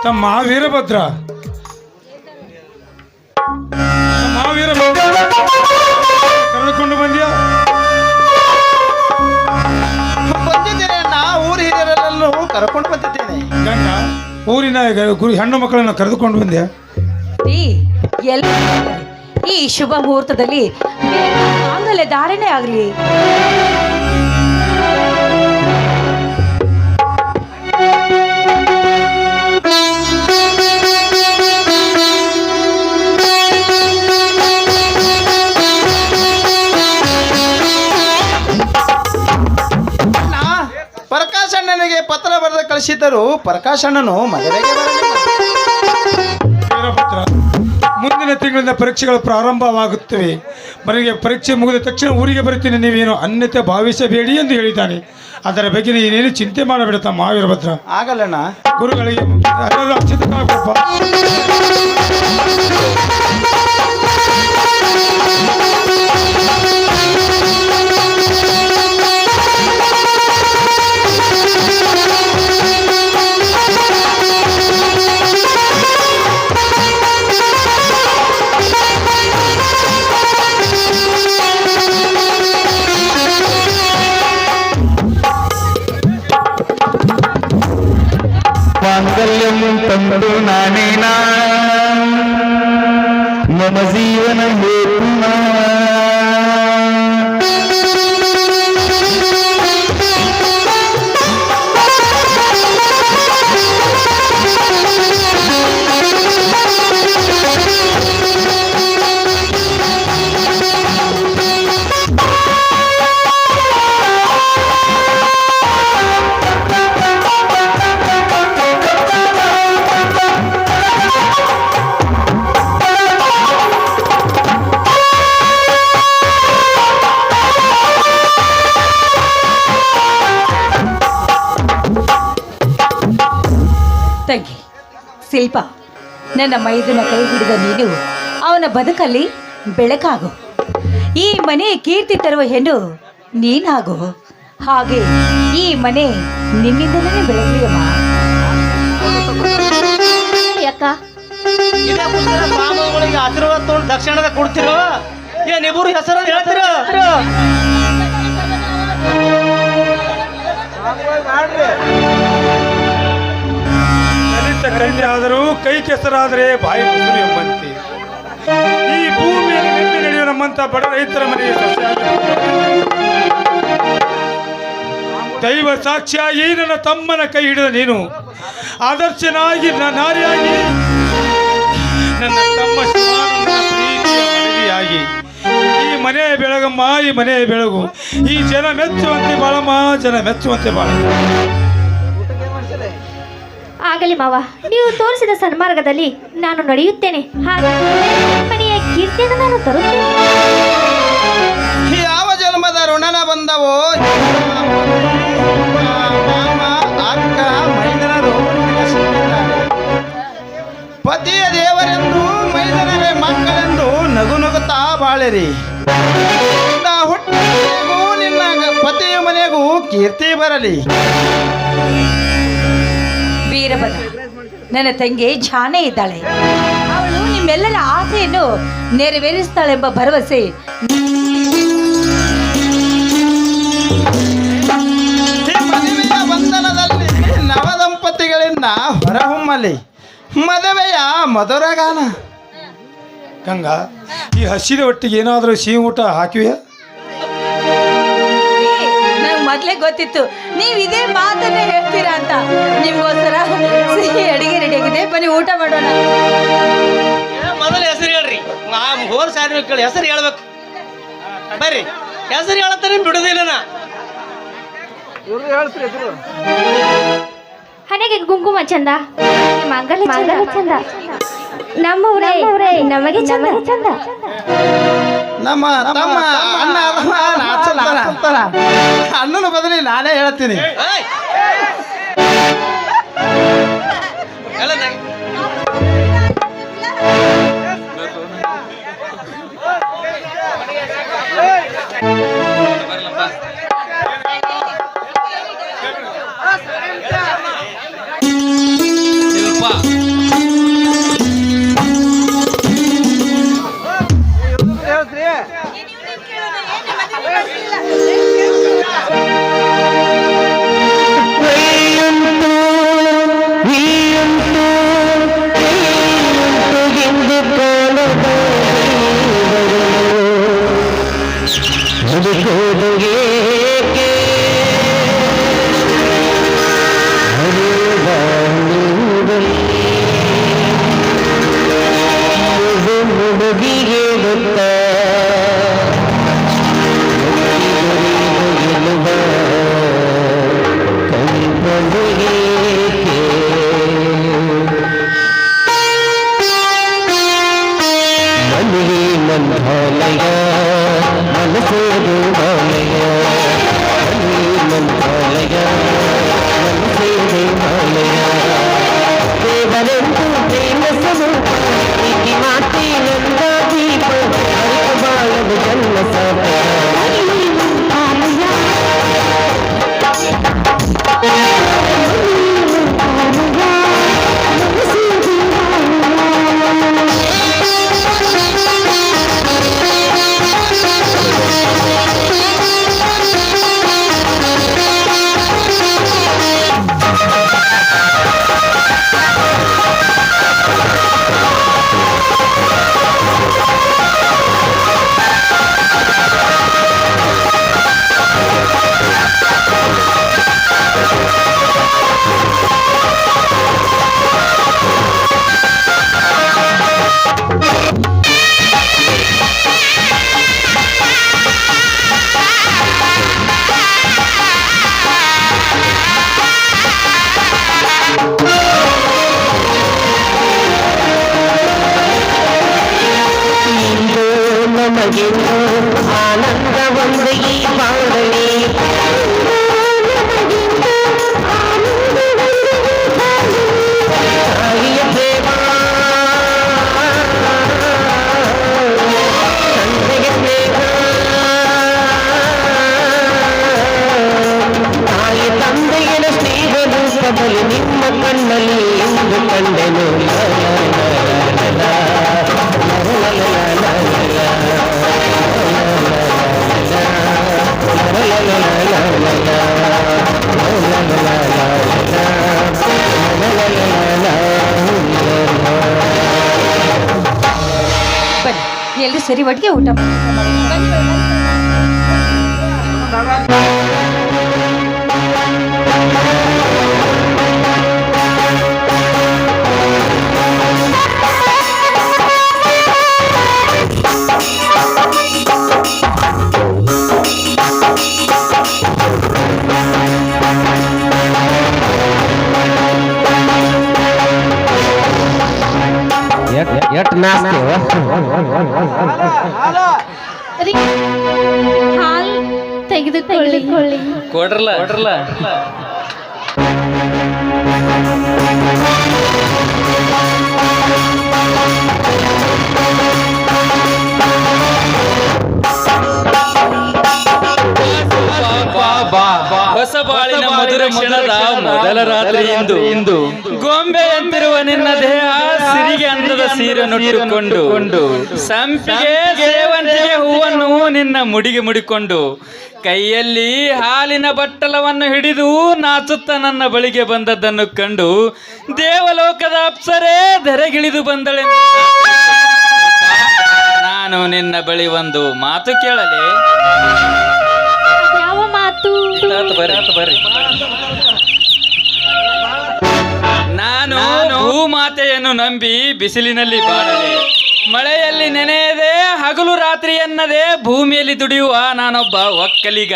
ತಮ್ಮ ವೀರಭದ್ರ ಕರೆದುಕೊಂಡು ಬಂದ್ಯಾ? ಬಂದಿದ್ದೇನೆ ನಾ ಊರ ಹಿರಿಯರೆಲ್ಲರೂ ಕರ್ಕೊಂಡು ಬಂದಿದ್ದೇನೆ. ಗಂಡ ಊರಿನ ಹೆಣ್ಣು ಮಕ್ಕಳನ್ನು ಕರೆದುಕೊಂಡು ಬಂದ್ಯಾ? ಈ ಶುಭ ಮುಹೂರ್ತದಲ್ಲಿ ಮಾಂಗಲ್ಯ ಧಾರಣೆ ಆಗಲಿ. ಪ್ರಕಾಶಣ್ಣನಿಗೆ ಪತ್ರ ಬರೆದು ಕಳಿಸಿದ್ದರು. ಪ್ರಕಾಶಣ್ಣನು ಮದುವೆಗೆ ಬರಲಿಲ್ಲ. ಮುಂದಿನ ತಿಂಗಳಿಂದ ಪರೀಕ್ಷೆಗಳು ಪ್ರಾರಂಭವಾಗುತ್ತವೆ. ಮನೆಗೆ ಪರೀಕ್ಷೆ ಮುಗಿದ ತಕ್ಷಣ ಊರಿಗೆ ಬರುತ್ತೀನಿ, ನೀವೇನು ಅನ್ಯತೆ ಭಾವಿಸಬೇಡಿ ಎಂದು ಹೇಳಿದ್ದಾನೆ. ಅದರ ಬಗ್ಗೆ ನೀನೇನು ಚಿಂತೆ ಮಾಡಬೇಡ ತಮ್ಮ ವೀರಭದ್ರ. ಆಗಲ್ಲಣ್ಣ. ಗುರುಗಳಿಗೆ ಮಾಂಗಲ್ಯಂ ತಂದು ನಾನೇನಾ ಮಮ ಜೀವನ ಹೇತುನಾ ತಂಗಿ ಶಿಲ್ಪ, ನನ್ನ ಮೈದನ ಕೈ ಹಿಡಿದ ನೀನು ಅವನ ಬದುಕಲ್ಲಿ ಬೆಳಕಾಗು. ಈ ಮನೆ ಕೀರ್ತಿ ತರುವ ಹೆಣ್ಣು ನೀನಾಗು. ಹಾಗೆ ಈ ಮನೆ ನಿನ್ನಿಂದಲೇ ಬೆಳಗ್ಲಿಯಮ್ಮ. ಯಾಕ ಇದೇ ಸ್ವಾಮಿಗಳಿಗೆ ಆಶೀರ್ವಾದ ತಗೊಂಡು ದಕ್ಷಿಣದ ಕೊಡ್ತಿರೋ ಏನಿಬ್ಬರು ಹೆಸರನ್ನು ಹೇಳ್ತಿರೋ? ಕನ್ಯೆ ಆದರೂ ಕೈ ಕೆಸರಾದರೆ ಬಾಯಿ ಮೊಸರು ಎಂಬಂತೆ ಈ ಭೂಮಿಯಲ್ಲಿ ನಿಂತು ನಡೆಯುವ ನಮ್ಮಂತ ಬಡ ರೈತರ ಮನೆಗೆ ದೈವ ಸಾಕ್ಷಿಯಾಗಿ ನನ್ನ ತಮ್ಮನ ಕೈ ಹಿಡಿದ ನೀನು ಆದರ್ಶನಾಗಿ ನಾರಿಯಾಗಿ ನನ್ನ ತಮ್ಮ ಶಿವಾನಂದನ ಪ್ರೀತಿಯ ಮನೆಯಾಗಿ ಈ ಮನೆಯ ಬೆಳಗಮ್ಮ, ಈ ಮನೆಯ ಬೆಳಗು. ಈ ಜನ ಮೆಚ್ಚುವಂತೆ ಬಾಳಮ್ಮ, ಜನ ಮೆಚ್ಚುವಂತೆ ಬಾಳ. ಆಗಲಿ ಮಾವ, ನೀವು ತೋರಿಸಿದ ಸನ್ಮಾರ್ಗದಲ್ಲಿ ನಾನು ನಡೆಯುತ್ತೇನೆ. ಹಾಗೆ ಮನೆಯ ಕೀರ್ತಿಯನ್ನು ನಾನು ತರುತ್ತೇನೆ. ಯಾವ ಜನ್ಮದ ಋಣನ ಬಂದವೋ ಮಾಮ ಅಕ್ಕ ಮೈದನರು ಪತಿಯ ದೇವರೆಂದು ಮೈದನರೇ ಮಕ್ಕಳೆಂದು ನಗು ನಗುತ್ತಾ ಬಾಳಿರಿ. ಹುಟ್ಟಿಗೂ ನಿನ್ನ ಪತಿಯ ಮನೆಗೂ ಕೀರ್ತಿ ಬರಲಿ. ವೀರಭದ್ರ, ನನ್ನ ತಂಗಿ ಜಾನೆ ಇದ್ದಾಳೆ. ಅವಳು ನಿಮ್ಮೆಲ್ಲರ ಆಸೆಯನ್ನು ನೆರವೇರಿಸ್ತಾಳೆಂಬ ಭರವಸೆ ಮದುವೆಯ ಬಂಧನದಲ್ಲಿ ನವದಂಪತಿಗಳಿಂದ ಹೊರಹೊಮ್ಮಲಿ ಮದುವೆಯ ಮಧುರಗಾನ. ಗಂಗಾ, ಈ ಹಸಿದ ಒಟ್ಟಿಗೆ ಏನಾದರೂ ಸಿಹಿ ಊಟ ಹಾಕಿವೆ? ನಂಗೆ ಮೊದಲೇ ಗೊತ್ತಿತ್ತು ನೀವು ಇದೇ ಮಾತನ್ನ ಹೇಳ್ತೀರಾ ಅಂತ. ನಿಮ್ಗೋಸ್ಕರ ಸಿಹಿ ಅಡಿಗೆ ರೆಡಿ ಆಗಿದೆ, ಬನ್ನಿ ಊಟ ಮಾಡೋಣ. ಮೊದಲು ಹೆಸರು ಹೇಳ್ರಿ. ಹೋರ್ ಸಾರಿ ಕೇಳಿ ಹೆಸರು ಹೇಳ್ಬೇಕು. ಬರ್ರಿ, ಹೆಸರು ಹೇಳತ್ತಾನೆ ಬಿಡುದಿಲ್ಲ. ಹಣೆಗೆ ಕುಂಕುಮ ಚಂದ, ಮಾಂಗಲ್ಯ ಚಂದ, ನಮ್ಮವರೇ ನಮಗೆ ಚಂದ. ನಮ್ಮ ತಮ್ಮ ಅಣ್ಣನ ಬದಲಿ ನಾನೇ ಹೇಳ್ತೀನಿ. ಕಾಣದ ಹುಡುಕೋದು ಏಕೆ ಹರಿಯುವ ನೀರಲ್ಲಿ ಹುಡುಗಿಗೆ ಗೊತ್ತ ಮನೆಗೆ ಮಂತ್ರಾಲಯ ಮನಸೇದು ಬಾಲಯ ಮನೆಗೆ ಮಂತ್ರಾಲಯ ಮನಸೇದು ಬಾಲಯ ದೇವರೆಂದು ಪ್ರೇಮ ಸ್ವರೂಪ ಪ್ರೀತಿ ಮಾತೆ ನಂದ ದೀಪ ಅರಿತು ಬಾಳದು ಜನ್ಮ ಸಾರ್ಥಕ ನಮಗೆಂದು ಆನಂದ ಒಂದು ಈ ಬಾಳಲಿ ತಾಯಿಯ ಪ್ರೇಮ ತಂದೆಯ ಸ್ನೇಹ ತಾಯಿ ತಂದೆಯ ಸ್ನೇಹ ರೂಪದಲ್ಲಿ ನಿಮ್ಮ ಕಣ್ಣಲ್ಲಿ ಎಂದು ಕಂಡೆನು ಬನ್ನಿ ಎಲ್ಲರೂ ಸರಿ ಒಟ್ಟಿಗೆ ಊಟ ಮಾಡಿ. ಎಟ್ ನಾಸ್ತೇವ ಹಾಲ್ ತೆಗೆದುಕೊಳ್ಳಿ ಕೊಡ್ರಲ್ಲ ಹೊಸ ಬಾಳಿನ ಮಧುರ ಕ್ಷಣದ ಮೊದಲ ರಾತ್ರಿ ಇಂದು ಗೊಂಬೆಯಂತಿರುವ ನಿನ್ನ ದೇಹ ಸಿರಿಗೆ ಅಂದದ ಸೀರೆ ನುಟ್ಟುಕೊಂಡು ಸಂಪಿಗೆ ಸೇವಂತಿಗೆ ಹೂವನ್ನು ನಿನ್ನ ಮುಡಿಗೆ ಮುಡಿಕೊಂಡು ಕೈಯಲ್ಲಿ ಹಾಲಿನ ಬಟ್ಟಲವನ್ನು ಹಿಡಿದು ನಾಚುತ್ತ ನನ್ನ ಬಳಿಗೆ ಬಂದದ್ದನ್ನು ಕಂಡು ದೇವಲೋಕದ ಅಪ್ಸರೆ ಧರೆಗಿಳಿದು ಬಂದಳೆಂದು ನಾನು ನಿನ್ನ ಬಳಿ ಒಂದು ಮಾತು ಕೇಳಲೆ. ಯಾವ ಮಾತು? ಬರ್ರಿ ನಾನು ಭೂಮಾತೆಯನ್ನು ನಂಬಿ ಬಿಸಿಲಿನಲ್ಲಿ ಬಾಳಲೆ, ಮಳೆಯಲ್ಲಿ ನೆನೆಯದೆ ಹಗಲು ರಾತ್ರಿ ಎನ್ನದೆ ಭೂಮಿಯಲ್ಲಿ ದುಡಿಯುವ ನಾನೊಬ್ಬ ಒಕ್ಕಲಿಗ.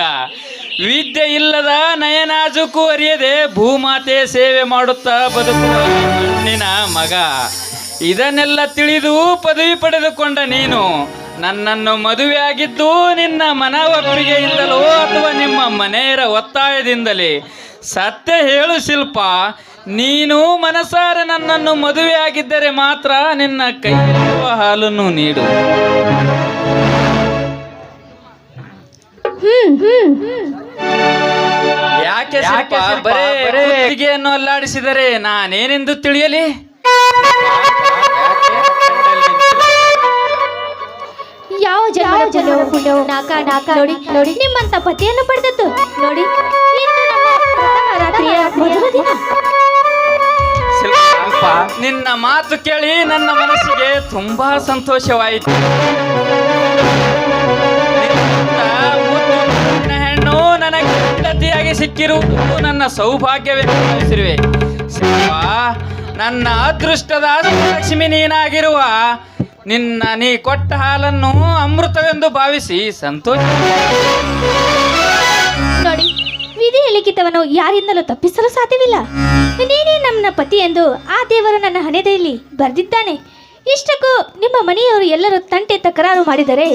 ವಿದ್ಯೆ ಇಲ್ಲದ ನಯನಾಜುಕು ಅರಿಯದೆ ಭೂಮಾತೆ ಸೇವೆ ಮಾಡುತ್ತಾ ಬದುಕುವ ಮಣ್ಣಿನ ಮಗ. ಇದನ್ನೆಲ್ಲ ತಿಳಿದು ಪದವಿ ಪಡೆದುಕೊಂಡ ನೀನು ನನ್ನನ್ನು ಮದುವೆಯಾಗಿದ್ದು ನಿನ್ನ ಮನ ಒಪ್ಪಿಗೆಯಿಂದಲೋ ಅಥವಾ ನಿಮ್ಮ ಮನೆಯರ ಒತ್ತಾಯದಿಂದಲೇ? ಸತ್ಯ ಹೇಳು ಶಿಲ್ಪ, ನೀನು ಮನಸಾರೆ ನನ್ನನ್ನು ಮದುವೆಯಾಗಿದ್ದರೆ ಮಾತ್ರ ನಿನ್ನ ಕೈಯಲ್ಲಿರುವ ಹಾಲನ್ನು ನೀಡು. ಯಾಕೆ ಶಿಲ್ಪ ಬರೇ ಕುತ್ತಿಗೆಯನ್ನು ಅಲ್ಲಾಡಿಸಿದರೆ ನಾನೇನೆಂದು ತಿಳಿಯಲಿ? ಯಾವ ಜನ್ಮದ ಪುಣ್ಯವೋ ನಾಕ ನೋಡಿ ನಿಮ್ಮಂತ ಪತಿಯನ್ನು ಪಡೆದದ್ದು ನೋಡಿ. ಇಂದು ನಮ್ಮ ಪ್ರಥಮ ರಾತ್ರಿಯ ಮೊದಲ ದಿನ. ಶಿಲ್ಪ ನಿನ್ನ ಮಾತು ಕೇಳಿ ನನ್ನ ಮನಸ್ಸಿಗೆ ತುಂಬಾ ಸಂತೋಷವಾಯಿತು. ನಿನ್ನ ಮುದ್ದು ಮುತ್ತಿನ ಹೆಣ್ಣು ನನಗೆ ಹೆಂಡತಿಯಾಗಿ ಸಿಕ್ಕಿರುವುದು ನನ್ನ ಸೌಭಾಗ್ಯವೆಂದು ಭಾವಿಸಿರುವೆ. ಶಿಲ್ಪ, ನನ್ನ ಅದೃಷ್ಟದ ಲಕ್ಷ್ಮಿ ನೀನಾಗಿರುವ ನೀ ಕೊಟ್ಟ ಹಾಲನ್ನು ಅಮೃತವೆಂದು ಭಾವಿಸಿ ಸಂತೋಷ. ನೋಡಿ, ವಿಧಿಯ ಲಿಖಿತವನ್ನು ಯಾರಿಂದಲೂ ತಪ್ಪಿಸಲು ಸಾಧ್ಯವಿಲ್ಲ. ನೀನೇ ನನ್ನ ಪತಿ ಎಂದು ಆ ದೇವರು ನನ್ನ ಹಣೆಯಲ್ಲಿ ಬರೆದಿದ್ದಾನೆ. ಇಷ್ಟಕ್ಕೂ ನಿಮ್ಮ ಮನೆಯವರು ಎಲ್ಲರೂ ತಂಟೆ ತಕರಾರು ಮಾಡಿದರೆ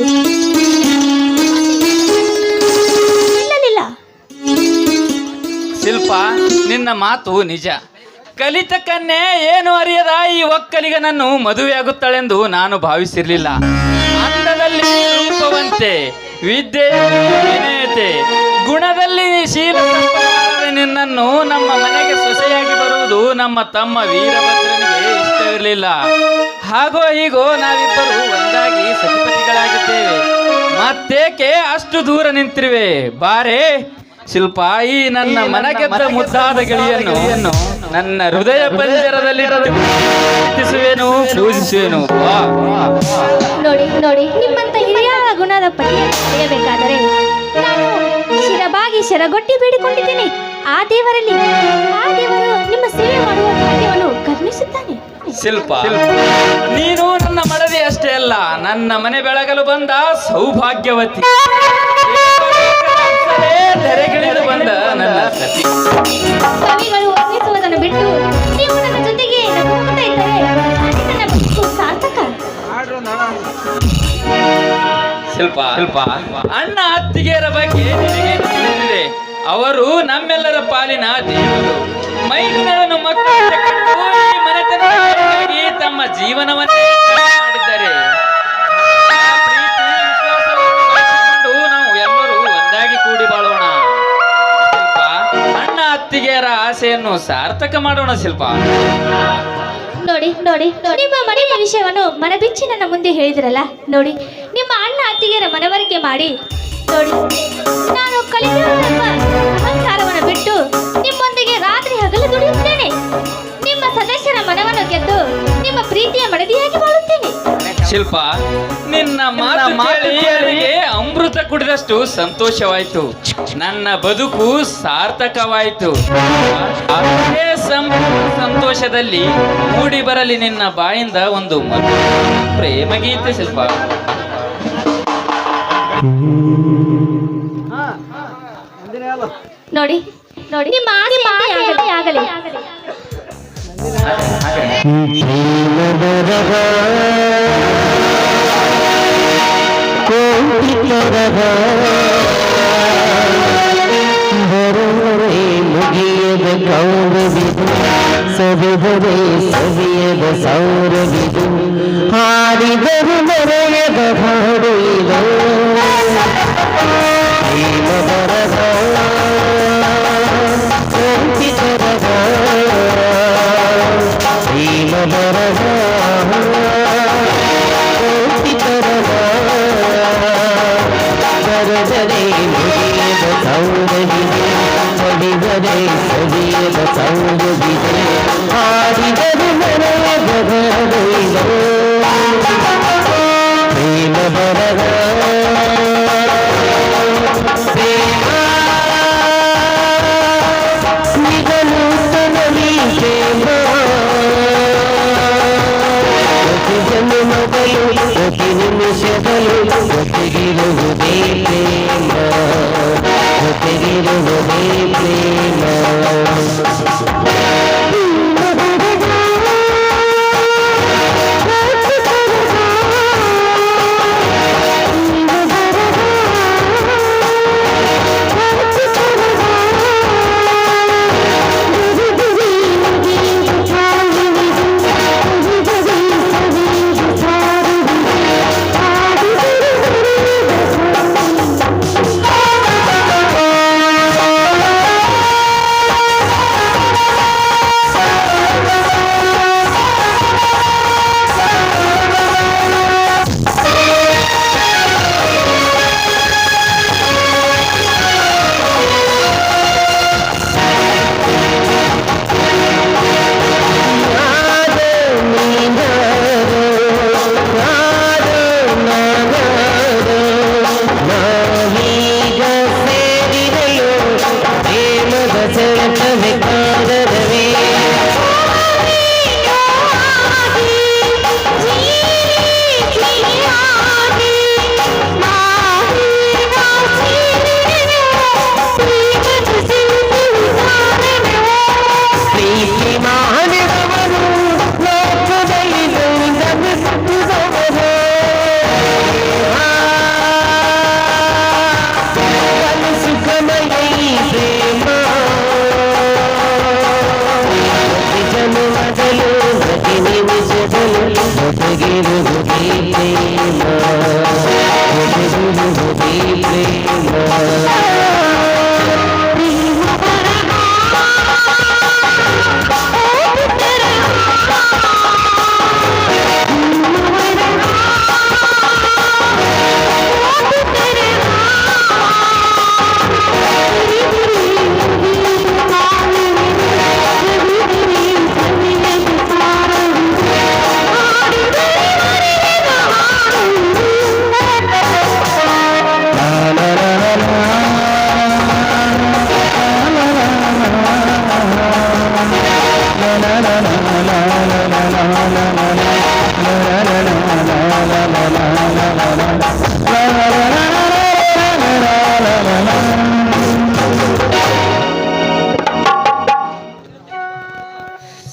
ನಿಲ್ಲಲಿಲ್ಲ. ಶಿಲ್ಪ, ನಿನ್ನ ಮಾತು ನಿಜ. ಕಲಿತ ಕನ್ಯೆ ಏನು ಅರಿಯದ ಈ ಒಕ್ಕಲಿಗನನ್ನು ಮದುವೆಯಾಗುತ್ತಾಳೆಂದು ನಾನು ಭಾವಿಸಿರಲಿಲ್ಲ. ಅಂದದಲ್ಲಿ ರೂಪವಂತೆ, ವಿದ್ಯೆಯಲ್ಲಿ ವಿನಯತೆ, ಗುಣದಲ್ಲಿ ಶೀಲ ನಿನ್ನನ್ನು ನಮ್ಮ ಮನೆಗೆ ಸೊಸೆಯಾಗಿ ಬರುವುದು ನಮ್ಮ ತಮ್ಮ ವೀರಭದ್ರನಿಗೆ ಇಷ್ಟವಿರಲಿಲ್ಲ. ಹಾಗೋ ಹೀಗೋ ನಾವಿಬ್ಬರು ಒಂದಾಗಿ ಸತಿಪತಿಗಳಾಗಿದ್ದೇವೆ. ಮತ್ತೇಕೆ ಅಷ್ಟು ದೂರ ನಿಂತಿರುವೆ? ಬಾರೇ ಶಿಲ್ಪ, ಈ ನನ್ನ ಮನಗೆದ್ದ ಮುದ್ದಾದ ಗೆಳೆಯನ್ನು ನನ್ನ ಹೃದಯ ಪಂಜರದಲ್ಲಿ ಪ್ರೀತಿಸುವೆನು, ಪೂಜಿಸುವೆನು. ನೋಡಿ ನೋಡಿ, ನಿಮ್ಮಂತ ಹಿರಿಯ ಗುಣದ ಪತಿಯನ್ನು ಪಡೆಯಬೇಕಾದರೆ ನಾನು ಶಿರಬಾಗಿ ಶರಗೊಟ್ಟಿ ಬೇಡಿಕೊಂಡಿದ್ದೇನೆ. ಆ ದೇವರು ನಿಮ್ಮ ಸೇವೆ ಮಾಡುವ ಭಾಗ್ಯವನ್ನು ಕರುಣಿಸುತ್ತಾನೆ. ಶಿಲ್ಪ, ನೀನು ನನ್ನ ಮಡದಿ ಅಷ್ಟೇ ಅಲ್ಲ, ನನ್ನ ಮನೆ ಬೆಳಗಲು ಬಂದ ಸೌಭಾಗ್ಯವತಿ, ಧರೆಗಿಳಿದು ಬಂದ ನನ್ನ ಸತಿ. ಕವಿಗಳು ವರ್ಣಿಸುವುದನ್ನು ಬಿಟ್ಟು ನೀವು ನನ್ನ ಜೊತೆಗೆ ನಗುತ್ತಾ ಇದ್ದರೆ ನನ್ನ ಬದುಕು ಸಾರ್ಥಕ. ಶಿಲ್ಪ, ಅಣ್ಣ ಅತ್ತಿಗೆಯರ ಬಗ್ಗೆ ನಿನಗೆ ತಿಳಿದಿದೆ. ಅವರು ನಮ್ಮೆಲ್ಲರ ಪಾಲಿನ ದೇವರು. ಮೈದುನರನ್ನು ಮಕ್ಕಳಿಂದ ಕಟ್ಟು ಈ ಮನೆತನಕ್ಕಾಗಿ ತಮ್ಮ ಜೀವನವನ್ನೇ ಮಾಡಿದ್ದಾರೆ. ಆ ಪ್ರೀತಿ ವಿಶ್ವಾಸವನ್ನು ಗಳಿಸಿಕೊಂಡು ನಾವು ಎಲ್ಲರೂ ಒಂದಾಗಿ ಕೂಡಿ ಬಾಳೋಣ. ಶಿಲ್ಪ, ಅಣ್ಣ ಅತ್ತಿಗೆಯರ ಆಸೆಯನ್ನು ಸಾರ್ಥಕ ಮಾಡೋಣ. ಶಿಲ್ಪ, ನೋಡಿ ನೋಡಿ, ನಿಮ್ಮ ಮನೆಯ ವಿಷಯವನ್ನು ಮನಬಿಚ್ಚಿ ನನ್ನ ಮುಂದೆ ಹೇಳಿದಿರಲ್ಲ. ನೋಡಿ, ನಿಮ್ಮ ಅಣ್ಣ ಅತ್ತಿಗೆಯರ ಮನವರಿಕೆ ಮಾಡಿ ನೋಡಿ, ನಾನು ಕಲಿಯುವ ಅಹಂಕಾರವನ್ನು ಬಿಟ್ಟು ನಿಮ್ಮೊಂದಿಗೆ ರಾತ್ರಿ ಹಗಲು ದುಡಿಯುತ್ತೇನೆ. ನಿಮ್ಮ ಸದಸ್ಯರ ಮನವನ್ನು ಗೆದ್ದು ನಿಮ್ಮ ಪ್ರೀತಿಯ ಮಡದಿಯಾಗಿ ಬಾಳುತ್ತೇನೆ. ಶಿಲ್ಪ, ನಿನ್ನ ಮಾತು ಕೇಳಿ ಅಮೃತ ಕುಡಿದಷ್ಟು ಸಂತೋಷವಾಯಿತು. ನನ್ನ ಬದುಕು ಸಾರ್ಥಕವಾಯಿತು. ಅದೇ ಸಂತೋಷದಲ್ಲಿ ಮೂಡಿ ಬರಲಿ ನಿನ್ನ ಬಾಯಿಂದ ಒಂದು ಪ್ರೇಮ ಗೀತೆ. ಶಿಲ್ಪ, ನೋಡಿ ನೋಡಿ, ನಿಮ್ಮ ಆಸೆ ಆಗಲಿ. ಮುಗಿಯದ ಗೌರವಿದು, ಸವಿದರೆ ಸವಿಯದ ಸೌರವಿದು, ಹಾಡಿದರು ಮರೆಯದ ಹಾಡು ಇದು. ಎಸಗಿರುವುದೇ ಪ್ರೇಮ ಎಸಗಿರುವುದೇ ಪ್ರೇಮ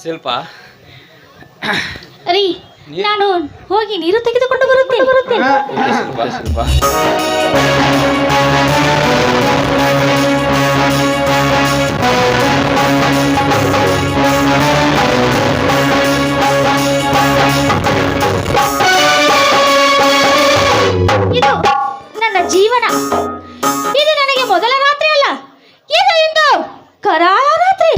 ಶಿಲ್ಪ, ರೀ ನಾನು ಹೋಗಿ ನೀರು ತೆಗೆದುಕೊಂಡು ಬರುತ್ತೇನೆ. ಶಿಲ್ಪ ಶಿಲ್ಪ ಇದು ನನ್ನ ಜೀವನ. ಇದು ನನಗೆ ಮೊದಲ ರಾತ್ರಿ ಅಲ್ಲ, ಇದು ಇಂದು ಕರಾಳ ರಾತ್ರಿ.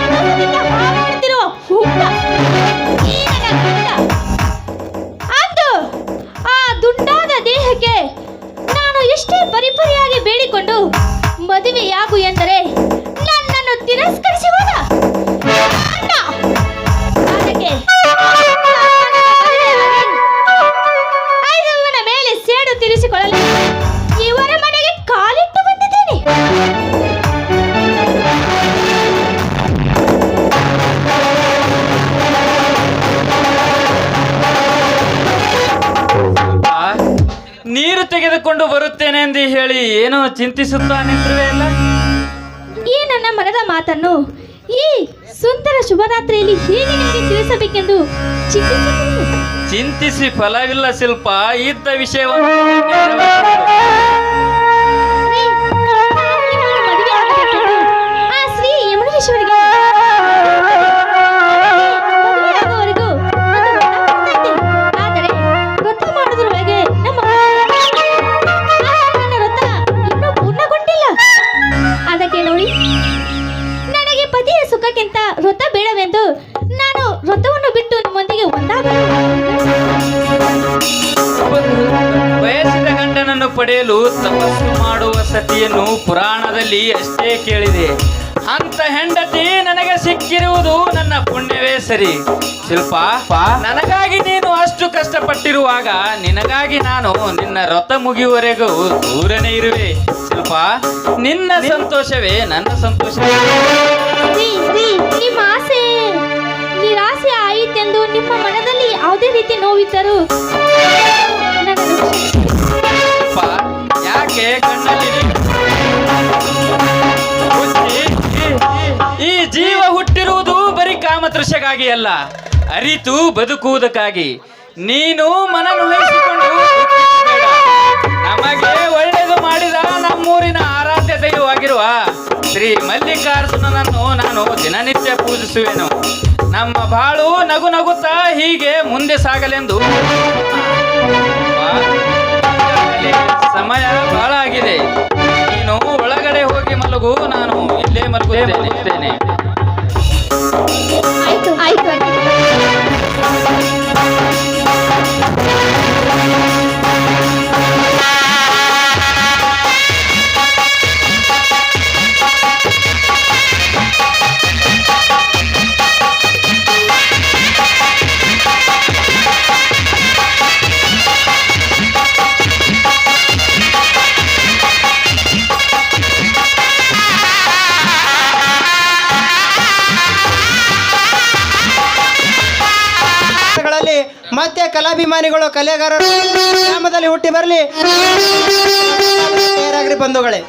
ಸಂತೋಷದಿಂದ ಹಾರಾಡುತ್ತಿರುವ ಹುಂಡ ಈ ನನ್ನ ಗಂಡ. ಅಂದು ಆ ದುಂಡಾದ ದೇಹಕ್ಕೆ ನಾನು ಎಷ್ಟೇ ಪರಿಪರಿಯಾಗಿ ಬೇಡಿಕೊಂಡು ಮದುವೆಯಾಗು ಎಂದರೆ ನನ್ನನ್ನು ತಿರಸ್ಕರಿಸಿ ಹೋದ. ಅದಕ್ಕೆ ಐದವನ ಮೇಲೆ ಸೇಡು ತೀರಿಸಿಕೊಳ್ಳಲು ಇವರ ಮನೆಗೆ ಕಾಲಿಟ್ಟು ಬಂದಿದ್ದೇನೆ. ನೀರು ತೆಗೆದುಕೊಂಡು ಬರುತ್ತೇನೆ ಎಂದು ಹೇಳಿ ಏನೋ ಚಿಂತಿಸುತ್ತಾ ನಿಂತಿರುವೆ ಅಲ್ಲ? ಈ ನನ್ನ ಮನದ ಮಾತನ್ನು ಈ ಸುಂದರ ಶುಭರಾತ್ರಿಯಲ್ಲಿ ಹೇಗೆ ನಿಮಗೆ ತಿಳಿಸಬೇಕೆಂದು ಚಿಂತಿಸುತ್ತೇನೆ. ಚಿಂತಿಸಿ ಫಲವಿಲ್ಲ ಶಿಲ್ಪ. ಇದ್ದ ವಿಷಯವನ್ನು ರೀ, ನಿಮ್ಮನ್ನು ಮದುವೆ ಆಗಬೇಕೆಂದು ಆ ಶ್ರೀ ಯಮುನೇಶ್ವರಿಗೆ ಮದುವೆ ಆಗುವವರೆಗೂ ಒಂದು ವ್ರತ ಮಾಡ್ತಾ ಇದ್ದೆ. ಆದರೆ ವ್ರತ ಮಾಡೋದ್ರೊಳಗೆ ನನ್ನ ವ್ರತ ಇನ್ನೂ ಪೂರ್ಣಗೊಂಡಿಲ್ಲ. ಅದಕ್ಕೆ ನೋಡಿ, ನನಗೆ ಪತಿಯ ಸುಖಕ್ಕಿಂತ ವ್ರತ ಬೇಡವೆಂದು ನಾನು ವ್ರತವನ್ನು ಬಿಟ್ಟು ನಿಮ್ಮೊಂದಿಗೆ ಒಂದಾಗಲು ಬಯಸಿದ ಗಂಡನನ್ನು ಪಡೆಯಲು ತಪಸ್ಸು ಮಾಡುವ ಸತಿಯನ್ನು ಪುರಾಣದಲ್ಲಿ ಅಷ್ಟೇ ಕೇಳಿದೆ. ಅಂತ ಹೆಂಡತಿ ನನಗೆ ಸಿಕ್ಕಿರುವುದು ನನ್ನ ಪುಣ್ಯವೇ ಸರಿ. ಶಿಲ್ಪ, ನನಗಾಗಿ ನೀನು ಅಷ್ಟು ಕಷ್ಟಪಟ್ಟಿರುವಾಗ ನಿನಗಾಗಿ ನಾನು ನಿನ್ನ ವ್ರತ ಮುಗಿಯುವವರೆಗೂ ದೂರನೇ ಇರುವೆ. ಶಿಲ್ಪ, ನಿನ್ನ ಸಂತೋಷವೇ ನನ್ನ ಸಂತೋಷ. ನಿಮ್ಮ ಆಸೆ ನಿರಾಸೆ ಆಯಿತೆಂದು ನಿಮ್ಮ ಮನದಲ್ಲಿ ಯಾವುದೇ ರೀತಿ ನೋವಿದ್ದರೂ ನನ್ನನ್ನು ಕ್ಷಮಿಸಿ. ಶಿಲ್ಪ, ಯಾಕೆ ಕಣ್ಣಲ್ಲಿ ಈ ಜೀವ ಹುಟ್ಟಿರುವುದು ಬರೀ ಕಾಮತೃಷೆಗಾಗಿ ಅಲ್ಲ, ಅರಿತು ಬದುಕುವುದಕ್ಕಾಗಿ. ನೀನು ಮನನೊಲಿಸಿಕೊಂಡು ದುಃಖಿಸಬೇಡ. ನಮಗೆ ಒಳ್ಳೆಯದು ಮಾಡಿದ ನಮ್ಮೂರಿನ ಆರಾಧ್ಯ ದೈವವಾಗಿರುವ ಶ್ರೀ ಮಲ್ಲಿಕಾರ್ಜುನನನ್ನು ನಾನು ದಿನನಿತ್ಯ ಪೂಜಿಸುವೆನು. ನಮ್ಮ ಬಾಳು ನಗು ನಗುತ್ತಾ ಹೀಗೆ ಮುಂದೆ ಸಾಗಲೆಂದು. ಸಮಯ ಬಹಳ ಆಗಿದೆ. ನೀನು ಒಳಗಡೆ ಹೋಗಿ ಮಲಗು, ನಾನು ಇಲ್ಲೇ ಮಲಗುತ್ತೇನೆ. ಆಯ್ತು ಆಯ್ತು. ಮತ್ತೆ ಕಲಾಭಿಮಾನಿಗಳು ಕಲೆಗಾರರು ಗ್ರಾಮದಲ್ಲಿ ಹುಟ್ಟಿ ಬರಲಿ. ತಯಾರಾಗ್ರಿ ಬಂಧುಗಳೇ.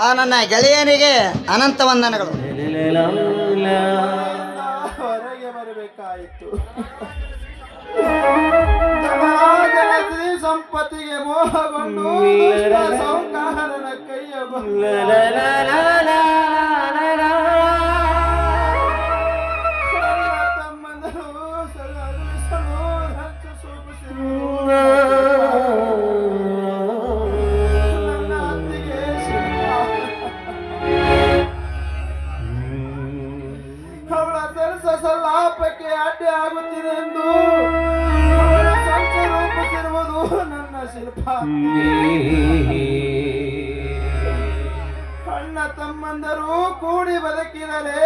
ಆ ನನ್ನ ಗೆಳೆಯನಿಗೆ ಅನಂತ ವಂದನೆಗಳು. ಹೊರಗೆ ಬರಬೇಕಾಯಿತು. ಸಂಪತ್ತಿಗೆ ಮೋಹಗೊಂಡು ಸೌಕಾರನ ಕೈಯ ಸಲ್ಲಾಪಕ್ಕೆ ಅಡ್ಡಿ ಆಗುತ್ತಿದೆ ಎಂದು ಅವಳ ಸಂಚ ರೂಪಿಸಿರುವುದು ನನ್ನ ಶಿಲ್ಪ. ಅಣ್ಣ ತಮ್ಮಂದರು ಕೂಡಿ ಬದುಕಿದರೆ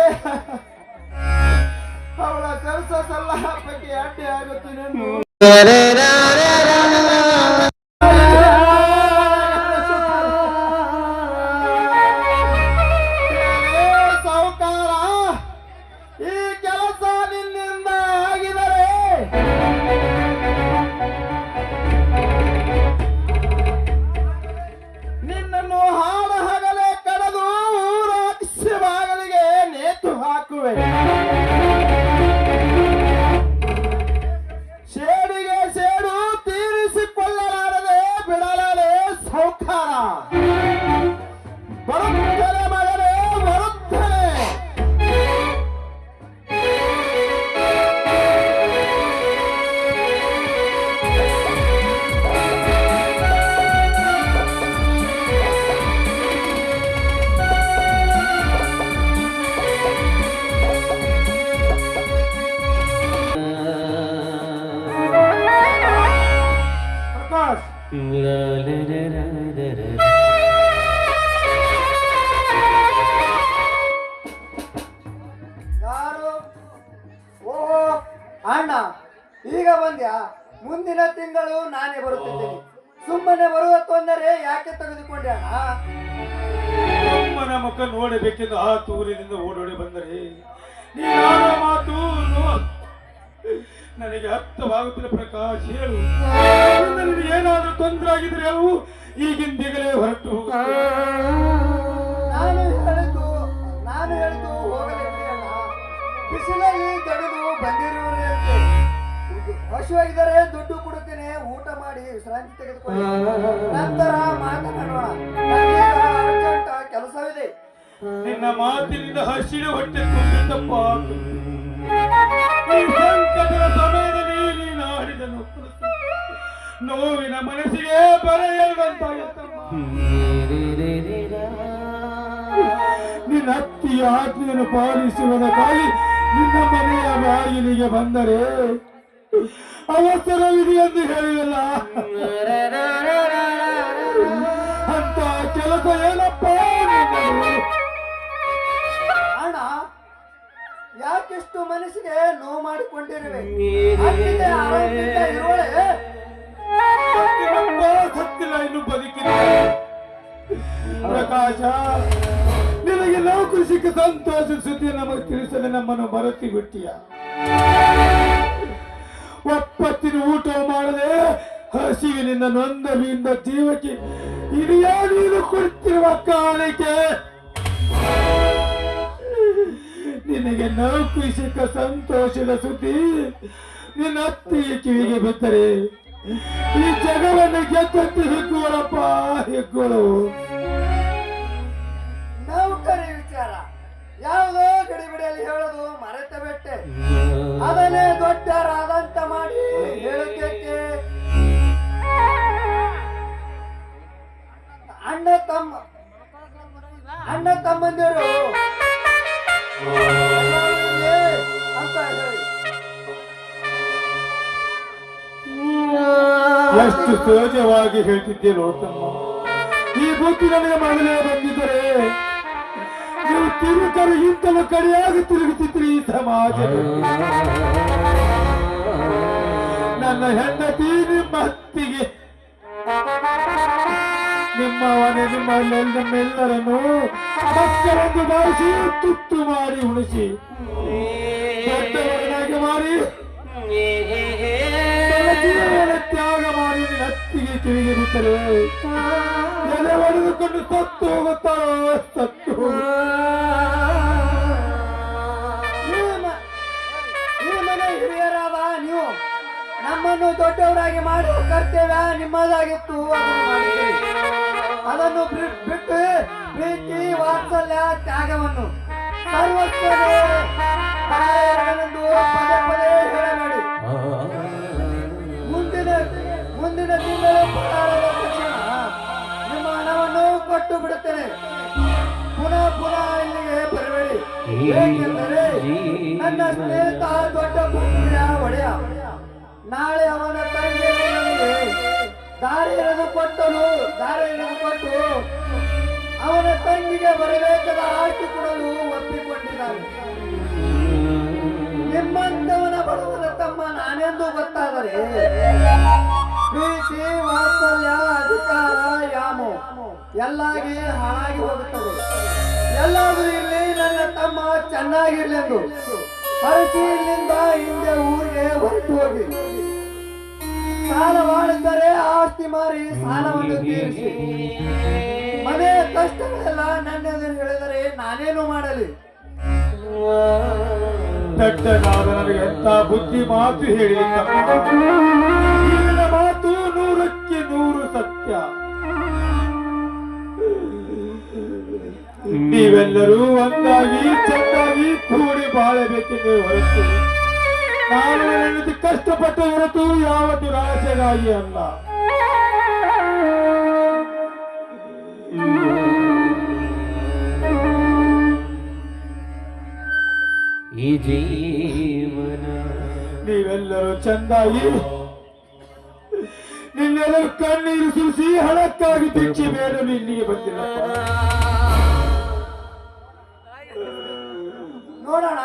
ಅವಳ ಕೆಲಸ ಸಲ್ಲಾಪಕ್ಕೆ ಅಡ್ಡಿ ಆಗುತ್ತಿದೆ ಎಂದು ಸಾಹುಕಾರ, ಈ ಕೆಲಸ ನಿನ್ನಿಂದ ಆಗಿದರೆ ನಿನ್ನನ್ನು ಹಾಡ ಹಗಲೇ ಕಳೆದು ಊರ ಬಾಗಿಲಿಗೆ ನೇತು ಹಾಕುವೆ. ಸೇಡಿಗೆ ಸೇಡು ತೀರಿಸಿಕೊಳ್ಳಲಾರದೆ ಬಿಡಲಾರೆ ಸಾಹುಕಾರ. ಬರುತ್ತೇನೆ ಮಗನೇ, ಬರುತ್ತೇನೆ. ಪ್ರಕಾಶ್, ಯಾರು? ಓಹೋ ಅಣ್ಣ, ಈಗ ಬಂದ್ಯಾ? ಮುಂದಿನ ತಿಂಗಳು ನಾನೇ ಬರುತ್ತಿದ್ದೀನಿ. ಸುಮ್ಮನೆ ಬರುವ ತೊಂದರೆ ಯಾಕೆ ತೆಗೆದುಕೊಂಡೆ ಅಣ್ಣ? ಅಮ್ಮನ ಮುಖ ನೋಡಬೇಕೆಂದು ಆ ತೂರಿನಿಂದ ಓಡೋಡಿ ಬಂದರೆ ನೀನಾದ ಮಾತು ನನಗೆ ಅರ್ಥವಾಗುತ್ತಿಲ್ಲ. ಪ್ರಕಾಶ್, ಹೇಳು, ನಿನ್ನಲ್ಲಿ ಏನಾದರೂ ತೊಂದರೆ ಆಗಿದ್ರೆ ಅವು ಈಗಿಂದೀಗಲೇ ಹೊರಟು ಹೋಗುತ್ತವೆ. ನಾನು ಹೇಳಿದ್ದು ಹೋಗಲೇ ಬಿಡಿ ಅಣ್ಣ. ಬಿಸಿಲಲ್ಲಿ ತಡೆದು ಬಂದಿರುವವರೆಂತೆ ಹಸುವಾಗಿದ್ದರೆ ದುಡ್ಡು ಕೊಡುತ್ತೇನೆ, ಊಟ ಮಾಡಿ ವಿಶ್ರಾಂತಿ ತೆಗೆದುಕೊಳ್ಳಿ, ನಂತರ ಮಾತನಾಡೋಣ. ನನಗೀಗ ಅರ್ಜೆಂಟ್ ಕೆಲಸವಿದೆ. ನಿನ್ನ ಮಾತಿನಿಂದ ಹಸಿರು ಹೊಟ್ಟೆ ತುಂಬಿದ್ದಪ್ಪ. ಈ ಸಂಕಟದ ಸಮಯದಲ್ಲಿ ನೀನು ಆಡಿದ ನೋವಿನ ಮನಸ್ಸಿಗೆ ಬರೆಯುವಂತಾಗುತ್ತಮ್ಮ. ನಿನ್ನ ಅತ್ತಿಯ ಆಜ್ಞೆಯನ್ನು ಪಾಲಿಸುವುದಕ್ಕಾಗಿ ನಿನ್ನ ಮನೆಯ ಬಾಗಿಲಿಗೆ ಬಂದರೆ ಅವಸರವಿದೆ ಎಂದು ಹೇಳಿದಲ್ಲ, ಅಂತ ಕೆಲಸ ಏನಪ್ಪ ನಿನ್ನದು? ಅಣ್ಣ, ಯಾಕೆಷ್ಟು ಮನಸ್ಸಿಗೆ ನೋವು ಮಾಡಿಕೊಂಡಿರುವೆ? ಸತ್ತಿಲ್ಲ, ಇನ್ನು ಬದುಕಿಲ್ಲ. ಪ್ರಕಾಶ, ನಿನಗೆ ನೌಕರಿ ಸಿಕ್ಕ ಸಂತೋಷ ಸುದ್ದಿ ನಮಗೆ ತಿಳಿಸದೆ ನಮ್ಮನ್ನು ಮರೆತಿ ಬಿಟ್ಟಿಯ. ಒಪ್ಪತ್ತಿನ ಊಟ ಮಾಡದೆ ಹಸಿವಿನಿಂದ ನೊಂದವಿಯಿಂದ ಜೀವಕ್ಕೆ ಇಡಿಯಾ ನೀನು ಕೊಡ್ತಿರುವ ಕಾಣಿಕೆ. ನಿನಗೆ ನೌಕರಿ ಸಿಕ್ಕ ಸಂತೋಷದ ಸುದ್ದಿ ನಿನ್ನ ಅತ್ತಿಗೆ ಕಿವಿಗೆ ಬಿದ್ದರೆ ಈ ಜಗವನ್ನು ಗೆದ್ದದ್ದು ಹೆಗ್ಗೋಳಪ್ಪ, ಹೆಗ್ಗೋಳು. ನೌಕರಿ ವಿಚಾರ ಯಾವುದೋ ಗಡಿಬಿಡಿಯಲ್ಲಿ ಹೇಳೋದು ಮರೆತ ಬಿಟ್ಟೆ. ಅದನ್ನೇ ದೊಡ್ಡರಾದಂತ ಮಾಡಿ ಹೇಳಕ್ಕೆ ಅಣ್ಣ ತಮ್ಮಂದಿರು ಅಂತ ಹೇಳಿ ಎಷ್ಟು ಸಹಜವಾಗಿ ಹೇಳ್ತಿದ್ದೇನೋ ತಮ್ಮ. ಈ ಬುದ್ಧಿ ನನಗೆ ಮೊದಲೇ ಬಂದಿದ್ದರೆ ನೀವು ತಿರುಗರು ಇಂಥವ ಕಡೆಯಾಗಿ ತಿರುಗುತ್ತಿದ್ರಿ ಈ ಸಮಾಜದಲ್ಲಿ. ನನ್ನ ಹೆಂಡತಿ ನಿಮ್ಮ ಹತ್ತಿಗೆ ನಿಮ್ಮವನೇ ನಮ್ಮೆಲ್ಲರನ್ನು ಮಕ್ಕಳನ್ನು ಭಾವಿಸಿ ತುತ್ತು ಮಾಡಿ ಉಣಿಸಿ ದೊಡ್ಡವರನ್ನಾಗಿ ಮಾಡಿ ತ್ಯಾಗ ಮಾಡಿ ನಿನ್ನ ಹತ್ತಿಗೆ ಕಿವಿಗೆ ಬಿಟ್ಟರೆ ಎಲೆ ಹೊಡೆದುಕೊಂಡು ಸತ್ತು ಹೋಗುತ್ತಾರೋ ಸತ್ತು. ಈ ಮನೆ ಹಿರಿಯರಾದ ನೀವು ನಮ್ಮನ್ನು ದೊಡ್ಡವರಾಗಿ ಮಾಡುವ ಕರ್ತವ್ಯ ನಿಮ್ಮದಾಗಿತ್ತು. ಅದನ್ನು ಮಾಡಿದ್ದೀರಿ. ಅದನ್ನು ಬಿಟ್ಟು ಪ್ರೀತಿ, ವಾತ್ಸಲ್ಯ, ತ್ಯಾಗವನ್ನು ಸರ್ವಸ್ವನೆಂದು ಪದೇ ಪದೇ ಹೇಳಬೇಡಿ. ಮುಂದಿನ ತಿಂಗಳು ಪಗಾರದ ತಕ್ಷಣ ನಿಮ್ಮ ಹಣವನ್ನು ಕೊಟ್ಟು ಬಿಡುತ್ತೇನೆ. ಪುನಃ ಇಲ್ಲಿಗೆ ಬರಬೇಡಿ. ಏಕೆಂದರೆ ನನ್ನ ಸ್ನೇಹಿತ ದೊಡ್ಡ ಪುಣ್ಯ ಒಡೆಯ. ನಾಳೆ ಅವನ ತಂಗಿ ದಾರಿ ಕೊಟ್ಟು ಅವನ ತಂಗಿಗೆ ಬರಬೇಕಾದ ಆಸ್ತಿ ಕೊಡಲು ಒಪ್ಪಿಕೊಂಡಿದ್ದಾನೆ. ನಿಮ್ಮಂತವನ ಬಡವನ ತಮ್ಮ ನಾನೆಂದು ಗೊತ್ತಾದರೆ ಪ್ರೀತಿ, ವಾತ್ಸಲ್ಯ, ಅಧಿಕಾರ, ಯಾಮು ಎಲ್ಲಾಗಿ ಹಾಳಾಗಿ ಹೋಗುತ್ತದೆ. ಎಲ್ಲಾದ್ರೂ ಇರ್ಲಿ, ನನ್ನ ತಮ್ಮ ಚೆನ್ನಾಗಿರ್ಲೆಂದು ಹರಸಿ ಇಲ್ಲಿಂದ ಹಿಂದೆ ಊರಿಗೆ ಹೊರಟು ಹೋಗಿ ಸಾಲ ಮಾಡಿದರೆ ಆಸ್ತಿ ಮಾರಿ ಸಾಲವನ್ನು ತೀರಿಸಿ ಮನೆ ಕಷ್ಟಗಳೆಲ್ಲ ನನ್ನೆದುರು ಹೇಳಿದರೆ ನಾನೇನು ಮಾಡಲಿ? ದಡ್ಡನಾದ ನನಗೆ ಎಂತ ಬುದ್ಧಿ ಮಾತು ಹೇಳಿ ಮಾತು 100ಕ್ಕೆ 100 ಸತ್ಯ. ನೀವೆಲ್ಲರೂ ಒಂದಾಗಿ ಚೆನ್ನಾಗಿ ಕೂಡಿ ಬಾಳಬೇಕೆಂದು ಹೊರತು ನಾನು ನನ್ನ ಕಷ್ಟಪಟ್ಟ ಹೊರತು ಯಾವ ದುರಾಸೆಗಾಗಿ ಅಲ್ಲ. ಈ ಜೀವನ ನೀವೆಲ್ಲರೂ ಚಂದಾಗಿ ನಿನ್ನೆಲ್ಲರೂ ಕಣ್ಣೀರು ಸುರಿಸಿ ಹಣಕ್ಕಾಗಿ ಭಿಕ್ಷೆ ಬೇಡಲು ಇಲ್ಲಿಗೆ ಬಂದಿಲ್ಲಪ್ಪ. ನೋಡೋಣ,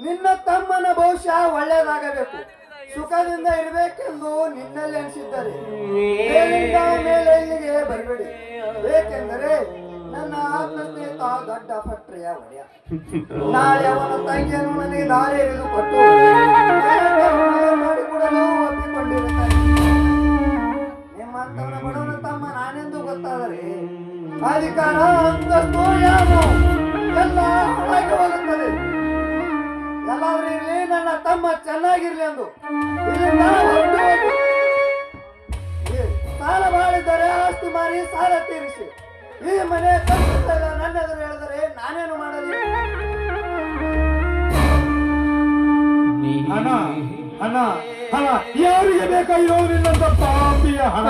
ನಿನ್ನ ತಮ್ಮನ ಭವಿಷ್ಯ ಒಳ್ಳೆಯದಾಗಬೇಕು, ಸುಖದಿಂದ ಇರಬೇಕೆಂದು ನಿನ್ನಲ್ಲಿ ಅನಿಸಿದ್ದಾರೆ. ಮೇಲಿಂದ ಮೇಲೆ ಇಲ್ಲಿಗೆ ಬರಬೇಡಿ, ಏಕೆಂದರೆ ನನ್ನ ಆತ್ಮ ಸ್ನೇಹಿತ ದೊಡ್ಡ ಫಟ್ರೆಯ ಒಡೆಯ. ನಾಳೆ ಅವನ ತಂಗಿಯನ್ನು ನನಗೆ ದಾರಿ ಕೊಟ್ಟು ಮಾಡಿಕೊಡಲು ಒಪ್ಪಿಕೊಂಡಿರುತ್ತಾನೆ. ನಿಮ್ಮಂತವನ ಬಡವನ ತಮ್ಮ ನಾನೆಂದು ಗೊತ್ತಾದರೆ ಅಧಿಕಾರ, ಅಂತಸ್ತು, ಯಾಮು ಎಲ್ಲ ಹಾಳಾಗಿ ಹೋಗುತ್ತದೆ. ಎಲ್ಲಾದ್ರೂ ಇರ್ಲಿ, ನನ್ನ ತಮ್ಮ ಚೆನ್ನಾಗಿರ್ಲಿ ಎಂದು ಇಲ್ಲಿಂದ ಹೊರಟು ಹೋಗು. ಸಾಲ ಮಾಡಿದರೆ ಆಸ್ತಿ ಮಾರಿ ಸಾಲ ತೀರಿಸಿ ಈ ಮನೆ ಕಷ್ಟ ನನ್ನೆದುರು ಹೇಳಿದರೆ ನಾನೇನು ಮಾಡಲಿ? ಹಣ ಹಣ ಹಣ ಯಾರಿಗೆ ಬೇಕಾಗಿರೋದು ನಿನ್ನಂತ ಪಾಪಿಯ ಹಣ?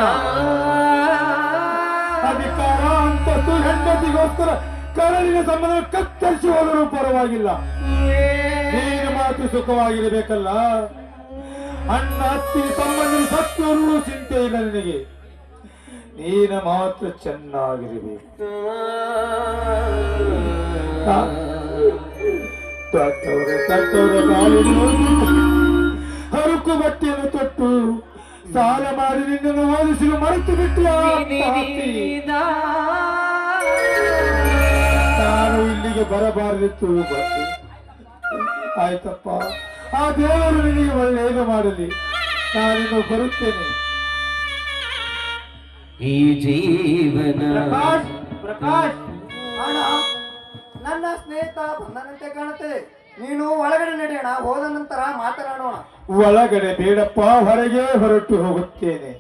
ಅಧಿಕಾರ, ಅಂತಸ್ತು, ಹೆಂಡತಿಗೋಸ್ಕರ ಕರಳಿನ ಸಂಬಂಧ ಕತ್ತರಿಸಿ ಹೋದರೂ ಪರವಾಗಿಲ್ಲ. ನೀನು ಮಾತ್ರ ಸುಖವಾಗಿರಬೇಕಲ್ಲ. ಅಣ್ಣ, ಅತ್ತಿ, ಸಂಬಂಧಿ ಸತ್ತರೂ ಚಿಂತೆ ಇಲ್ಲ ನಿನಗೆ. ನೀನು ಮಾತ್ರ ಚೆನ್ನಾಗಿರಬೇಕು. ಹರುಕು ಬಟ್ಟೆಯನ್ನು ತೊಟ್ಟು ಸಾಲ ಮಾಡಿ ನಿನ್ನನ್ನು ಓದಿಸಲು ಮರೆತು ಬಿಟ್ಟು ನಾನು ಇಲ್ಲಿಗೆ ಬರಬಾರದಿತ್ತು. ಬಂದೆ ಆಯ್ತಪ್ಪ, ಆ ದೇವರು ನಿನಗೆ ಒಳ್ಳೆಯದು ಮಾಡಲಿ. ನಾನಿನ್ನು ಬರುತ್ತೇನೆ. ಈ ಜೀವನ ಪ್ರಕಾಶ್ ಅಣ್ಣ, ನನ್ನ ಸ್ನೇಹಿತ ಬಂದನಂತೆ ಕಾಣುತ್ತದೆ. ನೀನು ಒಳಗಡೆ ನಡೆಯೋಣ, ಹೋದ ನಂತರ ಮಾತನಾಡೋಣ. ಒಳಗಡೆ ಬೇಡಪ್ಪ, ಹೊರಗೆ ಹೊರಟು ಹೋಗುತ್ತೇನೆ.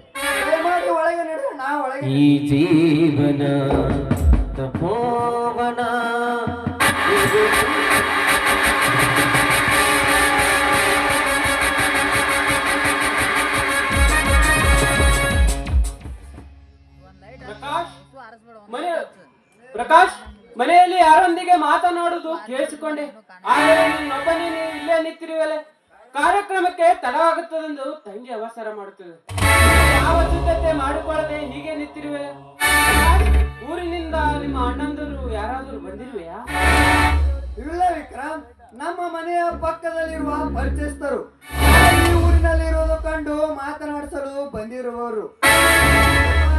ದಯಮಾಡಿ ಒಳಗೆ ನಡೆಯೋಣ. ಒಳಗೆ ಈ ಜೀವನ ತಪೋವನ ಪ್ರಕಾಶ್, ಮನೆಯಲ್ಲಿ ಯಾರೊಂದಿಗೆ ಮಾತನಾಡುವುದು ಕೇಳಿಸಿಕೊಂಡೆ. ಆದರೆ ನೀನೊಬ್ಬನೇ ಇಲ್ಲೇ ನಿಂತಿರುವಲೆ. ಕಾರ್ಯಕ್ರಮಕ್ಕೆ ತಡವಾಗುತ್ತದೆಂದು ತಂಗಿ ಅವಸರ ಮಾಡುತ್ತದೆ. ಯಾವ ಸಿದ್ಧತೆ ಮಾಡಿಕೊಳ್ಳದೆ ಹೀಗೆ ನಿಂತಿರುವಲೆ. ಊರಿನಿಂದ ನಿಮ್ಮ ಅಣ್ಣಂದರು ಯಾರಾದರೂ ಬಂದಿರುವೆಯಾ? ಇಲ್ಲ ವಿಕ್ರಮ್, ನಮ್ಮ ಮನೆಯ ಪಕ್ಕದಲ್ಲಿರುವ ಪರಿಚಯಸ್ಥರು ಈ ಊರಿನಲ್ಲಿರುವುದು ಕಂಡು ಮಾತನಾಡಿಸಲು ಬಂದಿರುವವರು.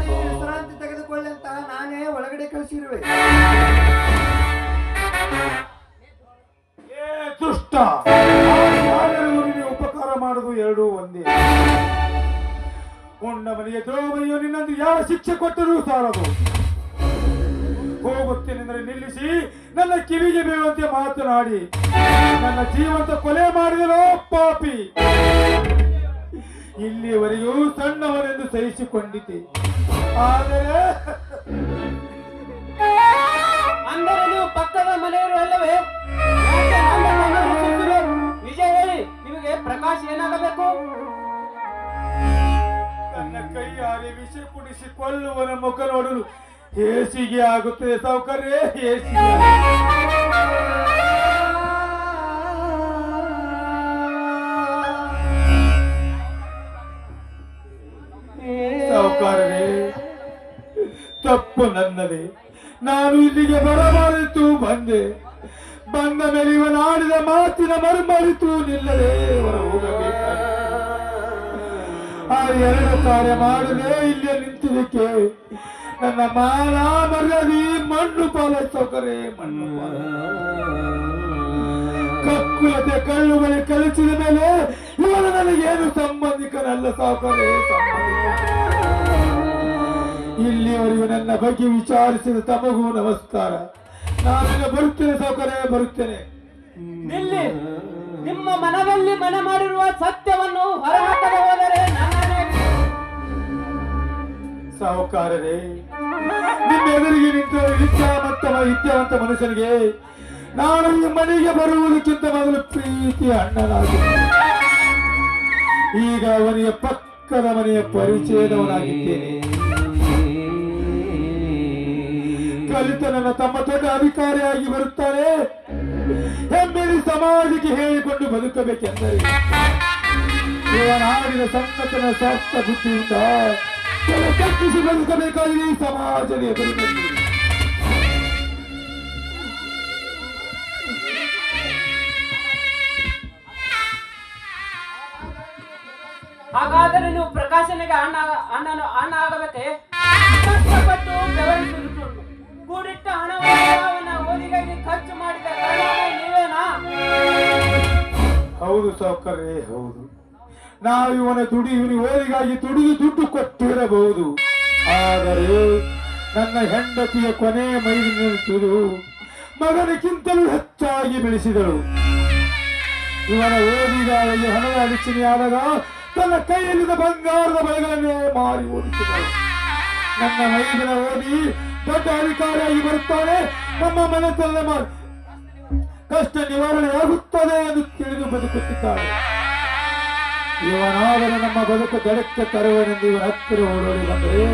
ವಿಶ್ರಾಂತಿ ತೆಗೆದುಕೊಳ್ಳಿ ಅಂತ ನಾನೇ ಒಳಗಡೆ ಕಳಿಸಿರುವೆ. ದುಷ್ಟ, ಉಪಕಾರ ಮಾಡುವುದು ಎರಡೂ ಒಂದೇ. ಉಂಡ ಮನೆಗೆ ದ್ರೋಹಿಯು ನಿನ್ನಂದು ಯಾವ ಶಿಕ್ಷೆ ಕೊಟ್ಟರೂ ಸಾಲದು. ಹೋಗುತ್ತೇನೆಂದರೆ ನಿಲ್ಲಿಸಿ ನನ್ನ ಕಿವಿಗೆ ಬೀಳುವಂತೆ ಮಾತನಾಡಿ ನನ್ನ ಜೀವಂತ ಕೊಲೆ ಮಾಡಿದರೋ ಪಾಪಿ. ಇಲ್ಲಿಯವರೆಗೂ ಸಣ್ಣವರೆಂದು ಸಹಿಸಿಕೊಂಡಿದ್ದೆ. ಆದರೆ ಅಂದರೆ ನೀವು ಪಕ್ಕದ ಮನೆಯವರಲ್ಲವೇ? ನಿಜ ಹೇಳಿ, ನಿಮಗೆ ಪ್ರಕಾಶ್ ಏನಾಗಬೇಕು? ನನ್ನ ಕೈಯಾರೆ ವಿಷ ಕುಡಿಸಿ ಕೊಲ್ಲುವನ ಮುಖ ನೋಡಲು ಹೇಸಿಗೆ ಆಗುತ್ತದೆ ಸೌಕರ್ಯ, ಹೇಸಿಗೆ. ತಪ್ಪು ನನ್ನದೇ. ನಾನು ಇಲ್ಲಿಗೆ ಬರಬಾರಿತು ಬಂದೆ. ಬಂದ ಮೇಲೆ ಇವನಾಡಿದ ಮಾತಿನ ಮರುಮರಿತು ನಿಲ್ಲದೆ ಹೊರ ಹೋಗಬೇಕಾಗಿತ್ತು. ಆ ಎರಡು ಕಾರ್ಯ ಮಾಡದೆ ಇಲ್ಲೇ ನಿಂತಿದ್ದಕ್ಕೆ ನನ್ನ ಮಾನ ಮರ್ಯಾದೆ ಮಣ್ಣು ಪಾಲಾಯ್ತೋಕರೆ, ಮಣ್ಣು ಪಾಲ. ಕಕ್ಕುಲತೆ ಕಳ್ಳುಗಳಿಗೆ ಕಲಿಸಿದ ಮೇಲೆ ಇವನು ನನಗೇನು ಸಂಬಂಧಿಕನಲ್ಲ ಸಾಕರೆ, ಇಲ್ಲಿಯವರೆಗೂ ನನ್ನ ಬಗ್ಗೆ ವಿಚಾರಿಸಿದ ತಮಗೂ ನಮಸ್ಕಾರ. ನಾನೀಗ ಬರುತ್ತೇನೆ ಸಾಕರೆ, ಬರುತ್ತೇನೆ. ನಿಲ್ಲಿ. ನಿಮ್ಮ ಮನದಲ್ಲಿ ಮನ ಮಾಡಿರುವ ಸತ್ಯವನ್ನು ಹೊರಹಾಕದೆ ಹೋದರೆ ಸಾಹುಕಾರರೇ, ನಿಮ್ಮ ಎದುರಿಗೆ ನಿಂತ ವಿದ್ಯಾವಂತ ಮನುಷ್ಯನಿಗೆ ನಾನು ಈ ಮನೆಗೆ ಬರುವುದಕ್ಕಿಂತ ಮೊದಲು ಪ್ರೀತಿಯ ಅಣ್ಣನಾಗಿದ್ದೆ. ಈಗ ಅವನಿಗೆ ಪಕ್ಕದ ಮನೆಯ ಪರಿಚಯದವನಾಗಿದ್ದೇನೆ. ಕಲಿತ ನನ್ನ ತಮ್ಮ ದೊಡ್ಡ ಅಧಿಕಾರಿಯಾಗಿ ಬರುತ್ತಾರೆ. ಹೆಮ್ಮೆಲಿ ಸಮಾಜಕ್ಕೆ ಹೇಳಿಕೊಂಡು ಬದುಕಬೇಕೆಂದರೆ ಇವನಾಡಿದ ಸಣ್ಣತನ ಸ್ವಾರ್ಥ ಬುದ್ಧಿಯಿಂದ ತಪ್ಪಿಸಿ ಬದುಕಬೇಕಾಗಿದೆ ಈ ಸಮಾಜದ ಎದುರಿನಲ್ಲಿ. ಹಾಗಾದರೆ ನೀವು ಪ್ರಕಾಶನಿಗೆ ಅಣ್ಣ ಆಗಬೇಕೆ? ಕಷ್ಟಪಟ್ಟು ಬೆವರಿಸುವುದು ಕೂಡಿಟ್ಟ ಹಣವನ್ನು ಅವನ ಓದಿಗಾಗಿ ಖರ್ಚು ಮಾಡಿದ ನೀವೇನಾ? ಹೌದು ಸಾವುಕಾರರೇ, ಹೌದು. ನಾವು ಇವನ ಓದಿಗಾಗಿ ದುಡ್ಡು ಕೊಟ್ಟಿರಬಹುದು. ಆದರೆ ನನ್ನ ಹೆಂಡತಿಯ ಕೊನೆ ಮೈಲಿನೂ ಮಗನಿಗಿಂತಲೂ ಹೆಚ್ಚಾಗಿ ಬೆಳೆಸಿದಳು. ಇವನ ಓದಿಗಾಗಿ ಹಣದ ಅಡಚಣೆಯಾದಾಗ ತನ್ನ ಕೈಯಲ್ಲಿದ್ದ ಬಂಗಾರದ ಬಳೆಗಳನ್ನೇ ಮಾರಿ ಓದಿಸಿದಳು. ನನ್ನ ಮೈದಿನ ಓದಿ ದೊಡ್ಡ ಅಧಿಕಾರಿಯಾಗಿ ಬರುತ್ತಾನೆ, ನಮ್ಮ ಮನೆತನದ ಕಷ್ಟ ನಿವಾರಣೆಯಾಗುತ್ತದೆ ಎಂದು ತಿಳಿದು ಬದುಕುತ್ತಿದ್ದಾಳೆ. ಇವನಾದರೆ ನಮ್ಮ ಬದುಕು ದಡಕ್ಕೆ ತರುವನೆಂದು ಇವನ ಹತ್ತಿರ ಓಡೋಡಿ ಬಂದರೆ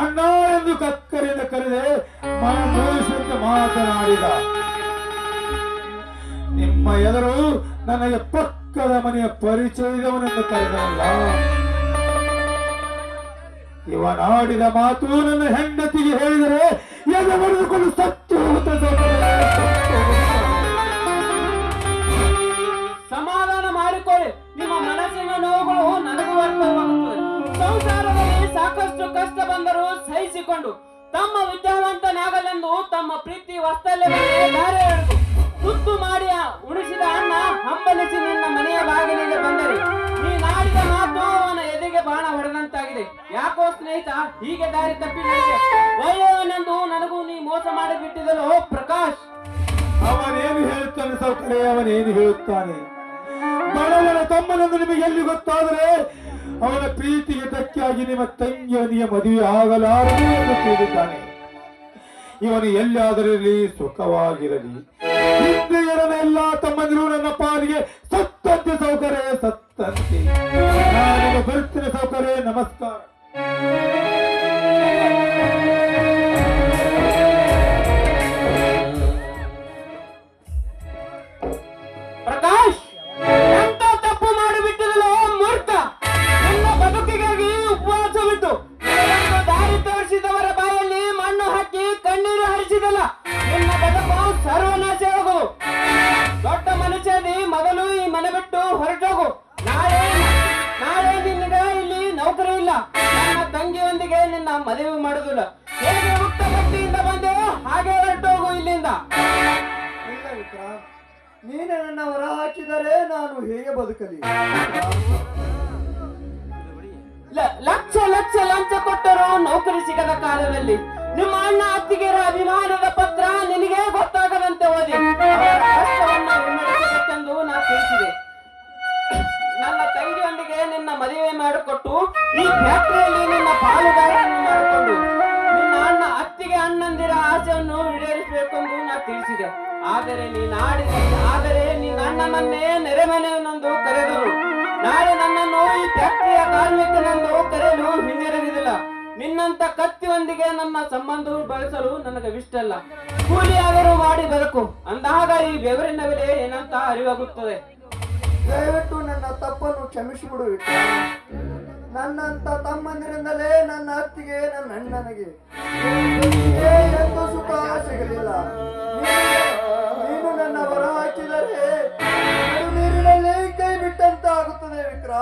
ಅಣ್ಣ ಎಂದು ಕಕ್ಕರಿಂದ ಕರೆದೆ ಮನಮೋಹಿಸುವಂತೆ ಮಾತನಾಡಿದ. ನಿಮ್ಮ ಎದುರು ನನಗೆ ಪಕ್ಕದ ಮನೆಯ ಪರಿಚಯದವನೆಂದು ಕರೆದನಲ್ಲ. ಇವನಾಡಿದ ಮಾತು ನನ್ನ ಹೆಂಡತಿಗೆ ಹೇಳಿದರೆ ಎದೆ ಬಡಿದುಕೊಂಡು ಸತ್ತು ಹೋಗುತ್ತದೆ. ಸಮಾಧಾನ ಮಾಡಿಕೊಳ್ಳಿ. ನಿಮ್ಮ ಮನಸ್ಸಿನ ನೋವುಗಳು ನನಗೂ ಅರ್ಥವಾಗುತ್ತದೆ. ಸಂಸಾರದಲ್ಲಿ ಸಾಕಷ್ಟು ಕಷ್ಟ ಬಂದರೂ ಸಹಿಸಿಕೊಂಡು ತಮ್ಮ ವಿದ್ಯಾವಂತನಾಗಲೆಂದು ತಮ್ಮ ಪ್ರೀತಿ ವಾತ್ಸಲ್ಯವನ್ನು ದಾರಿ ಎಳೆದು ತುತ್ತು ಮಾಡಿ ಉಳಿಸಿದ ಅಣ್ಣ ಹಂಬಲಿಸಿ ನಿನ್ನ ಮನೆಯ ಬಾಗಿಲಿಗೆ ಬಂದರೆ ನೀನಾಡಿದ ಮಾತು ಅವನ ಎದೆಗೆ ಬಾಣ ಹೊಡೆದಂತಾಗಿದೆ. ಯಾಕೋ ಸ್ನೇಹಿತ ಹೀಗೆ ದಾರಿ ತಪ್ಪಿ ನಡೆದೆ? ಒಳ್ಳೆಯವನೆಂದು ನನಗೂ ನೀ ಮೋಸ ಮಾಡಿಬಿಟ್ಟಿದಲೋ ಪ್ರಕಾಶ್. ಅವನೇನು ಹೇಳುತ್ತಾನೆ ಸೌಕರ್ಯ, ಅವನೇನು ಹೇಳುತ್ತಾನೆ? ಬಡವನ ತಮ್ಮನನ್ನು ನಿಮಗೆ ಎಲ್ಲಿ ಗೊತ್ತಾದರೆ ಅವನ ಪ್ರೀತಿಗೆ ಧಕ್ಕೆಯಾಗಿ ನಿಮ್ಮ ತಂಗಿಯವನಿಗೆ ಮದುವೆ ಆಗಲಾರದು ಎಂದು ತಿಳಿದಿದ್ದಾನೆ. ಇವನು ಎಲ್ಲಿಯಾದರಿರಲಿ, ಸುಖವಾಗಿರಲಿ. ಹಿಂದೆ ಇರದ ಎಲ್ಲ ತಮ್ಮಂದಿರು ನನ್ನ ಪಾಲಿಗೆ ಸತ್ತಂತೆ ಸೌಕರ್ಯ, ಸತ್ತಂತೆ. ನಾನು ಬರುತ್ತೇನೆ ಸೌಕರ್ಯ, ನಮಸ್ಕಾರ. ಪ್ರಕಾಶ್, ಎಂತ ತಪ್ಪು ಮಾಡಿಬಿಟ್ಟಿದಲೋ ಮೂರ್ಖ. ನಿನ್ನ ಬದುಕಿಗಾಗಿ ಉಪವಾಸ ಬಿಟ್ಟು ದಾರಿ ತೋರಿಸಿದವರ ಬಾಯಲ್ಲಿ ಮಣ್ಣು ಹಾಕಿ ಕಣ್ಣೀರು ಹರಿಸಿದಲ್ಲ, ನಿನ್ನ ಬದುಕು ಸರ್ವನಾಶವಾಗು. ದೊಡ್ಡ ಮನುಷ್ಯದಿ ಮೊದಲು ಈ ಮನೆ ಬಿಟ್ಟು ಹೊರಟೋಗು. ನಾಳೆ ನಿನಗೆ ಇಲ್ಲಿ ನೌಕರಿ ಇಲ್ಲ. ನನ್ನ ತಂಗಿಯೊಂದಿಗೆ ನಿನ್ನ ಮದುವೆ ಮಾಡುದಿಲ್ಲ. ಹೇಗೆ ಮುಕ್ತ ಭಕ್ತಿಯಿಂದ ಬಂದೆಯೋ ಹಾಗೆ ಹೊರಟೋಗು ಇಲ್ಲಿಂದ. ಇಲ್ಲ ವಿಕ್ರಮ್, ನೀನೇ ನನ್ನ ಹೊರ ಹಾಕಿದರೆ ನಾನು ಹೇಗೆ ಬದುಕಲಿ? ಲಕ್ಷ ಲಕ್ಷ ಲಂಚ ಕೊಟ್ಟರು ನೌಕರಿ ಸಿಗದ ಕಾಲದಲ್ಲಿ ನಿಮ್ಮ ಅಣ್ಣ ಅತ್ತಿಗೆರ ಅಭಿಮಾನದ ಪತ್ರ ನಿನಗೆ ಗೊತ್ತಾಗದಂತೆ ಓದಿ ಅವರ ಕಷ್ಟವನ್ನು ವಿಮರ್ಶಿಸಬೇಕೆಂದು ನಾ ತಿಳಿಸಿದೆ. ನನ್ನ ತಂಗಿಯೊಂದಿಗೆ ನಿನ್ನ ಮದುವೆ ಮಾಡಿಕೊಟ್ಟು ಈ ಫ್ಯಾಕ್ಟರಿಯಲ್ಲಿ ನಿನ್ನ ಪಾಲುದಾರರನ್ನು ಮಾಡಿಕೊಂಡು ನಿನ್ನ ಅಣ್ಣ ಅತ್ತಿಗೆ ಅಣ್ಣಂದಿರ ಆಸೆಯನ್ನು ಈಡೇರಿಸಬೇಕೆಂದು ನಾ ತಿಳಿಸಿದೆ. ಆದರೆ ನಿನ್ನ ಅಣ್ಣನನ್ನೇ ನೆರೆಮನೆಯನ್ನೊಂದು ಕರೆದರು. ನಾಳೆ ನನ್ನನ್ನು ಈ ಫ್ಯಾಕ್ಟರಿಯ ಕಾರ್ಮಿಕನೆಂದು ಕರೆಯಲು ಹಿಂದಿರುಗಿದಿಲ್ಲ. ನಿನ್ನಂತ ಕತ್ತಿಯೊಂದಿಗೆ ನನ್ನ ಸಂಬಂಧ ಬಳಸಲು ನನಗೆ ಇಷ್ಟಲ್ಲ. ಕೂಲಿಯಾದರೂ ಮಾಡಿ ಬದುಕು. ಅಂದಾಗ ಈ ಬೆವರಿನ ಬೆಲೆ ಏನಂತ ಅರಿವಾಗುತ್ತದೆ. ದಯವಿಟ್ಟು ನನ್ನ ತಪ್ಪನ್ನು ಕ್ಷಮಿಸಿಬಿಡು ವಿಕ್ರ. ನನ್ನಂತ ತಮ್ಮಂದಿರಿಂದಲೇ ನನ್ನ ಅತ್ತಿಗೆ ನನ್ನ ಅಣ್ಣನಿಗೆ ಎಂದು ಸುಖ ಸಿಗಲಿಲ್ಲ. ನೀನು ನನ್ನ ಹೊರ ಹಾಕಿದರೆ ನೀರಿನಲ್ಲಿ ಕೈ ಬಿಟ್ಟಂತ ಆಗುತ್ತದೆ ವಿಕ್ರ.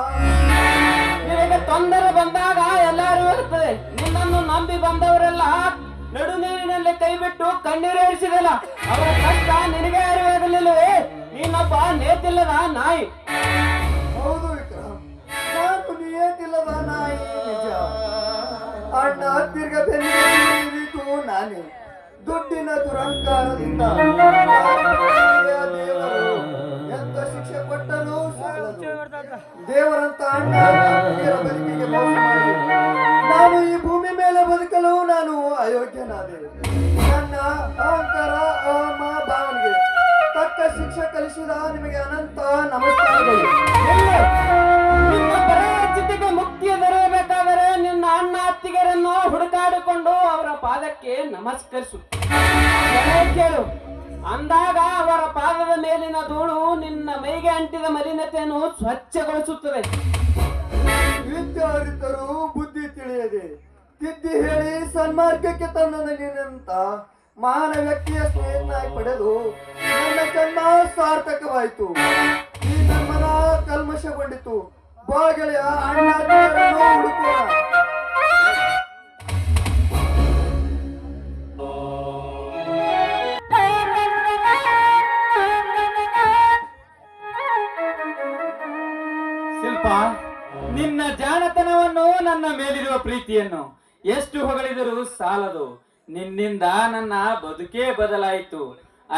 ನಿನಗೆ ತೊಂದರೆ ಬಂದಾಗ ಎಲ್ಲರೂ ಇರ್ತದೆ. ನಿನ್ನನ್ನು ನಂಬಿ ಬಂದವರೆಲ್ಲ ನಡು ನೀರಿನಲ್ಲಿ ಕೈ ಬಿಟ್ಟು ಕಣ್ಣೀರು ಇರಿಸಿದಲ್ಲ, ಅವರ ಕಷ್ಟ ನಿನಗೆ ಅರಿವಾಗಲಿಲ್ಲವೇ? ನೀನೊಬ್ಬ ನೇತಿಲ್ಲದ ನಾಯಿ. ಹೌದು ವಿಕ್ರ, ನಾನು ನಿಯತಿಲ್ಲದ ನಾಯಿ ನಿಜ. ಅಣ್ಣ ಹತ್ತಿರ್ಗ ಬೆನ್ನಿರಿತು ನಾನೇ. ದುಡ್ಡಿನ ದುರಂಕಾರದಿಂದ ದೇವರು ಎಂತ ಶಿಕ್ಷೆ ಕೊಟ್ಟರೂ ಸಾಲದು. ದೇವರಂತ ಅಣ್ಣ ಅತ್ತಿಗೆಯರ ಬದುಕಿಗೆ ಮೋಸ ಮಾಡಿ ನಾನು ಈ ಭೂಮಿ ಮೇಲೆ ಬದುಕಲು ನಾನು ಅಯೋಗ್ಯನಾದೆ. ನನ್ನ ಅಹಂಕಾರ ಅಹಮ ಭಾವನೆಗೆ ತಕ್ಕ ಶಿಕ್ಷೆ ಕಲಿಸಿದ ನಿಮಗೆ ಅನಂತ ನಮಸ್ಕಾರಗಳು. ನಿಮ್ಮ ಪರಿಸ್ಥಿತಿಗೆ ಮುಕ್ತಿಯ ದೊರೆಯಬೇಕಾದರೆ ನಿನ್ನ ಅಣ್ಣ ಅತ್ತಿಗೆರನ್ನು ಹುಡುಕಾಡಿಕೊಂಡು ಅವರ ಪಾದಕ್ಕೆ ನಮಸ್ಕರಿಸು. ಕೇಳು, ಅಂದಾಗ ಅವರ ಪಾದದ ಮೇಲಿನ ಧೂಳು ನಿನ್ನ ಮೈಗೆ ಅಂಟಿದ ಮಲಿನತೆಯನ್ನು ಸ್ವಚ್ಛಗೊಳಿಸುತ್ತದೆ. ವಿದ್ಯೆ ಅರಿತರೂ ಬುದ್ಧಿ ತಿಳಿಯದೆ ತಿದ್ದಿ ಹೇಳಿ ಸನ್ಮಾರ್ಗಕ್ಕೆ ತಂದ ನೀನಂತ ಮಹಾನ ವ್ಯಕ್ತಿಯ ಸ್ನೇಹನಾಗಿ ಪಡೆದು ನನ್ನ ಜನ್ಮ ಸಾರ್ಥಕವಾಯಿತು. ಈ ನನ್ನ ಮನ ಕಲ್ಮಶಗೊಂಡಿತು. ಬಾ ಗೆಳೆಯ, ಅಣ್ಣ ಅತ್ತಿಗೆಯರನ್ನು ಹುಡುಕೋಣ. ಶಿಲ್ಪ, ನಿನ್ನ ಜಾಣತನವನ್ನು, ನನ್ನ ಮೇಲಿರುವ ಪ್ರೀತಿಯನ್ನು ಎಷ್ಟು ಹೊಗಳಿದರೂ ಸಾಲದು. ನಿನ್ನಿಂದ ನನ್ನ ಬದುಕೇ ಬದಲಾಯಿತು.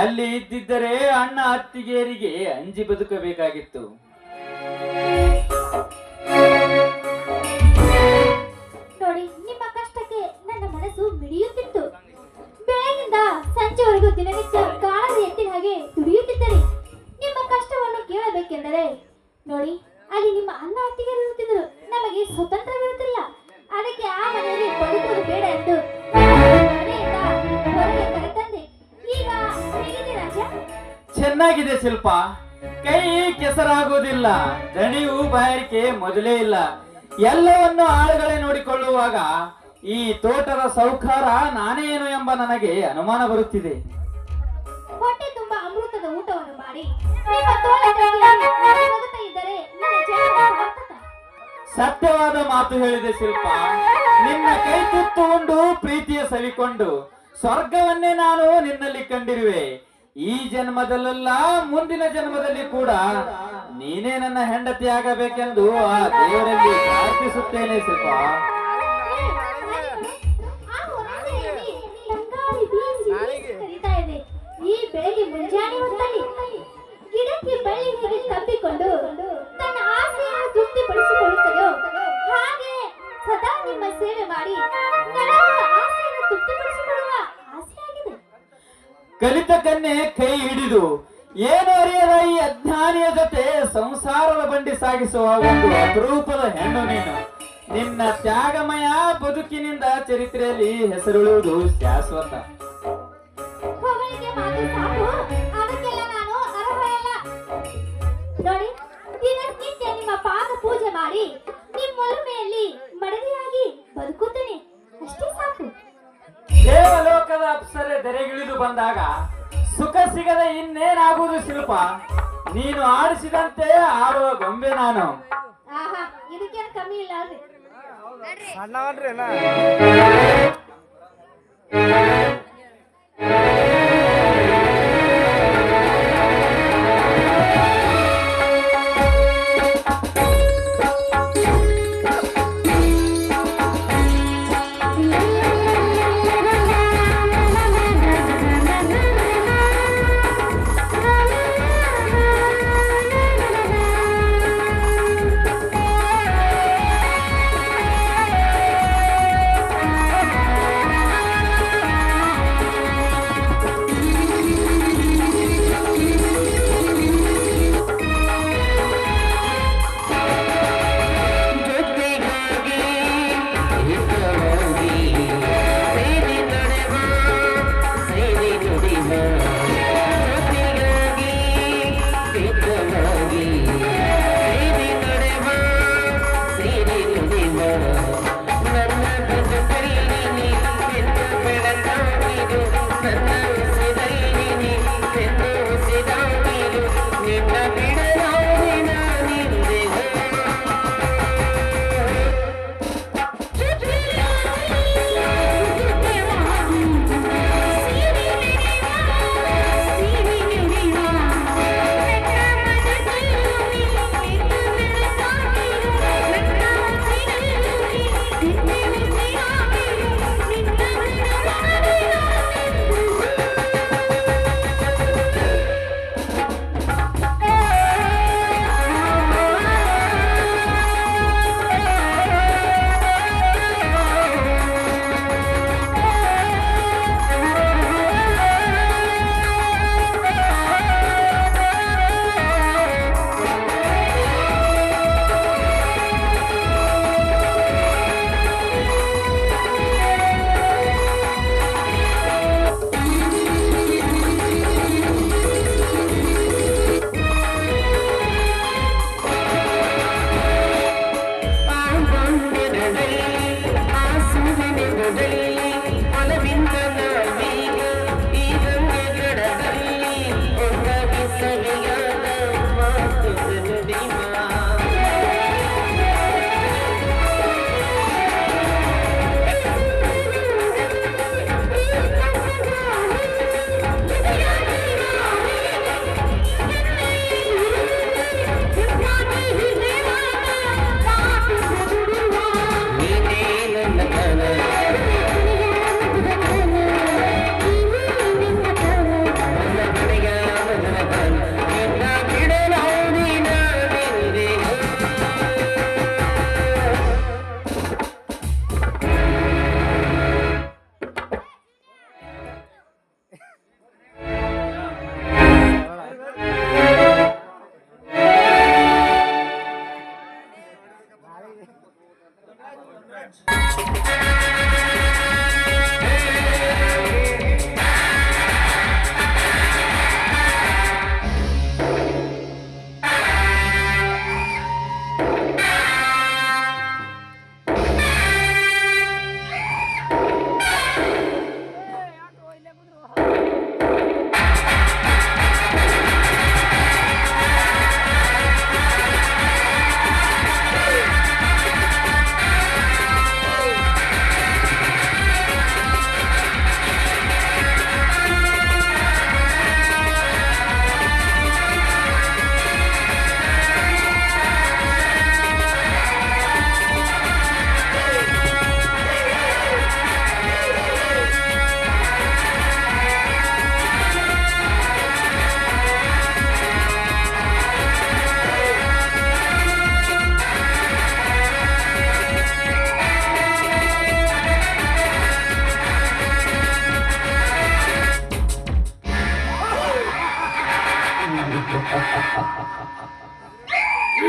ಅಲ್ಲಿ ಇದ್ದಿದ್ದರೆ ಅಣ್ಣ ಅತ್ತಿಗೆಯರಿಗೆ ಅಂಜಿ ಬದುಕಬೇಕಾಗಿತ್ತು. ನೋಡಿ, ನಿಮ್ಮ ಕಷ್ಟಕ್ಕೆ ನನ್ನ ಮನಸ್ಸು ಮಿಡಿಯುತ್ತಿತ್ತು. ಬೆಳಗಿಂದ ಸಂಜೆವರೆಗೂ ದಿನನಿತ್ಯ ಕಾಣದ ಎತ್ತಿನ ಹಾಗೆ ದುಡಿಯುತ್ತಿದ್ದರೆ ನಿಮ್ಮ ಕಷ್ಟವನ್ನು ಕೇಳಬೇಕೆಂದರೆ ನೋಡಿ, ಅಲ್ಲಿ ನಿಮ್ಮ ಅಣ್ಣ ಅತ್ತಿಗೆರು ಇರುತ್ತಿದ್ದರು. ನಮಗೆ ಸ್ವತಂತ್ರವಿರುತ್ತಿಲ್ಲ. ಅದಕ್ಕೆ ಆ ಮನೆಯಲ್ಲಿ ಬದುಕುವುದು ಬೇಡ ಎಂದು ಮನೆಯಿಂದ ಹೊರಗೆ ಕರೆತಂದೆ. ಈಗ ಹೇಗಿದೆ ರಾಜ? ಚೆನ್ನಾಗಿದೆ ಶಿಲ್ಪ. ಕೈ ಕೆಸರಾಗುವುದಿಲ್ಲ, ದಣಿವು ಬಾಯಾರಿಕೆ ಮೊದಲೇ ಇಲ್ಲ. ಎಲ್ಲವನ್ನು ಆಳುಗಳೇ ನೋಡಿಕೊಳ್ಳುವಾಗ ಈ ತೋಟದ ಸೌಕಾರ ನಾನೇನು ಎಂಬ ನನಗೆ ಅನುಮಾನ ಬರುತ್ತಿದೆ. ಹೊಟ್ಟೆ ತುಂಬಾ ಅಮೃತದ ಊಟವನ್ನು ಮಾಡಿ ನಿಮ್ಮ ತೋಳದಲ್ಲಿ ಬದುಕ್ತಾ ಇದ್ದರೆ ನನ್ನ ಜೀವನ ಸಾರ್ಥಕ. ಸತ್ಯವಾದ ಮಾತು ಹೇಳಿದೆ ಶಿಲ್ಪ. ನಿನ್ನ ಕೈ ತುತ್ತು ಉಂಡು ಪ್ರೀತಿಯ ಸವಿಕೊಂಡು ಸ್ವರ್ಗವನ್ನೇ ನಾನು ನಿನ್ನಲ್ಲಿ ಕಂಡಿರುವೆ. ಈ ಜನ್ಮದಲ್ಲ, ಮುಂದಿನ ಜನ್ಮದಲ್ಲಿ ಕೂಡ ನೀನೇ ನನ್ನ ಹೆಂಡತಿ ಆಗಬೇಕೆಂದು ಆ ದೇವರಲ್ಲಿ ಪ್ರಾರ್ಥಿಸುತ್ತೇನೆ ಶಿಲ್ಪ. ಆ ಹೊರಗಡೆಯಲ್ಲಿ ತಂಗಾಳಿ ಬೀಸಿ ಕರೀತಾ ಇದೆ. ಈ ಬೆಳಗ್ಗೆ ಮುಂಜಾನೆ ಹೊತ್ತಲ್ಲಿ ಗಿಡಕ್ಕೆ ಬಳ್ಳಿ ಹೇಗೆ ತಪ್ಪಿಕೊಂಡು ತನ್ನ ಆಸೆಯನ್ನು ತೃಪ್ತಿಪಡಿಸಿಕೊಳ್ಳುತ್ತದೆಯೋ ಹಾಗೆ ಸದಾ ನಿಮ್ಮ ಸೇವೆ ಮಾಡಿ ನನ್ನ ಆಸೆಯನ್ನು ತೃಪ್ತಿಪಡಿಸಿಕೊಳ್ಳುವ ಆಸೆಯಾಗಿದೆ. ಕಲಿತ ಕನ್ಯೆ ಕೈ ಹಿಡಿದು ಏನು ಅರಿಯದ ಈ ಅಜ್ಞಾನಿಯ ಜೊತೆ ಸಂಸಾರದ ಬಂಡಿ ಸಾಗಿಸುವ ಒಂದು ಅಪರೂಪದ ಹೆಣ್ಣು ನೀನು. ನಿನ್ನ ತ್ಯಾಗಮಯ ಬದುಕಿನಿಂದ ಚರಿತ್ರೆಯಲ್ಲಿ ಹೆಸರುಳುವುದು ಶಾಶ್ವತ. ಹೊಗಳಿಗೆ ಮಾತು ಸಾಕು, ಅದಕ್ಕೆಲ್ಲ ನಾನು ಅರ್ಹಳಲ್ಲ. ನೋಡಿ, ದಿನನಿತ್ಯ ನಿಮ್ಮ ಪಾದ ಪೂಜೆ ಮಾಡಿ ನಿಮ್ಮ ಒಲುಮೆಯಲ್ಲಿ ಮಡದಿಯಾಗಿ ಬದುಕುತ್ತೇನೆ, ಅಷ್ಟೇ ಸಾಕು. ದೇವಲೋಕದ ಅಪ್ಸರೆ ದೆರೆಗಿಳಿದು ಬಂದಾಗ ಸುಖ ಸಿಗದೆ ಇನ್ನೇನಾಗುವುದು ಶಿಲ್ಪ? ನೀನು ಆಡಿಸಿದಂತೆ ಆಡುವ ಗೊಂಬೆ ನಾನು. ಆಹಾ, ಇದಕ್ಕೇನು ಕಮ್ಮಿ ಇಲ್ಲ ಅಲ್ರಿ. ಮಚ್.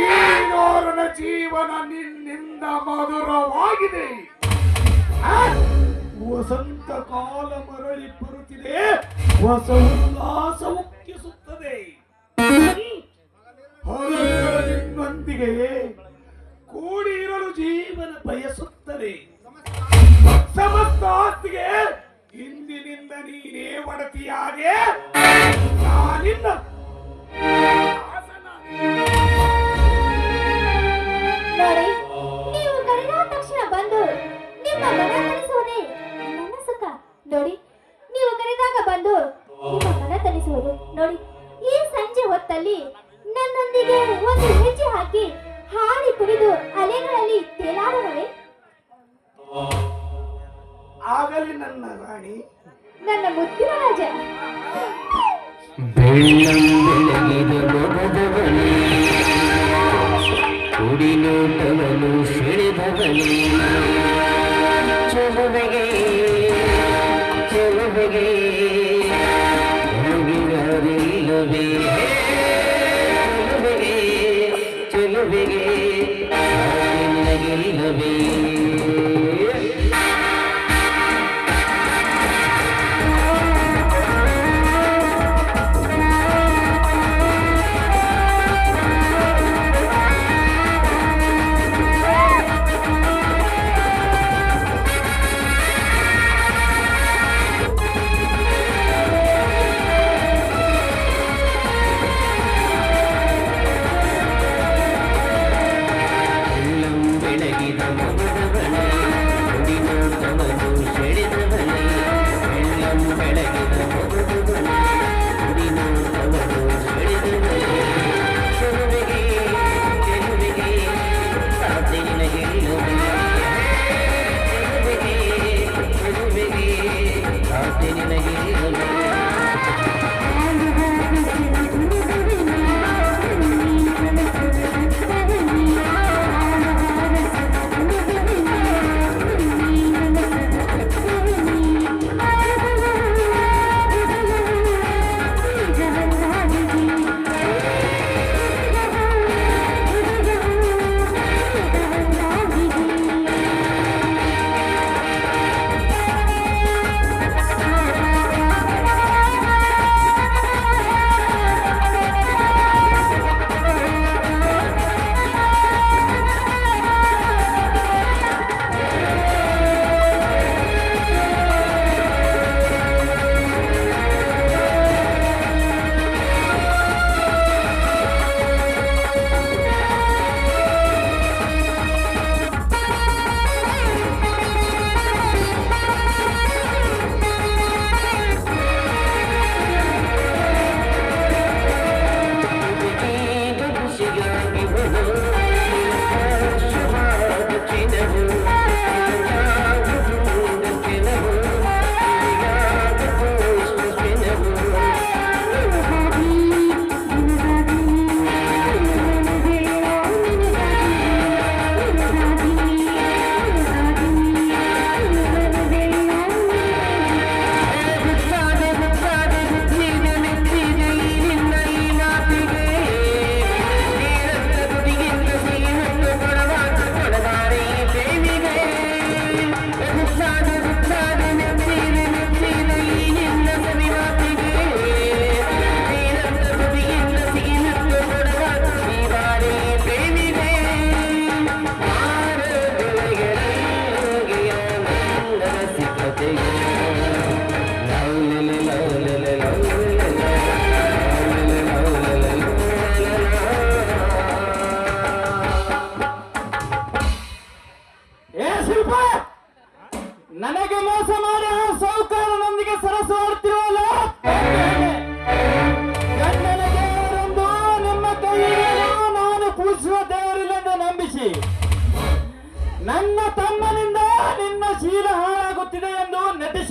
ಈನೋರನ ಜೀವನ ನಿನ್ನಿಂದ ಮಧುರವಾಗಿದೆ. ವಸಂತ ಕಾಲ ಮರಳಿ ಬರುತ್ತಿದೆ, ಹೊಸ ಉಲ್ಲಾಸ ಉಕ್ಕಿಸುತ್ತದೆ. ಹೊರಗಳ ನಿನ್ನೊಂದಿಗೆ ಕೂಡಿ ಇರಲು ಜೀವನ ಬಯಸುತ್ತದೆ. ಸಮಸ್ತ ಆಸ್ತಿಗೆ ಇಂದಿನಿಂದ ನೀನೇ ಒಡತಿಯಾದೆ. ನಾನಿನ್ನ ನೋಡಿ, ನೀವು ಕರೆದ ತಕ್ಷಣ ಬಂದು ನಿಮ್ಮ ಮನ ತಣಿಸುವುದೇ ನನ್ನ ಸುಖ. ನೋಡಿ, ನೀವು ಕರೆದಾಗ ಬಂದು ನಿಮ್ಮ ಮನ ತಣಿಸುವುದು. ನೋಡಿ, ಈ ಸಂಜೆ ಹೊತ್ತಲ್ಲಿ ನನ್ನೊಂದಿಗೆ ಒಂದು ಹೆಜ್ಜೆ ಹಾಕಿ ಹಾಡಿ ಕುಣಿದು ಅಲೆಗಳಲ್ಲಿ ತೇಲಾಡುವರೆ. ಆಗಲಿ ನನ್ನ ರಾಣಿ, ನನ್ನ ಮುದ್ದಿನ ರಾಜ. ಕುಡಿನೋಟವನು ಸೆಳೆದವನೇ ಚೆಲುವೆಗೆ ಚೆಲುವೆಗೆ ಹೋಗಿರಲಿಲ್ಲವೇ ಚೆಲುವೆಗೆ ಚೆಲುವೆಗೆ ನಿನಗಿಲ್ಲವೇ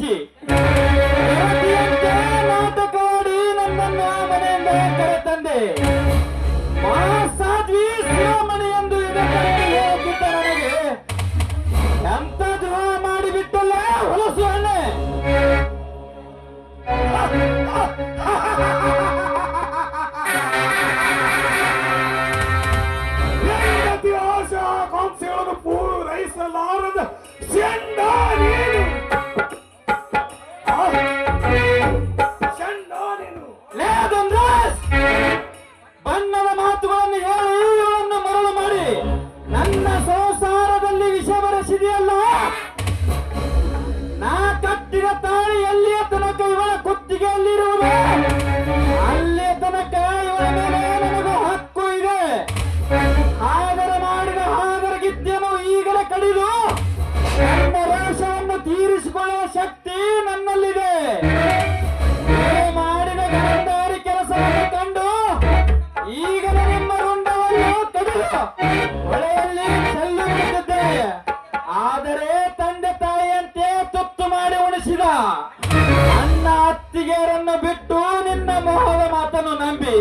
ಮೆಚ್ಚಿಸಿ ಗೆಳತಿಯಂತೆ ನಾಟಕವಾಡಿ ನನ್ನನ್ನು ಆ ಮನೆಯಿಂದ ಕರೆತಂದೆ. ಸಾಧ್ವಿ ಶಿರೋಮಣಿ ಎಂದು ಇದಕ್ಕೆ ಹೋಗಿದ್ದ ನನಗೆ ಎಂತ ದ್ರೋಹ ಮಾಡಿಬಿಟ್ಟಲ್ಲ ಹೊಲಸು ಅಣ್ಣೆ. ಕಾಂಕ್ಷೆಗಳನ್ನು ಪೂರೈಸಲಾರದ ಷಂಡ ನೀನು. ಬಣ್ಣದ ಮಾತುಗಳನ್ನು ಹೇಳಿ ಇವಳನ್ನು ಮರಳು ಮಾಡಿ ನನ್ನ ಸಂಸಾರದಲ್ಲಿ ವಿಷ ಬರೆಸಿದೆಯಲ್ಲ. ನಾ ಕಟ್ಟಿದ ತಾಳಿ ಎಲ್ಲಿಯ ತನಕ ಇವಳ ಕುತ್ತಿಗೆಯಲ್ಲಿರುವುದು ಅಲ್ಲಿಯ ತನಕ ಇವಳ ಮೇಲೆ ನನಗೂ ಹಕ್ಕು ಇದೆ. ಹಾಗರ ಮಾಡಿದ ಹಾಗರ ಗಿದ್ದೆಯನ್ನು ಈಗಲೇ ಕಡಿದು ನನ್ನ ರೋಷವನ್ನು ತೀರಿಸಿಕೊಳ್ಳುವ ಶಕ್ತಿ ನನ್ನಲ್ಲಿದೆ. ಮಾಡಿದ ಗಂಧಾರಿ ಕೆಲಸವನ್ನು ಕಂಡು ಈಗಲೇ ನಿಮ್ಮ ರುಂಡವನ್ನು ತೆಗೆದು ಹೊಳೆಯಲ್ಲಿ ಚೆಲ್ಲು ಬಿಡುತ್ತಿದ್ದೇನೆ. ಆದರೆ ತಂದೆ ತಾಯಿಯಂತೆ ತುತ್ತು ಮಾಡಿ ಉಣಿಸಿದ ನನ್ನ ಅತ್ತಿಗೆಯರನ್ನು ಬಿಟ್ಟು ನಿನ್ನ ಮೋಹದ ಮಾತನ್ನು ನಂಬಿ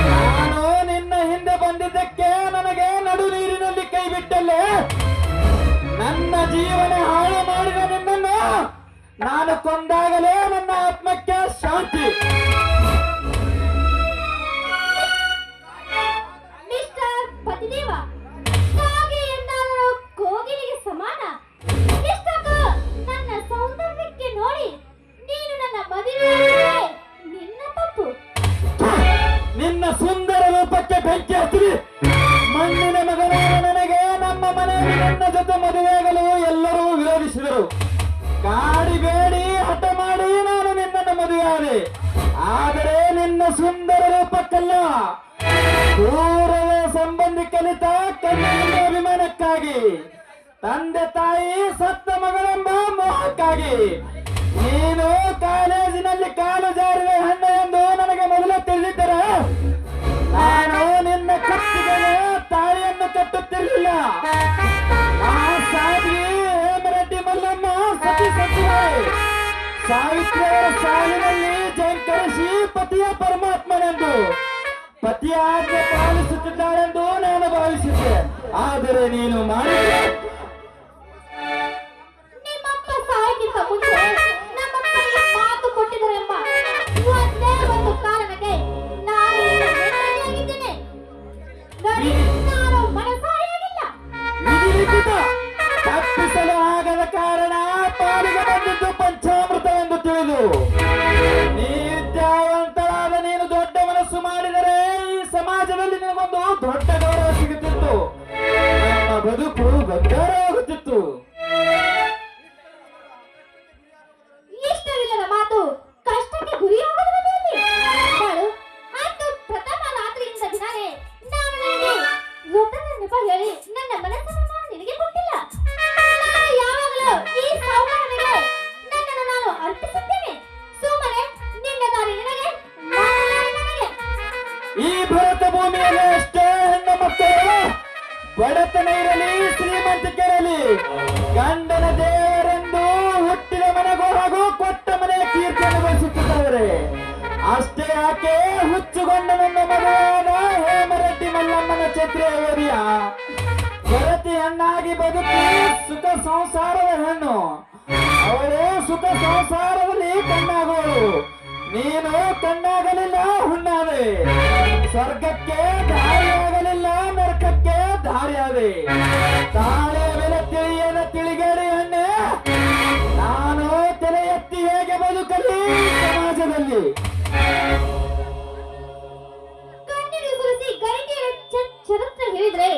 ನಾನು ನಿನ್ನ ಹಿಂದೆ ಬಂದಿದ್ದಕ್ಕೆ ನನಗೆ ನಡು ನೀರಿನಲ್ಲಿ ಕೈ ಬಿಟ್ಟಲ್ಲೇ ನನ್ನ ಜೀವನ ಹಾಳು ಮಾಡಿದ ನಿನ್ನನ್ನು ನಾನು ಕೊಂದಾಗಲೇ ನನ್ನ ಆತ್ಮಕ್ಕೆ ಶಾಂತಿ. ಮಿಸ್ಟರ್ ಪತಿದೇವ, ಕಾಗೆ ಎಂದಾದರೂ ಕೋಗಿಲಿಗೆ ಸಮಾನ. ಇಷ್ಟಕ್ಕೂ ನನ್ನ ಸೌಂದರ್ಯಕ್ಕೆ ನೋಡಿ ನೀನು ನನ್ನ ಮದುವೆ ನಿನ್ನ ತಪ್ಪು. ನಿನ್ನ ಸುಂದರ ರೂಪಕ್ಕೆ ಬೆಂಕಿ ಹತ್ತಿರಿ. ಮಣ್ಣಿನ ಮಗನಾದ ನನಗೆ ನಮ್ಮ ಮನೆಯಲ್ಲಿ ನನ್ನ ಜೊತೆ ಮದುವೆಯಾಗಲು ಎಲ್ಲರೂ ವಿರೋಧಿಸಿದರು. ಕಾಡಿಬೇಡಿ ಹಠ ಮಾಡಿ ನಾನು ನಿನ್ನನ್ನು ಮದುವೆಯಾದೆ. ಆದರೆ ನಿನ್ನ ಸುಂದರ ರೂಪಕ್ಕಲ್ಲ, ದೂರದ ಸಂಬಂಧಿ ಕಲಿತ ಕಣ್ಣಿನ ಅಭಿಮಾನಕ್ಕಾಗಿ, ತಂದೆ ತಾಯಿ ಸತ್ತ ಮಗನೆಂಬ ಮೋಹಕ್ಕಾಗಿ ನೀನು ಕಾಲೇಜಿನಲ್ಲಿ ಕಾಲು ಜಾರಿದ ಹೆಣ್ಣು ಎಂದು ನನಗೆ ಮೊದಲು ತಿಳಿದಿದ್ದರೆ ನಾನು ನಿನ್ನ ಕತ್ತಿಗೆ ತಾಳಿಯನ್ನು ಕಟ್ಟುತ್ತಿರಲಿಲ್ಲ. ಸಾಧ್ವಿ ಹೇಮರೆಡ್ಡಿ ಮಲ್ಲಮ್ಮ ಸತಿ ಸಚಿವೆ ಸಾವಿತ್ರಿಯವರ ಸಾಲಿನಲ್ಲಿ ಜಂಕರಿಸಿ ಪತಿಯ ಪರಮಾತ್ಮನೆಂದು ಪತಿಯ ಆಜ್ಞೆ ಪಾಲಿಸುತ್ತಿದ್ದಾರೆಂದು ನಾನು ಭಾವಿಸಿದ್ದೆ. ಆದರೆ ನೀನು ಮಾಡಿದ ನಿಮ್ಮಪ್ಪ ಸಾಯಕ್ಕಿಂತ ಮುಂಚೆ ನಮ್ಮಪ್ಪನಿಗೆ ಮಾತು ಕೊಟ್ಟಿದ್ದರೆಂಬ ಒಂದೇ ಒಂದು ಕಾರಣಕ್ಕೆ ನಾನು ಹೆಣ್ಣಾಗಿದ್ದೇನೆ. ನೋಡಿ, ನಾನು ಮನಸಾರಿಯಾಗಿಲ್ಲ. ವಿಧಿಲಿಖಿತ ತಪ್ಪಿಸಲು ಆಗದ ಕಾರಣ ಪಾಲಿಗೆ ಬಂದಿದ್ದು ಪಂಚಾಮೃತವೆಂದು ತಿಳಿದು ನೀ ವಿದ್ಯಾವಂತರಾದ ನೀನು ದೊಡ್ಡ ಮನಸ್ಸು ಮಾಡಿದರೆ ಈ ಸಮಾಜದಲ್ಲಿ ನಿನಗೊಂದು ದೊಡ್ಡ ಗೌರವ ಸಿಗುತ್ತಿತ್ತು. ನಮ್ಮ ಬದುಕು ಬಂಗಾರವಾಗುತ್ತಿತ್ತು. ಇಷ್ಟವಿಲ್ಲದ ಮಾತು ಕಷ್ಟಕ್ಕೆ ಗುರಿಯಾಗುವುದರಲ್ಲಿ ಮಾಡು. ಅಂದು ಪ್ರಥಮ ರಾತ್ರಿಯಿಂದ ದಿನಾನೇ ನಾನು ನಿನಗೆ ವ್ರತದ ನೆಪ ಹೇಳಿ ನನ್ನ ಮನಸ್ಸನ್ನು ನಾನು ನಿನಗೆ ಕೊಟ್ಟಿಲ್ಲ. ನಾನು ಯಾವಾಗಲೂ ಈ ಸೌಕರ್ಯಗಳಿಗೆ ನನ್ನನ್ನು ನಾನು ಅರ್ಪಿಸುತ್ತೇನೆ. ಸುಮ್ಮನೆ ನಿನ್ನ ದಾರಿ ನಿನಗೆ, ನನ್ನ ದಾರಿ ನನಗೆ. ಈ ಭಾರತ ಭೂಮಿಯಲ್ಲಿ ಎಷ್ಟೇ ಹೆಣ್ಣು ಮಕ್ಕಳು ಬಡತನ ಇರಲಿ ಶ್ರೀಮಂತಿಕೆ ಇರಲಿ ಗಂಡನ ದೇವರೆಂದು ಹುಟ್ಟಿದ ಮನೆಗೂ ಹಾಗೂ ಕೊಟ್ಟ ಮನೆಯ ಕೀರ್ತಿಯನ್ನು ಗಳಿಸುತ್ತಿದ್ದಾರೆ. ಅಷ್ಟೇ ಯಾಕೆ ಹುಚ್ಚುಗೊಂಡ ನನ್ನ ಮಗನಾದ ಹೇಮರೆಡ್ಡಿ ಮಲ್ಲಮ್ಮನ ಛತ್ರಿಯ ಗೆಳತಿ ಹೆಣ್ಣಾಗಿ ಬದುಕಿ ಸುಖ ಸಂಸಾರದ ಹೆಣ್ಣು. ಅವಳು ಸುಖ ಸಂಸಾರದಲ್ಲಿ ಕಣ್ಣಾಗುವಳು. ನೀನು ಕಣ್ಣಾಗಲಿಲ್ಲ, ಹುಣ್ಣಾದೆ. ಸ್ವರ್ಗಕ್ಕೆ ದಾರಿಯಾಗಲಿಲ್ಲ, ನರಕಕ್ಕೆ ದಾರಿಯಾದೆ. ತಾಳೆ ಬೆಲೆ ತಿಳಿಯದ ತಿಳಿಗೇಡಿ ಹೆಣ್ಣೆ, ನಾನು ತಲೆ ಎತ್ತಿ ಹೇಗೆ ಬದುಕಲಿ ಸಮಾಜದಲ್ಲಿ? ಕಣ್ಣೀರು ಸುರಿಸಿ ಗರಿಗೆಯ ಚರಿತ್ರೆ ಹೇಳಿದ್ರೆ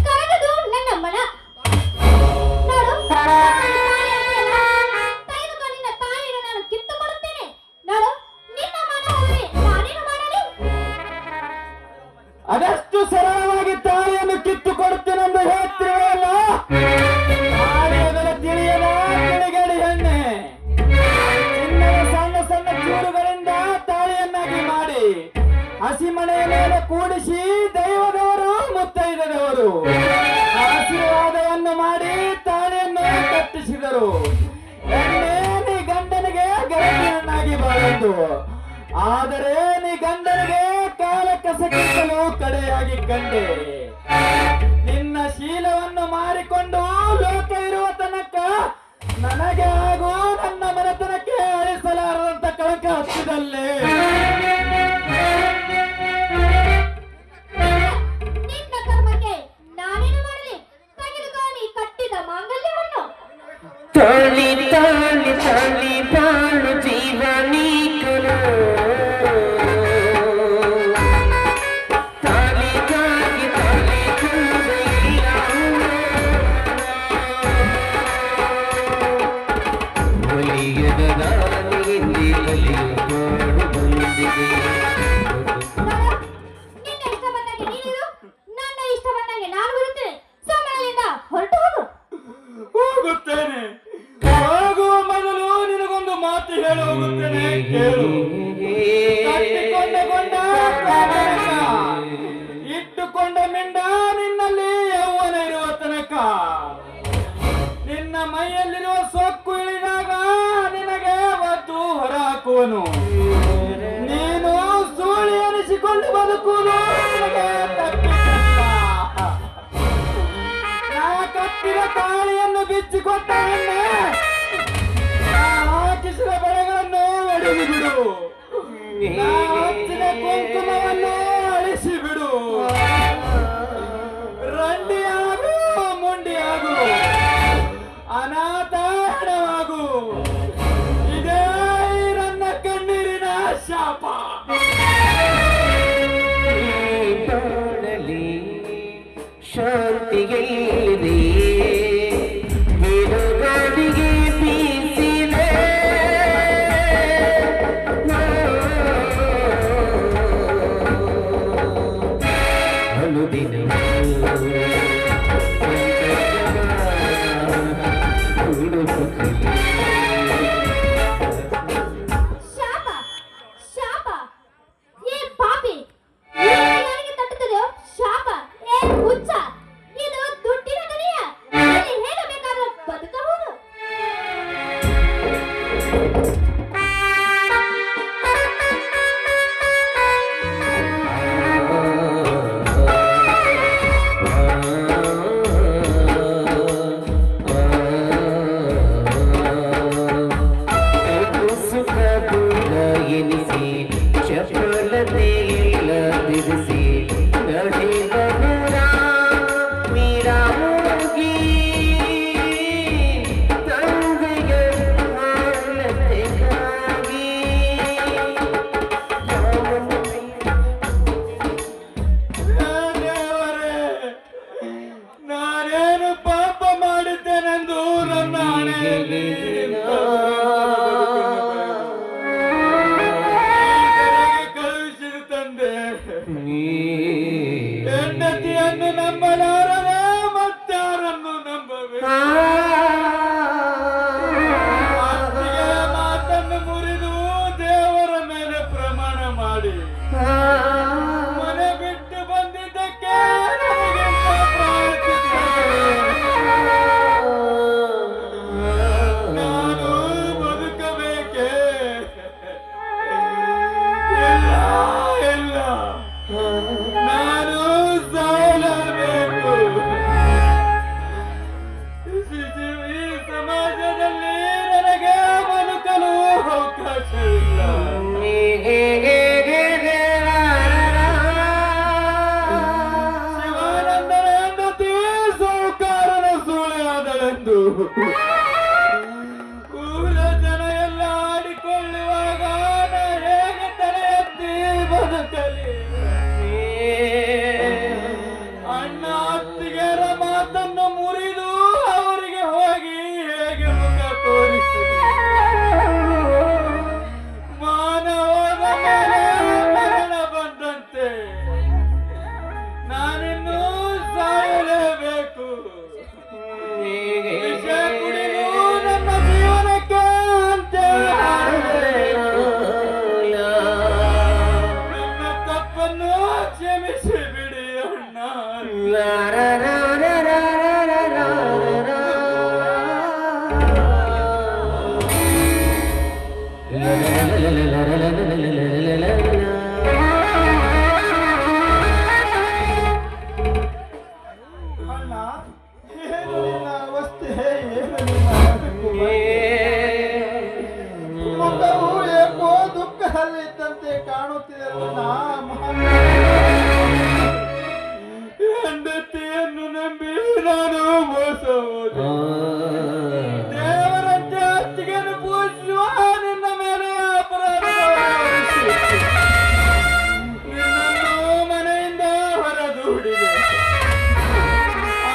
ಕರಗದು ನನ್ನ ಮನ. ನೋಡು, ತೆಗೆದುಕೊಂಡು ನಿನ್ನ ತಾಯಿಯನ್ನು ನಾನು ಕಿತ್ತುಕೊಡುತ್ತೇನೆ. ನೋಡು, ನಿನ್ನ ಮನ ಹೋದರೆ ನಾನೇನು ಮಾಡಲಿ? ಅದಷ್ಟು ಸರಳವಾಗಿ ತಾಯಿಯನ್ನು ಕಿತ್ತು ಕೊಡುತ್ತೇನೆಂದು ಹೇಳ್ತಿರುವಲ್ಲ, ತಾಳಿಯ ಬೆಲೆ ತಿಳಿಯದ ತಿಳಿಗೇಡಿ ಹೆಣ್ಣೆ. ಚಿನ್ನದ ಸಣ್ಣ ಸಣ್ಣ ಚೂರುಗಳಿಂದ ತಾಳಿಯನ್ನಾಗಿ ಮಾಡಿ ಹಸಿಮಣೆಯ ಮೇಲೆ ಕೂಡಿಸಿ ದೈವದವರು ಮುತ್ತೈದದವರು ಆಶೀರ್ವಾದವನ್ನು ಮಾಡಿ ತಾಳಿಯನ್ನು ಕಟ್ಟಿಸಿದರು. ಹೆಣ್ಣೆ, ಹೌದು, ಆದರೆ ನೀ ಗಂಡನಿಗೆ ಕಾಲ ಕಸಗಿಸಲು ಕಡೆಯಾಗಿ ಕಂಡೆ. ನಿನ್ನ ಶೀಲವನ್ನು ಮಾರಿಕೊಂಡು ಲೋಕ ಇರುವ ತನಕ ನನಗೆ ಹಾಗೂ ನನ್ನ ಮನೆತನಕ್ಕೆ ಅಳಿಸಲಾರದಂತ ಕಳಕ ಹಚ್ಚಿದಲ್ಲೇ. ನಿನ್ನ ಕರ್ಮಕ್ಕೆ ನಾನೇನು ಮಾಡಲಿ? ತೆಗೆದುಕೋ ನೀ ಕಟ್ಟಿದ ಮಾಂಗಲ್ಯವನ್ನು. ತಾಳಿ ತಾಳಿ ತಾಳಿ ಬಾಳು ಜೀವನೀ ಕರು ತಾಳಿಗಾಗಿ ತಾಳಿ ಕುಂದೆಯ ಒಲಿಯದ ನಾನಿಂದಿ ಕಲಿಯು ಮಾಡು ಬಂದಿದೆ. ನಿನ್ನ ಇಷ್ಟ ಬಂದಂಗೆ ನೀನಿರು, ನನ್ನ ಇಷ್ಟ ಬಂದಂಗೆ ನಾನು ಇರುತ್ತೇನೆ. ಸೋಮಳಿಂದ ಹೊರಟು ಹೋಗು. ಹೋಗುತ್ತೇನೆ. ಹೋಗುವ ಮೊದಲು ನಿನಗೊಂದು ಮಾತು ಹೇಳಿ ಹೋಗುತ್ತೇನೆ, ಕೇಳು. ಕಟ್ಟಿಕೊಂಡ ಗೊಂಡ ಕಾಮನಕ, ಇಟ್ಟುಕೊಂಡ ಮಿಂಡ ನಿನ್ನಲ್ಲಿ ಯೌವನ ಇರುವ ತನಕ, ನಿನ್ನ ಮೈಯಲ್ಲಿರುವ ಸೊಕ್ಕು ಇಳಿದಾಗ ನಿನಗೆ ಒದ್ದು ಹೊರ ಹಾಕುವನು. ನೀನು ಸೂಳಿ ಅನಿಸಿಕೊಂಡು ಬದುಕುವುದು ನಿನಗೆ ತಪ್ಪಿಲ್ಲ. ನಾ ಕಟ್ಟಿದ ತಾಳಿಯನ್ನು ಬಿಚ್ಚಿಕೊಟ್ಟ ಎಣ್ಣೆ, ನಾ ಹಾಕಿಸಿದ ಬಳೆಗಳನ್ನು ಒಡೆದು ಬಿಡು, ನಾ ಹಚ್ಚಿದ ಕುಂಕುಮವನ್ನು ಅಳಿಸಿ ಬಿಡು. ರಂಡಿಯಾಗು, ಮುಂಡಿಯಾಗು, ಅನಾಥಾಡವಾಗು. ಇದೇ ನನ್ನ ಕಣ್ಣೀರಿನ ಶಾಪ. ಶಾಂತಿಗೆ ಬಿಡುಗಡೆಗೆ ಬೀಸಿಲೆ ಅನುದಿನ ಶಾಪ ಶಾಪ, ಏ ಪಾಪಿ, ಯಾರಿಗೆ ತಟ್ಟುತ್ತದೆಯೋ ಶಾಪ? ಏ ಹುಚ್ಚ, ಇದು ದುಡ್ಡಿನ ಗಣಿಯ. ಇಲ್ಲಿ ಹೇಗೆ ಬೇಕಾದ್ರೂ ಬದುಕಬಹುದು. ಸುಖ ದೂರ ಎನಿಸಿ ಚಪಲತೆ ಇಲ್ಲದಿರಿಸಿ ನಡೆದವರ ಮೀರಾ ಹೋಗಿ ತಂದೆಯ ಮಾನತೆಗಾಗಿ ದೇವರೇ, ನಾನೇನು ಪಾಪ ಮಾಡಿದ್ದೇನೆಂದು ನನ್ನ ಹಣೆಯಲ್ಲಿ ಕಳುಹಿಸಿದ ತಂದೆ. ಹೆಂಡತಿಯನ್ನು ನಂಬಲಾರದೆ ಮತ್ತಾರನ್ನು ನಂಬಬೇಕು. ಅತ್ತಿಗೆ ಮಾತನ್ನು ಮುರಿದು ದೇವರ ಮೇಲೆ ಪ್ರಮಾಣ ಮಾಡಿ ಮನೆ ಬಿಟ್ಟು ಬಂದಿದ್ದಕ್ಕೆ ನನಗೆಂತ ಪ್ರಾಯಶ್ಚಿತ್ತ? ನಾನು ಬದುಕಬೇಕೆ? ಇಲ್ಲ ಇಲ್ಲ, ನಾನು ಸಾಯಲೇಬೇಕು. ಈ ಸಮಾಜದಲ್ಲಿ ನನಗೆ ಬದುಕಲು ಅವಕಾಶ ಇಲ್ಲ. ಶಿವಾನಂದನ ಹೆಂಡತಿ ಸೌಕಾರನ ಸುಳ್ಳೆಯಾದಳೆಂದು ಊರ ಜನ ಎಲ್ಲ ಆಡಿಕೊಳ್ಳುವಾಗ ನಾ ಹೇಗೆ ತಲೆ ಎತ್ತಿ ಬದುಕಲಿ? ಅಣ್ಣ ಅತ್ತಿಗೆರ ಮಾತನ್ನು ಮುರಿದು ಅವರಿಗೆ ಹೋಗಿ ಹೇಗೆ ಮುಖ ತೋರಿಸಿ? ಮಾನವನ ಮೇಲೆ ಮರಣ ಬಂದಂತೆ ನಾನಿನ್ನೂ ಸಾಯಲೇಬೇಕು. ವಿಷ ಕುಡಿದು ನನ್ನ ಜೀವನಕ್ಕೆ ಅಂತ್ಯ ಹಾಡಬೇಕು. ನನ್ನ ತಪ್ಪನ್ನು ಕ್ಷಮಿಸಿ ಬಿಡಿ ಅಣ್ಣ. la la la la la la ಹೋದೆ. ದೇವರಂತೆ ಅತ್ತಿಗೆಯನ್ನು ಪೂಜಿಸುವ ನಿನ್ನ ಮೇಲೆ ಅಪರಾಧ ನಿನ್ನನ್ನು ಮನೆಯಿಂದ ಹೊರದೂಡಿದೆ.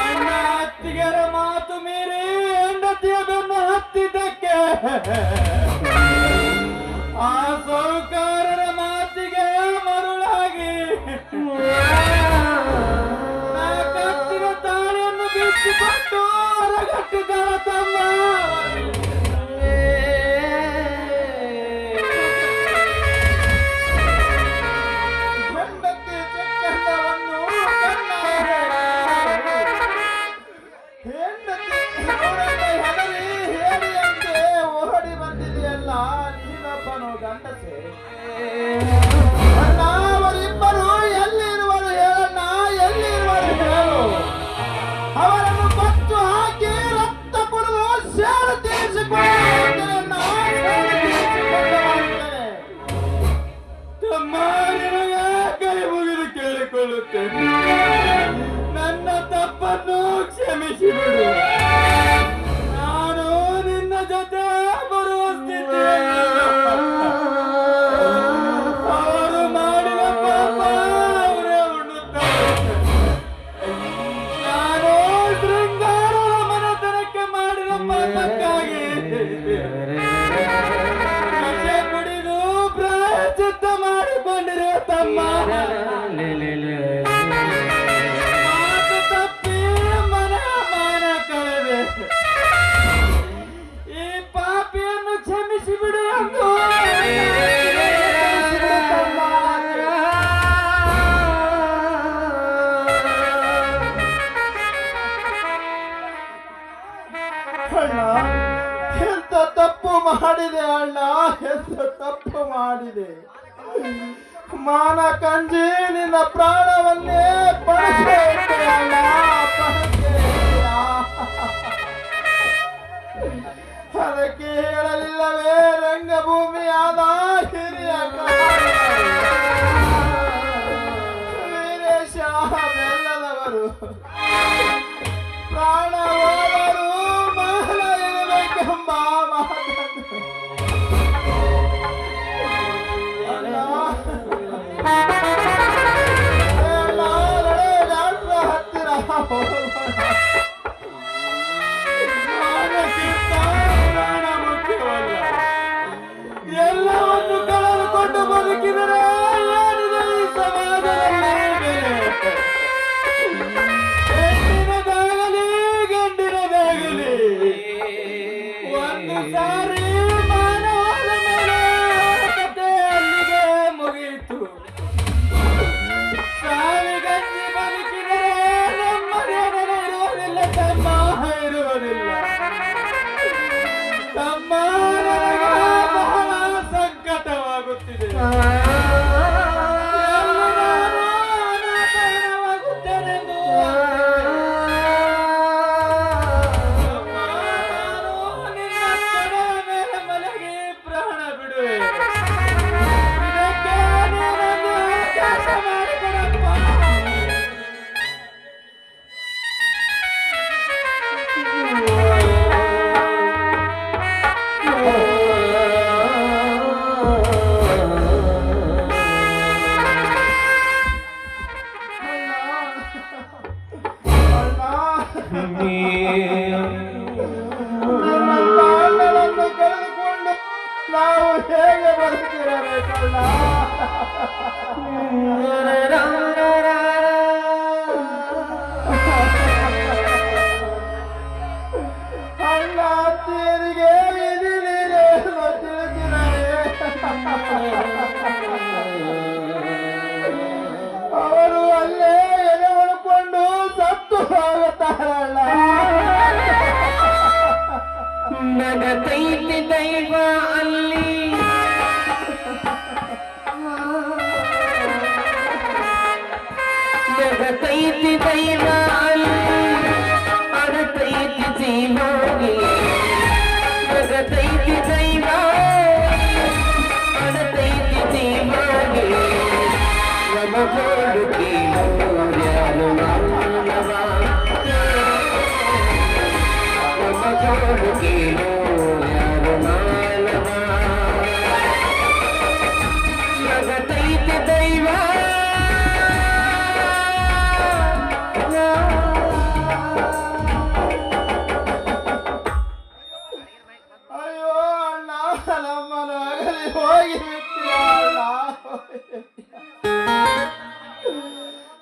ಅಣ್ಣ ಅತ್ತಿಗೆರ ಮಾತು ಮೀರಿ ಹೆಂಡತಿಯ ಬೆನ್ನು ಹತ್ತಿದ್ದಕ್ಕೆ ಆ ಸೌಕಾರರ ಮಾತಿಗೆ ಮರುಳಾಗಿ ನಾ ಕಟ್ಟಿದ ತಾಳಿಯನ್ನು ಬಿಚ್ಚಿಕೊಟ್ಟು ಹೊರಗಟ್ಟಿದ್ದಾಳ ತಮ್ಮ. ಹೆಂಡತಿ ಚಕ್ಕಂದವನ್ನು ಹೆಂಡತಿ ಹೆದರಿ ಹೇಳಿಯಂತೆ ಓಡಿ ಬಂದಿದೆಯಲ್ಲ ನೀನೊಬ್ಬನು ಗಂಡಸೆ. ಅಣ್ಣ ಅವರಿಬ್ಬರು ಎಲ್ಲಿರುವರು ಹೇಳಣ್ಣ, ಎಲ್ಲಿರುವರು ಹೇಳು. ಅವರನ್ನು ಕೊಚ್ಚು ಹಾಕಿ ರಕ್ತ ಕೊಡುವ ಸೇಡು ತೀರಿಸಿಕೊಳ್ಳುತ್ತೇನೆ. ತಮ್ಮ ನಿನಗೆ ಕೈ ಮುಗಿದು ಕೇಳಿಕೊಳ್ಳುತ್ತೇನೆ, ನನ್ನ ತಪ್ಪನ್ನು ಕ್ಷಮಿಸಿಬಿಡು. ನಾನು ನಿನ್ನ ಜೊತೆ ಬರುವ ಸ್ಥಿತಿಯಲ್ಲಿ ಅವರು ಮಾಡಿದ ಪಾಪ ಅವರೇ ಉಣ್ಣುತ್ತಾರೆ. ನಾನು ಶೃಂಗಾರದ ಮನೆತನಕ್ಕೆ ಮಾಡಿದ ಪಾಪಕ್ಕಾಗಿ ವಿಷ ಕುಡಿದು ಪ್ರಾಯಶ್ಚಿತ್ತ ಮಾಡಿಕೊಂಡಿರುವ ತಮ್ಮ. ಮಾತು ತಪ್ಪಿ ಮನ ಮಾನ ಕಳೆದೆ. ಈ ಪಾಪಿಯನ್ನು ಕ್ಷಮಿಸಿ ಬಿಡು ಎಂದು ಅಣ್ಣ, ಎಂತ ತಪ್ಪು ಮಾಡಿದೆ ಅಣ್ಣ, ಎಂತ ತಪ್ಪು ಮಾಡಿದೆ. ಮಾನ ಕಂಜಿ ನಿನ್ನ ಪ್ರಾಣವನ್ನೇ ಪಡೆದೆ ಅಣ್ಣ, ಅದಕ್ಕೆ ಹೇಳಲಿಲ್ಲವೇ ರಂಗಭೂಮಿಯಾದ ಹಿರಿಯ ವೀರೇಶ ಬೆಲ್ಲದವರು ಪ್ರಾಣ ಹೋದರು ಮಹಲ ಇರಬೇಕೆಂಬ ಮಾತನ್ನು ಹತ್ತಿರ ಪ್ರಾಣ ಮುಖ್ಯವಲ್ಲ. ಎಲ್ಲವನ್ನು ಕಳೆದುಕೊಂಡು ಬದುಕಿದರೆ ಏನಿದೆ ಈ ಸಮಾಜದಲ್ಲಿ ಬೆಲೆ? ಹೆಣ್ಣಿನದಾಗಲಿ ಗಂಡಿನದಾಗಲಿ ಒಂದು ಸಾರಿ ಮಾನವನ ಮೇಲೆ ಕತೆ ಅಲ್ಲಿಗೆ ಮುಗಿಯಿತು. ಸಾವಿಗಂಜಿ ಬದುಕಿದರೆ ನೆಮ್ಮದಿಯನ್ನು ಇರುವುದಿಲ್ಲ ತಮ್ಮ, ಇರುವುದಿಲ್ಲ ತಮ್ಮ. ನನಗೆ ಬಹಳ ಸಂಕಟವಾಗುತ್ತಿದೆ. ಎಲ್ಲಿ ನಾನು ಅನಾಥನಾಗುತ್ತೇನೆಂದು ತಮ್ಮ, ನಾನು ನಿನ್ನ ಕಡೆಯ ಮೇಲೆ ಮಲಗಿ ಪ್ರಾಣ ಬಿಡುವೆ. ಇದಕ್ಕೆ ನೀನೊಂದು ಅವಕಾಶ ಮಾಡಿಕೊಡಪ್ಪ. ಅಣ್ಣನನ್ನು ಕಳೆದುಕೊಂಡು ನಾವು ಹೇಗೆ ಬದುಕಿರಬೇಕಲ್ಲ? ಅಣ್ಣ ಅತ್ತಿಯರಿಗೆ ವಿಧಿ ನೀರೇನು ತಿಳಿಸಿದರೆ ಅವರು ಅಲ್ಲೇ ಎದೆ ಉಳ್ಕೊಂಡು ಸತ್ತು ಹೋಗುತ್ತಾರಲ್ಲ. ನಗತೈತಿ ದೈವ ಅಲ್ಲಿ ಗೋಳು ಕೇಳು ಯಾರು ಮಾನವ ಜಗತ್ತೈತೆ ದೈವ ಅಯ್ಯೋ ಅಣ್ಣ ನಮ್ಮನ ಅಗಲಿ ಹೋಗಿ ಅಣ್ಣ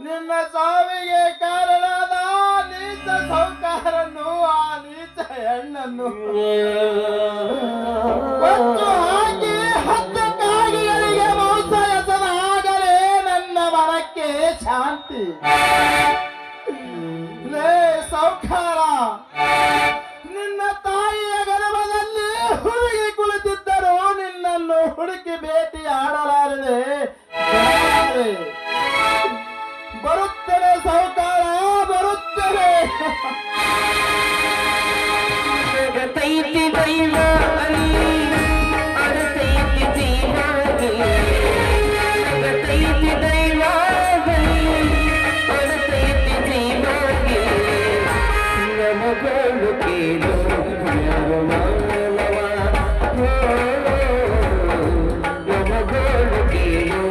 ನಿನ್ನ ಸಾವಿಗೆ ಕಾರಣದ ನೀಚ ಸೌಕಾರನ್ನು ಆ ನೀಚ ಹೆಣ್ಣನ್ನು ಕೊಟ್ಟು ಹಾಕಿ 10 ಕಾಗಿಗಳಿಗೆ ಮಾಂಸ ಎಸೆದಾಗಲೇ ನನ್ನ ಮನಕ್ಕೆ ಶಾಂತಿ. ಲೇ ಸೌಕಾರ, ನಿನ್ನ ತಾಯಿಯ ಗರ್ಭದಲ್ಲಿ ಹುಡುಗಿ ಕುಳಿತಿದ್ದರು ನಿನ್ನನ್ನು ಹುಡುಕಿ ಭೇಟಿ ಆಡಲಾರದೆ ಬರುತ್ತೇನೆ ಸೌಕಾರ, ಬರುತ್ತೇನೆ. ಜಗತ್ತೈತಿ ದೈವ ಅಲ್ಲಿ ಅಡತೈತಿ ಜೀವಾಗಿ ಜಗತ್ತೈತಿ ದೈವ ಅಲ್ಲಿ ಅಡತೈತಿ ಜೀವಾಗಿ ನಮಗೋಳು ಕೇಳು ಯಾರು ಮಾನವ ನಮಗೋಳು ಕೇಳು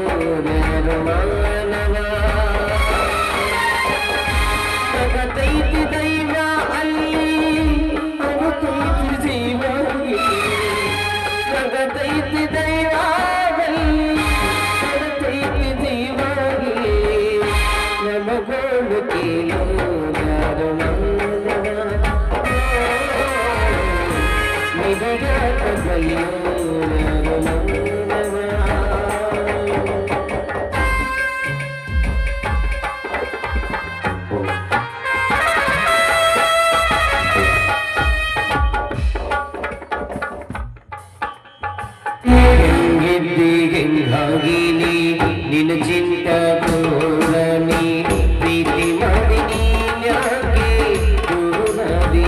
ಯಾರು ಮಾನವ ಜಗತ್ತೈತಿ ದೈವ ಅಲ್ಲಿ ಅಡತೈತಿ ಜೀವಾಗಿ ಜಗತ್ತೈತಿ ದೈವ ಅಲ್ಲಿ ಅಡತೈತಿ ಜೀವಾಗಿ ನಮಗೋಳು ಕೇಳು ಯಾರು ಮಾನವ ನಿಜಗಾತ ಬಯ್ಯೋ ಯಾರು ಮಾನವ ಹೆಂಗಿದ್ದೀಗೆಂಗಾಗಿಲಿ ನಿನ್ನ ಚಿಂತ ದೂರನಿ ಪ್ರೀತಿ ಮಾಡಿ ಯಾಕೆ ದೂರದಿ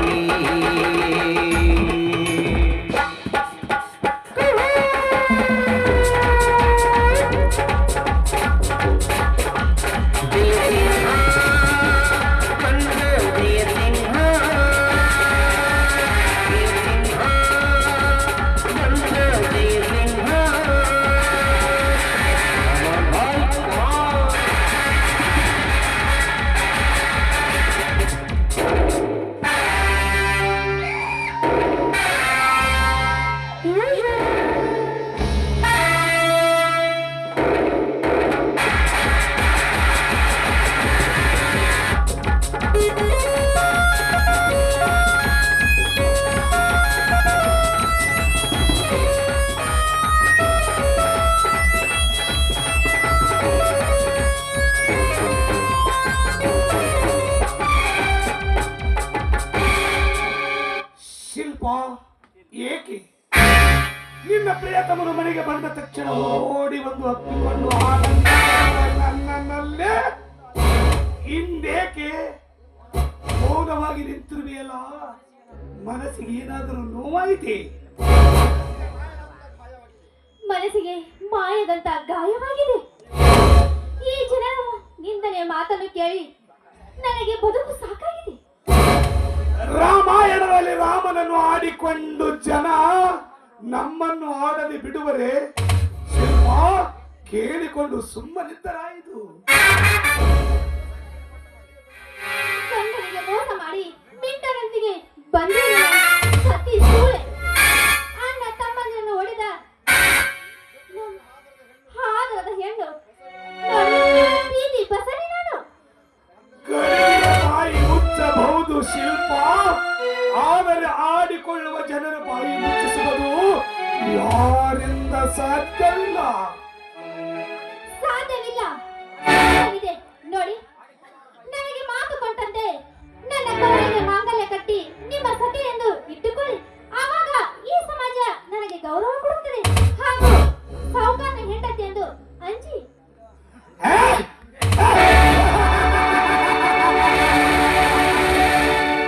ಶಿಲ್ಪ, ಏಕೆ ನಿನ್ನ ಪ್ರಿಯತಮನು ಮನೆಗೆ ಬಂದ ತಕ್ಷಣ ಓಡಿ ಬಂದು ಹತ್ತಿಕೊಂಡು ನನ್ನಲ್ಲೇ ಹಿಂದೇಕೆ ಮೌನವಾಗಿ ನಿಂತಿರುವೆಯಲ್ಲ? ಮನಸ್ಸಿಗೆ ಏನಾದರೂ ನೋವಾಯಿತೆ? ಮನಸ್ಸಿಗೆ ಮಾಯದಂತ ಗಾಯವಾಗಿದೆ. ಈ ಜನರ ನಿಂದನೆಯ ಮಾತನ್ನು ಕೇಳಿ ನನಗೆ ಬದುಕು ಸಾಕಾಗಿದೆ. ರಾಮಾಯಣದಲ್ಲಿ ರಾಮನನ್ನು ಆಡಿಕೊಂಡು ಜನ ನಮ್ಮನ್ನು ಆಡದೆ ಬಿಡುವರೆ? ಶಿಲ್ಪ, ಕೇಳಿಕೊಂಡು ಸುಮ್ಮನಿದ್ದರಾಯಿತು. ಗಂಡನಿಗೆ ಮೋಸ ಮಾಡಿ ಮಿಂಟರಂತಿಗೆ ಬಂದಿರುವ ಸತಿ ಸೂಳೆ ಅಣ್ಣ ತಮ್ಮನನ್ನು ಹೊಡೆದ ಹಾದರದ ಹೆಣ್ಣು ಪ್ರೀತಿ ಬಸರಿ ನಾನು. ಗಡಿಯ ಬಾಯಿ ಮುಚ್ಚಬಹುದು ಶಿಲ್ಪ, ಆದರೆ ಆಡಿಕೊಳ್ಳುವ ಜನರ ಬಾಯಿ ಮುಚ್ಚಿಸುವುದು ಯಾರಿಂದ ಸಾಧ್ಯವಿಲ್ಲ. ಸಾಧ್ಯವಿಲ್ಲ, ಸಾಧ್ಯವಿದೆ. ನೋಡಿ, ನನಗೆ ಮಾತು ಕೊಟ್ಟಂತೆ ನನ್ನ ಕವಳಿಗೆ ಮಾಂಗಲ್ಯ ಕಟ್ಟಿ ನಿಮ್ಮ ಸತಿ ಎಂದು ಇಟ್ಟುಕೊಳ್ಳಿ. ಆವಾಗ ಈ ಸಮಾಜ ನನಗೆ ಗೌರವ ಕೊಡುತ್ತದೆ. ಹಾಗೂ ಸಾವುಕಾರನ ಹೆಂಡತಿ ಎಂದು ಅಂಜಿ.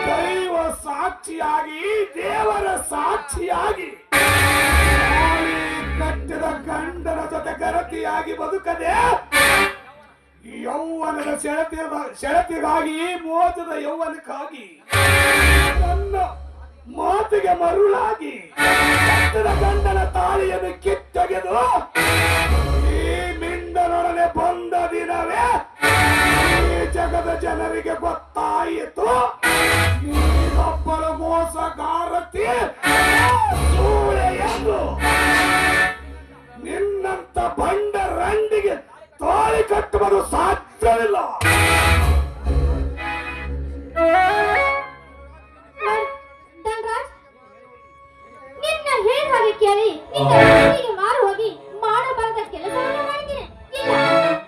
ದೈವ ಸಾಕ್ಷಿಯಾಗಿ, ದೇವರ ಸಾಕ್ಷಿಯಾಗಿ ಕಟ್ಟಿದ ಗಂಡನ ಜೊತೆ ಗರತಿಯಾಗಿ ಬದುಕದೆ ಯೌವನದ ಸೆಳೆತಿಗಾಗಿ, ಮೋಸದ ಯೌವನಕ್ಕಾಗಿ ಮಾತಿಗೆ ಮರುಳಾಗಿ ಕಟ್ಟಿದ ಗಂಡನ ತಾಳಿಯನ್ನು ಕಿತ್ತೊಗೆದು ಈ ಮಿಂಡನೊಡನೆ ಬಂದ ದಿನವೇ ಈ ಜಗದ ಜನರಿಗೆ ಗೊತ್ತಾಯಿತು ನೀನೊಬ್ಬಳ ಮೋಸಗಾರತಿ ಸೂಳೆ ಎಂದು. ನಿನ್ನಂತ ಬಂಡ ರಂಡಿಗೆ ತಾಳಿ ಕಟ್ಟುವುದು ಸಾಧ್ಯವಿಲ್ಲ. ಧನ್ರಾಜ್, ನಿನ್ನ ಹೇಳ ಹಾಗೆ ಕೇಳಿ ನಿನ್ನ ಮಾರು ಹೋಗಿ ಮಾಡಬಾರದ ಕೆಲಸವನ್ನು ಮಾಡಿದ್ದೇನೆ. ಇಲ್ಲ,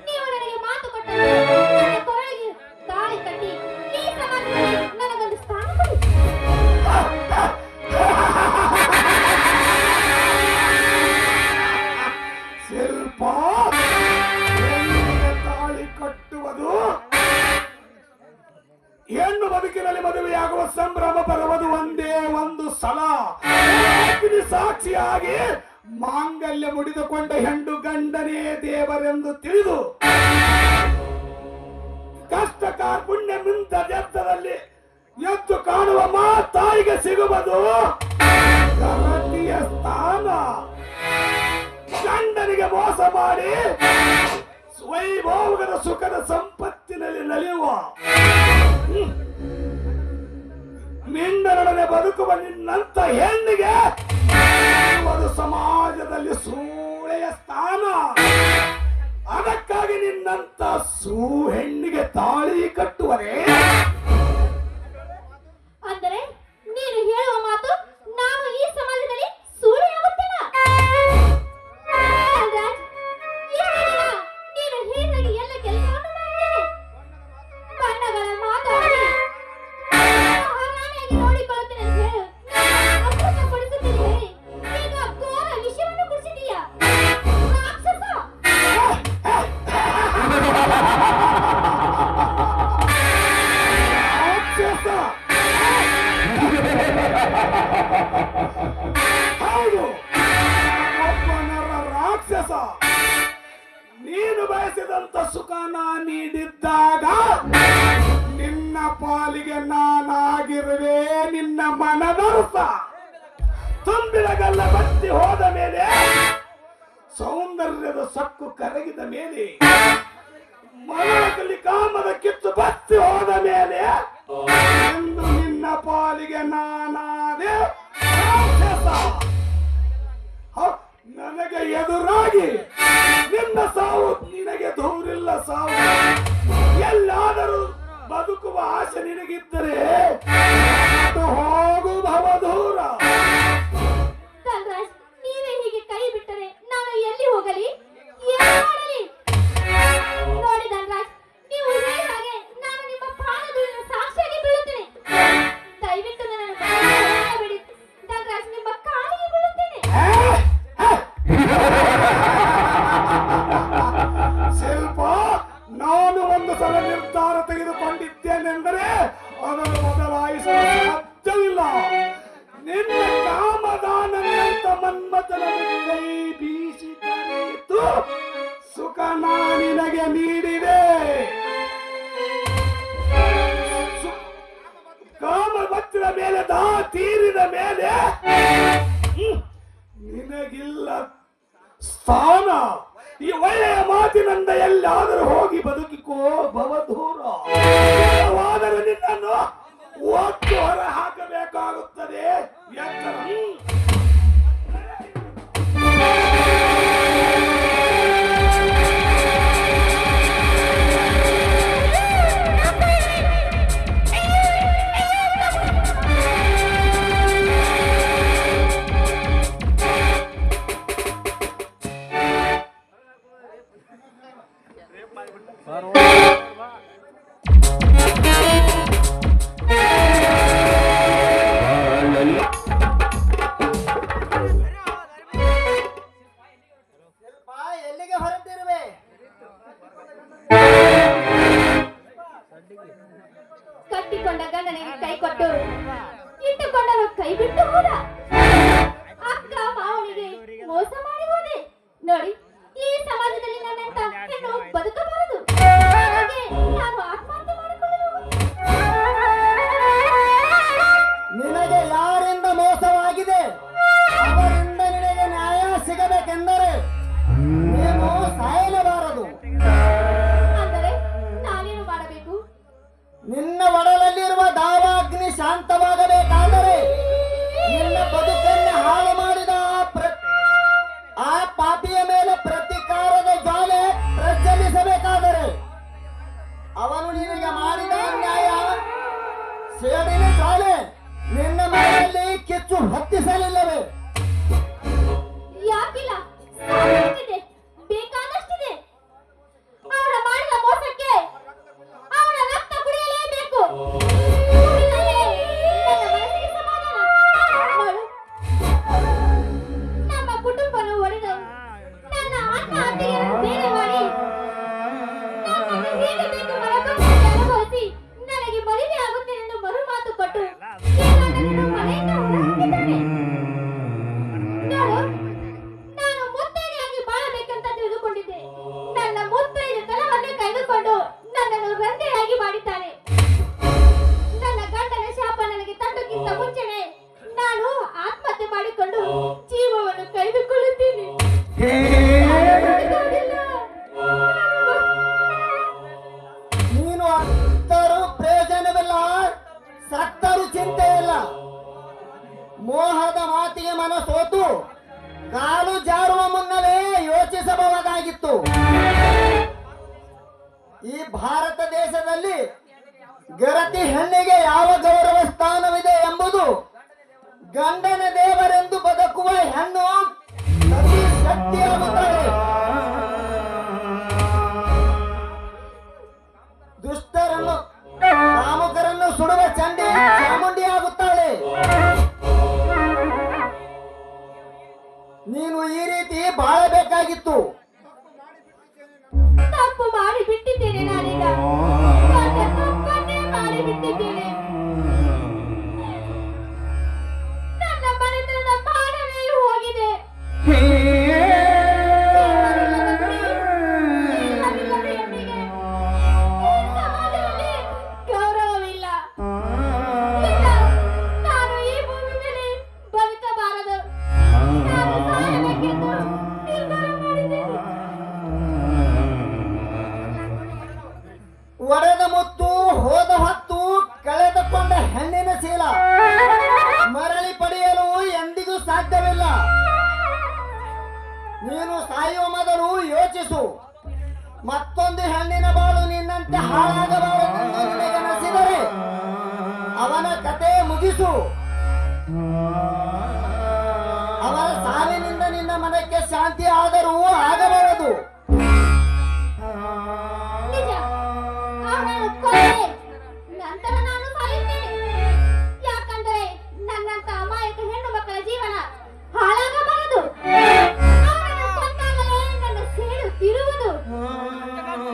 ನೀವು ನನಗೆ ಮಾತು ಕೊಟ್ಟಂತೆ ನನ್ನ ಕೊರಳಿಗೆ ತಾಳಿ ಕಟ್ಟಿ ಈ ಸಮಾಜದಲ್ಲಿ ನನಗೊಂದು ಸ್ಥಾನ ಕೊಡಿ. ಶಿಲ್ಪ, ಹೆಣ್ಣಿಗೆ ತಾಳಿ ಕಟ್ಟುವುದು ಹೆಣ್ಣು ಬದುಕಿನಲ್ಲಿ ಮದುವೆಯಾಗುವ ಸಂಭ್ರಮ ಬರುವುದು ಒಂದೇ ಒಂದು ಸಲ. ಅಗ್ನಿ ಸಾಕ್ಷಿಯಾಗಿ ಮಾಂಗಲ್ಯ ಮುಡಿದುಕೊಂಡ ಹೆಣ್ಣು ಗಂಡನೇ ದೇವರೆಂದು ತಿಳಿದು ಕಷ್ಟ ಕಾರ್ಪುಣ್ಯ ನಿಂತ ವ್ಯರ್ಥದಲ್ಲಿ ಎದ್ದು ಕಾಣುವ ತಾಯಿಗೆ ಸಿಗುವುದು ಗರತಿಯ ಸ್ಥಾನ. ಗಂಡನಿಗೆ ಮೋಸ ಮಾಡಿ ವೈಭೋಗದ ಸುಖದ ಸಂಪತ್ತಿನಲ್ಲಿ ನಲಿಯುವ ಮಿಂಡನೊಡನೆ ಬದುಕುವ ನಿನ್ನಂತ ಹೆಣ್ಣಿಗೆ ಅದು ಸಮಾಜದಲ್ಲಿ ಸೂಳೆಯ ಸ್ಥಾನ. ಅದಕ್ಕಾಗಿ ನಿನ್ನಂತ ಹೆಣ್ಣಿಗೆ ತಾಳಿ ಕಟ್ಟುವರೇ? ಅಂದರೆ ನೀನು ಹೇಳುವ ಮಾತು ನಾನು ಈ ಸಮಾಜದಲ್ಲಿ ಸೂಳೆಯಾಗುತ್ತೇನ? ನೀನು ಹೀಗಾಗಿ ಎಲ್ಲ ಕೆಲಸವನ್ನು ಮಾಡಿದ್ದೇನೆ. ಬಣ್ಣಗಳ ಮಾತಾಡಿ ಹಾಗಾಗಿ ನೋಡಿಕೊಳ್ಳುತ್ತೇನೆ ಅಂತ ಹೇಳು ಅಮೃತ ಕೊಡಿಸುತ್ತೇನೆ ಹೇಳಿ ಈಗ ಘೋರ ವಿಷಯವನ್ನು ಕುಡಿಸಿದೀಯ ರಾಕ್ಷಸ. ಹೌದು, ಒಬ್ಬನರ ರಾಕ್ಷಸ. ನೀನು ಬಯಸಿದಂತ ಸುಖನ ನೀಡಿದ್ದಾಗ ನಿನ್ನ ಪಾಲಿಗೆ ನಾನಾಗಿರುವೆ ನಿನ್ನ ಮನದರ್ಥ. ತುಂಬಿರಗಲ್ಲ ಬತ್ತಿ ಹೋದ ಮೇಲೆ, ಸೌಂದರ್ಯದ ಸಕ್ಕು ಕರಗಿದ ಮೇಲೆ, ಮನದಲ್ಲಿ ಕಾಮದ ಕಿತ್ತು ಬತ್ತಿ ಹೋದ ಮೇಲೆ ಎಂದು ನಿನ್ನ ಪಾಲಿಗೆ ನಾನಾದೆ ರಾಕ್ಷಸ. ನನಗೆ ಎದುರಾಗಿ ನಿನ್ನ ಸಾವು ನಿನಗೆ ದೂರಿಲ್ಲ ಸಾವು. ಎಲ್ಲಾದರೂ ಬದುಕುವ ಆಸೆ ನಿನಗಿದ್ದರೆ ಹೋಗು ಭವದೂರ. ಧನ್ರಾಜ್, ನೀವೇ ಹೀಗೆ ಕೈ ಬಿಟ್ಟರೆ ನಾನು ಎಲ್ಲಿ ಹೋಗಲಿ, ಏನು ಮಾಡಲಿ? ನೋಡಿ ಧನ್ರಾಜ್, ನೀವು ಹೇಳ ಹಾಗೆ ನಾನು ನಿಮ್ಮ ಪಾದಧೂಳಿನ ಸಾಕ್ಷಿಯಾಗಿ ಬೀಳುತ್ತೇನೆ. ದಯವಿಟ್ಟು ನನ್ನನ್ನು ಬಿಡಿ ಧನ್ರಾಜ್, ನಿಮ್ಮ ಕಾಲಿಗೆ ಬೀಳುತ್ತೇನೆ. ಶಿಲ್ಪ, ನಾನು ಒಂದು ಸಲ ನಿರ್ಧಾರ ತೆಗೆದುಕೊಂಡಿದ್ದೇನೆಂದರೆ ಅದನ್ನು ಬದಲಾಯಿಸಲು ಸಾಧ್ಯವಿಲ್ಲ. ನಿನ್ನ ಕಾಮದಾನಂತ ಮನ್ಮಥನ ಕೈ ಬೀಸಿ ಕರೆಯಿತು ಸುಖ ನಿನಗೆ ನೀಡಿದೆ. ಕಾಮ ಬತ್ತಿದ ಮೇಲೆ ದಾ ತೀರಿದ ಮೇಲೆ ನಿನಗಿಲ್ಲ ಸ್ಥಾನ. ಈ ಒಳ್ಳೆಯ ಮಾತಿನಿಂದ ಎಲ್ಲಾದರೂ ಹೋಗಿ ಬದುಕಿಕೋ ಭವದೂರ. ಇಲ್ಲವಾದರೆ ನಿನ್ನನ್ನು ಒತ್ತು ಹೊರ ಹಾಕಬೇಕಾಗುತ್ತದೆ. ಎತ್ತರ. ಎಲ್ಲಿಗೆ ಹೊರಟಿರುವೆ? ಕಟ್ಟಿಕೊಂಡ ಗಂಡನಿಗೆ ಕೈ ಕೊಟ್ಟು ಇಟ್ಟುಕೊಂಡರು ಕೈ ಬಿಟ್ಟು ಹೋದ. ಅಕ್ಕ ಮಾವನಿಗೆ ಮೋಸ ಮಾಡಿ ಹೋದೆ. ನೋಡಿ, ಈ ಸಮಾಜದಲ್ಲಿ ನನ್ನಂತ ಹೆಣ್ಣು ಬದುಕಬಾರದು. ಹಾಗಾಗಿ ನಾನು ಆತ್ಮಹತ್ಯೆ ಮಾಡಿಕೊಳ್ಳಲು ನಿನಗೆ ಯಾರಿಂದ ಸೇಡಿನ ಜ್ವಾಲೆ ನಿನ್ನ ಮನೆಯಲ್ಲಿ ಕಿಚ್ಚು ಹತ್ತಿಸಲಿಲ್ಲವೇ? ಯಾಕಿಲ್ಲ, ಸಾಕಷ್ಟಿದೆ, ಬೇಕಾದಷ್ಟಿದೆ. ಅವರ ಮಾಡಿದ ಮೋಸಕ್ಕೆ ಅವರ ರಕ್ತ ಕುಡಿಯಲೇಬೇಕು. ಕುಡಿದರೆ ನನ್ನ ಮನಸ್ಸಿಗೆ ಸಮಾಧಾನ. ನೋಡು, ನಮ್ಮ ಕುಟುಂಬನು ಒಡೆದು ನನ್ನ ಅಣ್ಣ ಅತ್ತಿಗೆಯನ್ನು ಬೇರೆ ಮಾಡಿ ನನ್ನನ್ನು ಹೇಗೆ ಬೇಕು ಮರಕೊಂಡಂತೆ ಅನುಭವಿಸಿ ನನಗೆ ಮದುವೆ ಆಗುತ್ತೇನೆಂದು ಮರು ಮಾತು ಕೊಟ್ಟು ಈಗ ನನ್ನನ್ನು ಮನೆಯಿಂದ ಹೊರಹಾಕಿದ್ದಾನೆ. ನೋಡು, ನಾನು ಮುತ್ತೈದೆಯಾಗಿ ಬಾಳಬೇಕಂತ ತಿಳಿದುಕೊಂಡಿದ್ದೆ. ನನ್ನ ಮುತ್ತೈದೆ ತನವನ್ನೇ ಕಳೆದುಕೊಂಡು ನನ್ನನ್ನು ರಂದೆಯಾಗಿ ಮಾಡಿದ್ದಾನೆ. ನನ್ನ ಗಂಡನ ಶಾಪ ನನಗೆ ತಟ್ಟಕ್ಕಿಂತ ಮುಂಚೆನೆ ನಾನು ಆತ್ಮಹತ್ಯೆ ಮಾಡಿಕೊಂಡು ಜೀವವನ್ನು ಕಳೆದುಕೊಳ್ಳುತ್ತೇನೆ. ನೀನು ಅತ್ತರೂ ಪ್ರಯೋಜನವಿಲ್ಲ, ಸತ್ತರೂ ಚಿಂತೆ ಇಲ್ಲ. ಮೋಹದ ಮಾತಿಗೆ ಮನಸೋತು ಕಾಲು ಜಾರುವ ಮುನ್ನವೇ ಯೋಚಿಸಬಹುದಾಗಿತ್ತು. ಈ ಭಾರತ ದೇಶದಲ್ಲಿ ಗರತಿ ಹೆಣ್ಣಿಗೆ ಯಾವ ಗೌರವ ಸ್ಥಾನವಿದೆ ಎಂಬುದು ಗಂಡನ ದೇವರೆಂದು ಬದುಕುವ ಹೆಣ್ಣು ಸತಿ ಶಕ್ತಿಯಾಗುತ್ತಾಳೆ. ದುಷ್ಟರನ್ನು ಕಾಮುಕರನ್ನು ಸುಡುವ ಚಂಡಿ ಚಾಮುಂಡಿಯಾಗುತ್ತಾಳೆ. ನೀನು ಈ ರೀತಿ ಬಾಳಬೇಕಾಗಿತ್ತು. ತಪ್ಪು ಮಾಡಿ ಬಿಟ್ಟಿದ್ದೇನೆ. ನಾನೀಗ ತಪ್ಪನ್ನೇ ಮಾಡಿ ಬಿಟ್ಟಿದ್ದೇನೆ. ನನ್ನ ಮನೆತನದ ಮಾನವೇ ಹೋಗಿದೆ. ಸಮಾಜದಲ್ಲಿ ಗೌರವವಿಲ್ಲ. ಇಲ್ಲ, ನಾನು ಈ ಭೂಮಿ ಮೇಲೆ ಬದುಕಬಾರದು. ನಾನು ಸಾಯಬೇಕೆಂದು ನಿರ್ಧಾರ ಮಾಡಿದ್ದೇನೆ. ಒಡೆದ ಮುತ್ತು ಹೋದ ಹೊತ್ತು ಕಳೆದುಕೊಂಡ ಹೆಣ್ಣಿನ ಶೀಲ ಮರಳಿ ಪಡೆಯಲು ಎಂದಿಗೂ ಸಾಧ್ಯವಿಲ್ಲ. ನೀನು ಸಾಯುವ ಮೊದಲು ಯೋಚಿಸು. ಮತ್ತೊಂದು ಹೆಣ್ಣಿನ ಬಾಳು ನಿನ್ನಂತೆ ಹಾಳಾಗಬಾರದೆಂದು ನಿನಗನಿಸಿದರೆ ಅವನ ಕತೆ ಮುಗಿಸು. ಅವನ ಸಾವಿನಿಂದ ನಿನ್ನ ಮನಕ್ಕೆ ಶಾಂತಿ ಆದರೂ ಆಗಬಾರದು. ನಿಜ, ಅವನನ್ನು ಕೊಲೆ, ನಂತರ ನಾನು ಸಾಯುತ್ತೇನೆ. ಯಾಕಂದರೆ ನನ್ನಂತ ಅಮಾಯಕ ಹೆಣ್ಣು ಮಕ್ಕಳ ಜೀವನ ಹಾಳಾಗಬಾರದು. ಅವನನ್ನು ಕೊಂದಾಗಲೇ ನನ್ನ ಸೇಡು ತಿರುವುದು.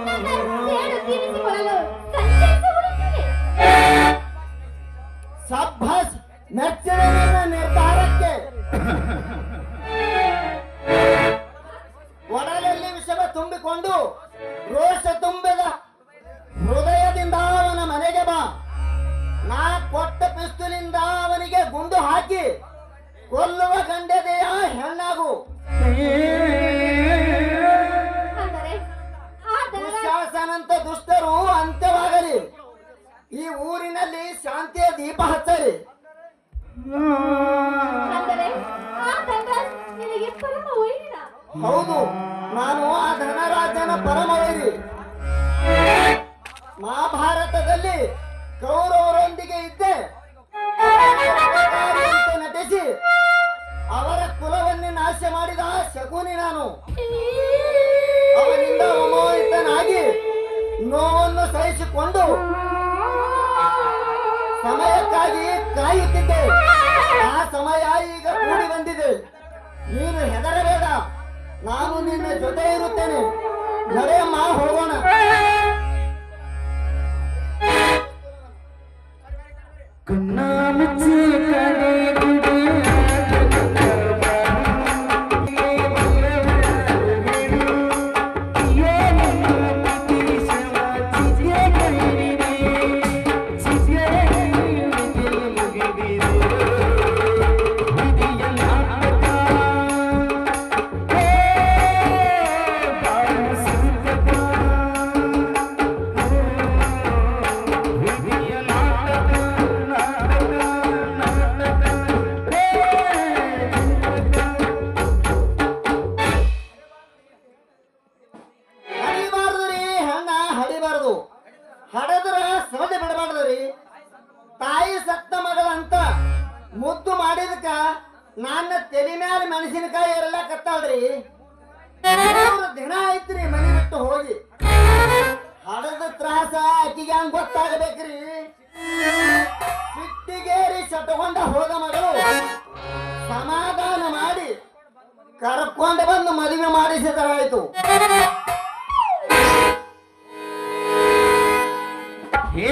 ನನ್ನ ಸೇಡು ತೀರಿಸಿಕೊಳ್ಳಲು ಸಂಚರಿಸಿ ಉಳಿಯುತ್ತದೆ. ಸಬ್ಬಾಸ್, ಮೆಚ್ಚಿದ ನಿನ್ನ ನಿರ್ಧಾರಕ್ಕೆ. ಒಡಲಲ್ಲಿ ವಿಷವ ತುಂಬಿಕೊಂಡು ರೋಷ ತುಂಬಿದ ಹೃದಯದಿಂದ ಅವನ ಮನೆಗೆ ಬಾ. ನಾ ಕೊಟ್ಟ ಪಿಸ್ತೂಲಿಂದ ಅವನಿಗೆ ಗುಂಡು ಹಾಕಿ ಕೊಲ್ಲುವ ಗಂಡದೆಯ ಹೆಣ್ಣಾಗು. ಅಂದರೆ ಆ ದನಗಳ ದುಶ್ಯಾಸನಂತ ದುಷ್ಟರು ಅಂತ್ಯವಾಗಲಿ. ಈ ಊರಿನಲ್ಲಿ ಶಾಂತಿಯ ದೀಪ ಹಚ್ಚಲಿ. ಅಂದರೆ ಆ ದನ ನಿನಗೆ ಪರಮ ವೈರಿನ. ಹೌದು, ನಾನು ಆ ಧನರಾಜನ ಪರಮವೈರಿ. ಮಹಾಭಾರತದಲ್ಲಿ ಕೌರವರೊಂದಿಗೆ ಇದ್ದೆ ಅಂತ ನಟಿಸಿ ಅವರ ಕುಲವನ್ನೇ ನಾಶ ಮಾಡಿದ ಶಕುನಿ ನಾನು. ಅವನಿಂದ ಅಮೋಹಿತನಾಗಿ ನೋವನ್ನು ಸಹಿಸಿಕೊಂಡು ಸಮಯಕ್ಕಾಗಿ ಕಾಯುತ್ತಿದ್ದೆ. ಆ ಸಮಯ ಈಗ ಕೂಡಿ ಬಂದಿದೆ. ನೀನು ಹೆದರಬೇಡ, ನಾನು ನಿನ್ನ ಜೊತೆ ಇರುತ್ತೇನೆ. ನಡೆಯಮ್ಮ, ಹೋಗೋಣ. ಇದಕ್ಕ ನನ್ನ ತಲೆ ಮ್ಯಾಲ ಮೆಣಸಿನಕಾಯಿ ಎರಲಾಕತ್ತಾಳ್ರಿ. 3 ದಿನ ಐತ್ರಿ ಮನೆ ಬಿಟ್ಟು ಹೋಗಿ. ಹಡದ ತ್ರಾಸ ಆಕಿಗೆ ಹಂಗ ಗೊತ್ತಾಗಬೇಕ್ರಿ. ಸಿಟ್ಟಿಗೇರಿ ಸಟ್ಕೊಂಡ ಹೋದ ಮಗಳು ಸಮಾಧಾನ ಮಾಡಿ ಕರ್ಕೊಂಡು ಬಂದು ಮದುವೆ ಮಾಡಿಸಿದರಾಯ್ತು. ಹೇ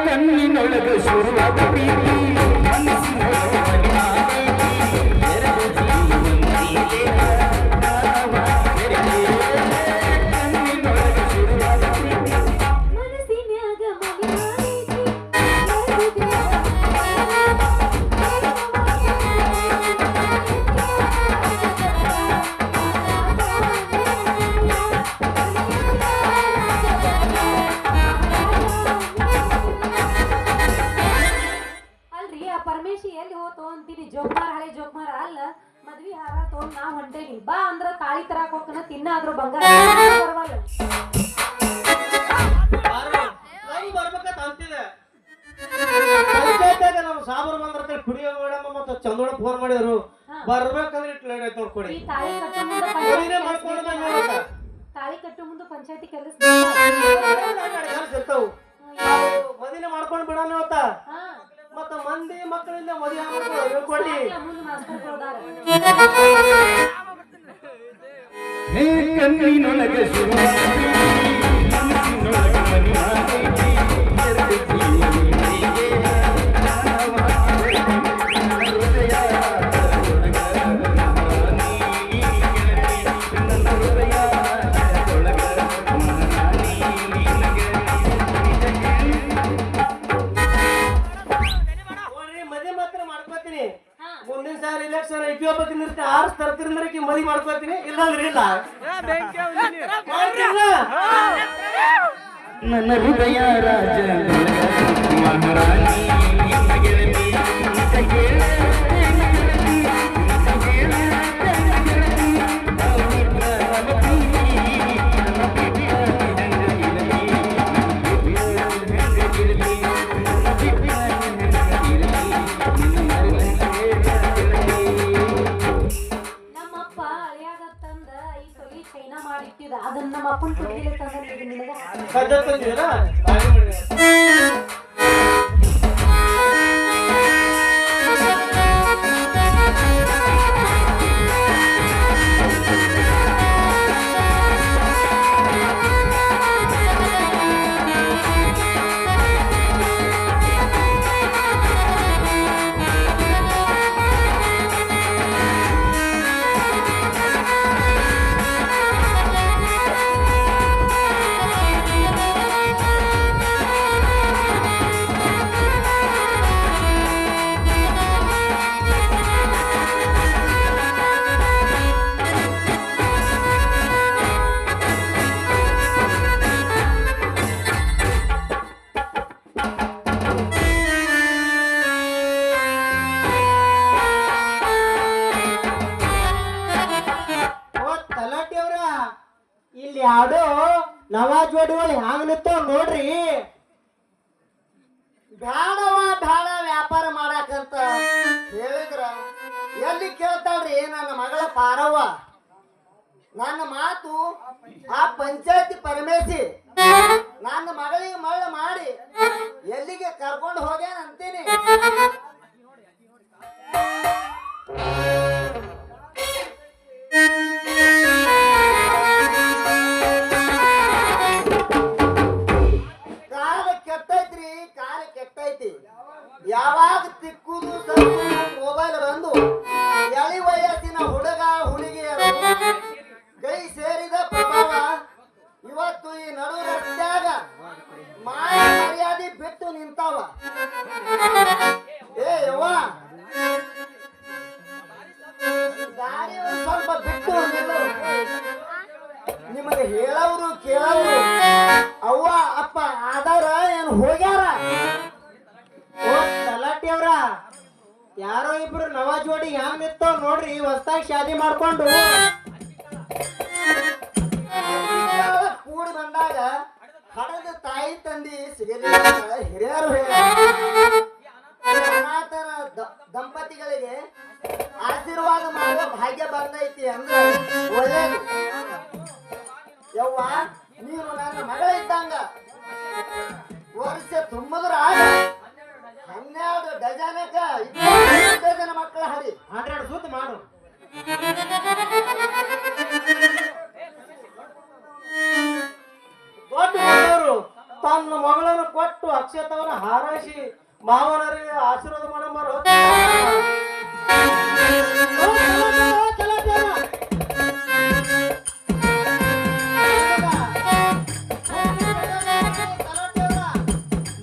ಕಣ್ಣಿನೊಳಗ ಶುರುವಾದ ಪ್ರೀತಿ ಮನಸ್ಸಿನೊಳಗ ಮರಿಯಾದೈತಿ. ಎರಡು ಜೀವನದೀಲೆ ನಾವ ಬೆರೆತೆ. ಕಣ್ಣಿನೊಳಗ ಶುರುವಾದ ಪ್ರೀತಿ ಮನಸ್ಸಿನ್ಯಾಗ ಅಲ್ರಿ ಆ ಪರಮೇಶಿ ಎಲ್ಲಿ ಹೋತು ಅಂತೀನಿ. ಜೋಕ್ಮಾರ ಹಳೆ ಜೋಕ್ಮಾರ ಅಲ್ಲ, ಮದ್ವಿ ಹಾರ ತಗೊಂಡ್ ನಾ ಹೊಂಟೇನಿ. ಬಾ ಅಂದ್ರ ತಾಳಿ ತರಾಕ್ ಹೋಗ್ತಾನ, ತಿನ್ನಾದ್ರೂ ಬಂಗಾರ ಬರವಲ್ಲ. ಬರ್ಬೇಕಂತ ಅಂತಿದೆ. ಪಂಚಾಯತ್ಯಾಗ ನಮ್ಮ ಸಾಬರು ಬಂದ್ರೆ ಕುಡಿಯೋ ಮೇಡಮ್ ಮತ್ತು ಚಂದೋಳ ಫೋನ್ ಮಾಡಿದ್ರು. ಬರ್ಬೇಕಂದ್ರೆ ಇಟ್ಟು ಲೇಟ್ ಆಯ್ತು ನೋಡಿ. ಈ ತಾಳಿ ಕಟ್ಟು ಮುಂದೆ ತಾಳಿ ಕಟ್ಟು ಮುಂದೆ ಪಂಚಾಯತಿ ಕೆಲಸ ಇರ್ತಾವು. ಮದಿನ ಮಾಡ್ಕೊಂಡು ಬಿಡೋಣ ಅವತ್ತ. ಮತ್ತ ಮಂದಿ ಮಕ್ಕಳಿಂದ ಮದುವೆ ಹೇಳ್ಕೊಡಿ. ಹೇ ಕಣ್ಣಿನೊಳಗ ಶುರುವಾದ ಪ್ರೀತಿ ಮನಸ್ಸಿನೊಳಗ ಮರಿಯಾದೈತಿ. ಎರಡು ಜೀವನದೀಲೆ ನಾವ ಬೆರೆತೆ. ನನ್ನ ಹೃದಯ ಒಳಗ ನಾನಿ ಗೆಳತಿ. ನನ್ನ ಹೃದಯ ಒಳಗ ನಾನಿ ನೋಡ್ರಿ ಮದುವೆ ಮಾತ್ರ ಮಾಡ್ಕೋತೀನಿ. ಮುಂದಿನ ಸಾರಿ ಇಲೆಕ್ಷನ್ ಇಕ್ಕೋಬೇಕು ನಿರ್ತೆ 6 ತರ್ತಿರಂದ್ರೆ ಮದುವೆ ಮಾಡ್ಕೋತೀನಿ. ಇಲ್ಲಾಂದ್ರೆ ಇಲ್ಲ. ನನ್ನ ಹೃದಯ ರಾಜ ಮಹಾರಾಣಿ ನಿನ್ನ ಗೆಳತಿ. ನಿನ್ನ ಗೆಳತಿ ನಿನ್ನ ಗೆಳತಿ ನನ್ನ ಪ್ರೀತಿ ನನ್ನ ಪ್ರೀತಿ ನಮ್ಮಪ್ಪ ಅಳಿಯಾಗ ತಂದ ಈ ತೊಲಿ ಚೈನಾ ಮಾಡಿಟ್ಟಿದ. ಅದನ್ನ ನಮ್ಮ ಅಪ್ಪನ ತುಡಿಗೆ ತಂದ ನಿನಗ ಇಲ್ಲಿ ಯಾವ್ದೋ ನವಾಜ್ ಜೋಡಿಗಳು ಹ್ಯಾಂಗ ನಿಂತಾವ ನೋಡ್ರಿ. ಬ್ಯಾಡವ ಬ್ಯಾಡ ವ್ಯಾಪಾರ ಮಾಡಾಕಂತ ಹೇಳಿದ್ರ ಎಲ್ಲಿ ಕೇಳ್ತಾಳ್ರಿ ನನ್ನ ಮಗಳ ಪಾರವ್ವ. ನನ್ನ ಮಾತು ಆ ಪಂಚಾಯತಿ ಪರಮೇಶಿ ನನ್ನ ಮಗಳಿಗೆ ಮಳ್ಳ ಮಾಡಿ ಎಲ್ಲಿಗೆ ಕರ್ಕೊಂಡು ಹೋಗ್ಯಾನ ಅಂತೀನಿ. ಕಾಲ ಕೆಟ್ಟೈತ್ರಿ, ಕಾಲ ಕೆಟ್ಟೈತಿ. ಯಾವಾಗ ತಿಕ್ಕುದು ಮೊಬೈಲ್ ಬಂದು ಎಳಿ ವಯಸ್ಸಿನ ಹುಡುಗ ಹುಡುಗಿಯರು ಕೈ ಸೇರಿದ ಪ್ರಭಾವ ಇವತ್ತು ಈ ನಡು ರಸ್ತ್ಯಾಗ ಮಾಯ ಮರ್ಯಾದೆ ಬಿಟ್ಟು ನಿಂತಾವ. ಏ ಯವ್ವ ದಾರಿ ಒಂದ್ ಸ್ವಲ್ಪ ಬಿಟ್ಟು ನಿಲ್ಲು. ನಿಮಗೆ ಹೇಳವ್ರು ಕೇಳವ್ರು ಅವ್ವ ಅಪ್ಪ ಆದಾರ ಏನ್ ಹೋಗ್ಯಾರ. ಓ ತಲಾಟಿ ಅವ್ರ ಯಾರೋ ಇಬ್ರು ನವ ಜೋಡಿ ಹ್ಯಾಂಗ್ ನಿಂತಾವ್ ನೋಡ್ರಿ. ಹೊಸ್ದಾಗಿ ಶಾದಿ ಮಾಡ್ಕೊಂಡು ಕೂಡಿ ಬಂದಾಗ ಹಡದ ತಾಯಿ ತಂದಿ ಸಿಗಲಿಲ್ಲ ಹಿರಿಯರು ಅನಾಥರ ದಂಪತಿಗಳಿಗೆ ಮಾಡ್ತಿ ಅಂದ್ರೆ ಒಳ್ಳೇದು. ಯವ್ವ ನೀನು ನನ್ನ ಮಗಳ ಇದ್ದಂಗ. ವರ್ಷ ತುಂಬಿದ್ರ 12 ಡಜನಕ್ಕ 20 ಡಜನ ಮಕ್ಕಳ ಹಡಿ 100 ಸುತ್ತ ಮಾಡು. ದೊಡ್ಡ ಮನೆಯವರು ತನ್ನ ಮಗಳನ್ನು ಕೊಟ್ಟು ಅಕ್ಷತವನ್ನು ಹಾರೈಸಿ ಮಾವನರಿಗೆ ಆಶೀರ್ವಾದ ಮಾಡಮಾರು.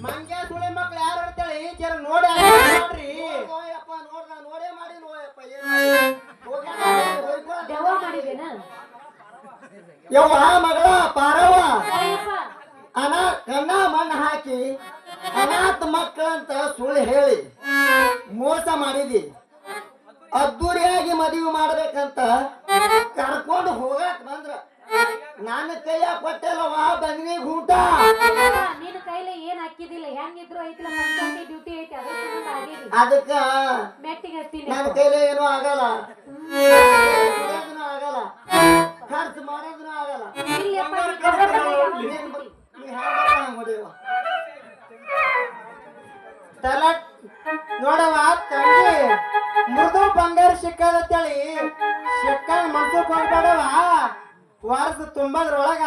ಮಂಗ್ಯ ಸುಳಿ ಮಕ್ಳು ಯಾರು ಹೇಳ್ತಾಳೆ ಜರ ನೋಡಿ ನೋಡ್ರಿ. ನೋಡೇ ಮಾಡಿ ನೋಯಪ್ಪ ಯವ್ವ ಮಗಳ ಪಾರವ್ವ ಕಣ್ಣ ಮಣ್ಣು ಹಾಕಿ ಅನಾಥ ಮಕ್ಕಳಂತ ಸುಳ್ಳು ಹೇಳಿ ಮೋಸ ಮಾಡಿದಿ. ಅದ್ದೂರಿಯಾಗಿ ಮದುವೆ ಮಾಡ್ಬೇಕಂತ ಕರ್ಕೊಂಡು ಹೋಗಕ್ ಬಂದ್ರ ನನ್ನ ಕೈಯ ಕೊಟ್ಟೆಲ್ಲವ ಬಂದ್ನಿ ಊಟ. ನಿನ್ನ ಕೈಲಿ ಏನ್ ಹಾಕಿದಿಲ್ಲ, ಹೆಂಗಿದ್ರು ಐತಿಲ್ಲ, ಪಂಚಾಯತಿ ಡ್ಯೂಟಿ ಐತಿ, ಅದಕ್ಕ ಮೆಟ್ಟಿಗೆ ಹತ್ತೀನಿ. ನನ್ನ ಕೈಲಿ ಏನೂ ಆಗಲ್ಲ, ಆಗಲ್ಲ, ಖರ್ಚು ಮಾಡೋದೂ ಆಗಲ್ಲ. ನೋಡವ ತಂಗಿ ಮೃದು ಬಂಗಾರ ಸಿಕ್ಕದತ್ತೇಳಿ ಸಿಕ್ಕಂಗ ಮನ್ಸಕ್ ಹೋಗ್ಬೇಡವ. ವರ್ಷ ತುಂಬದ್ರೊಳಗ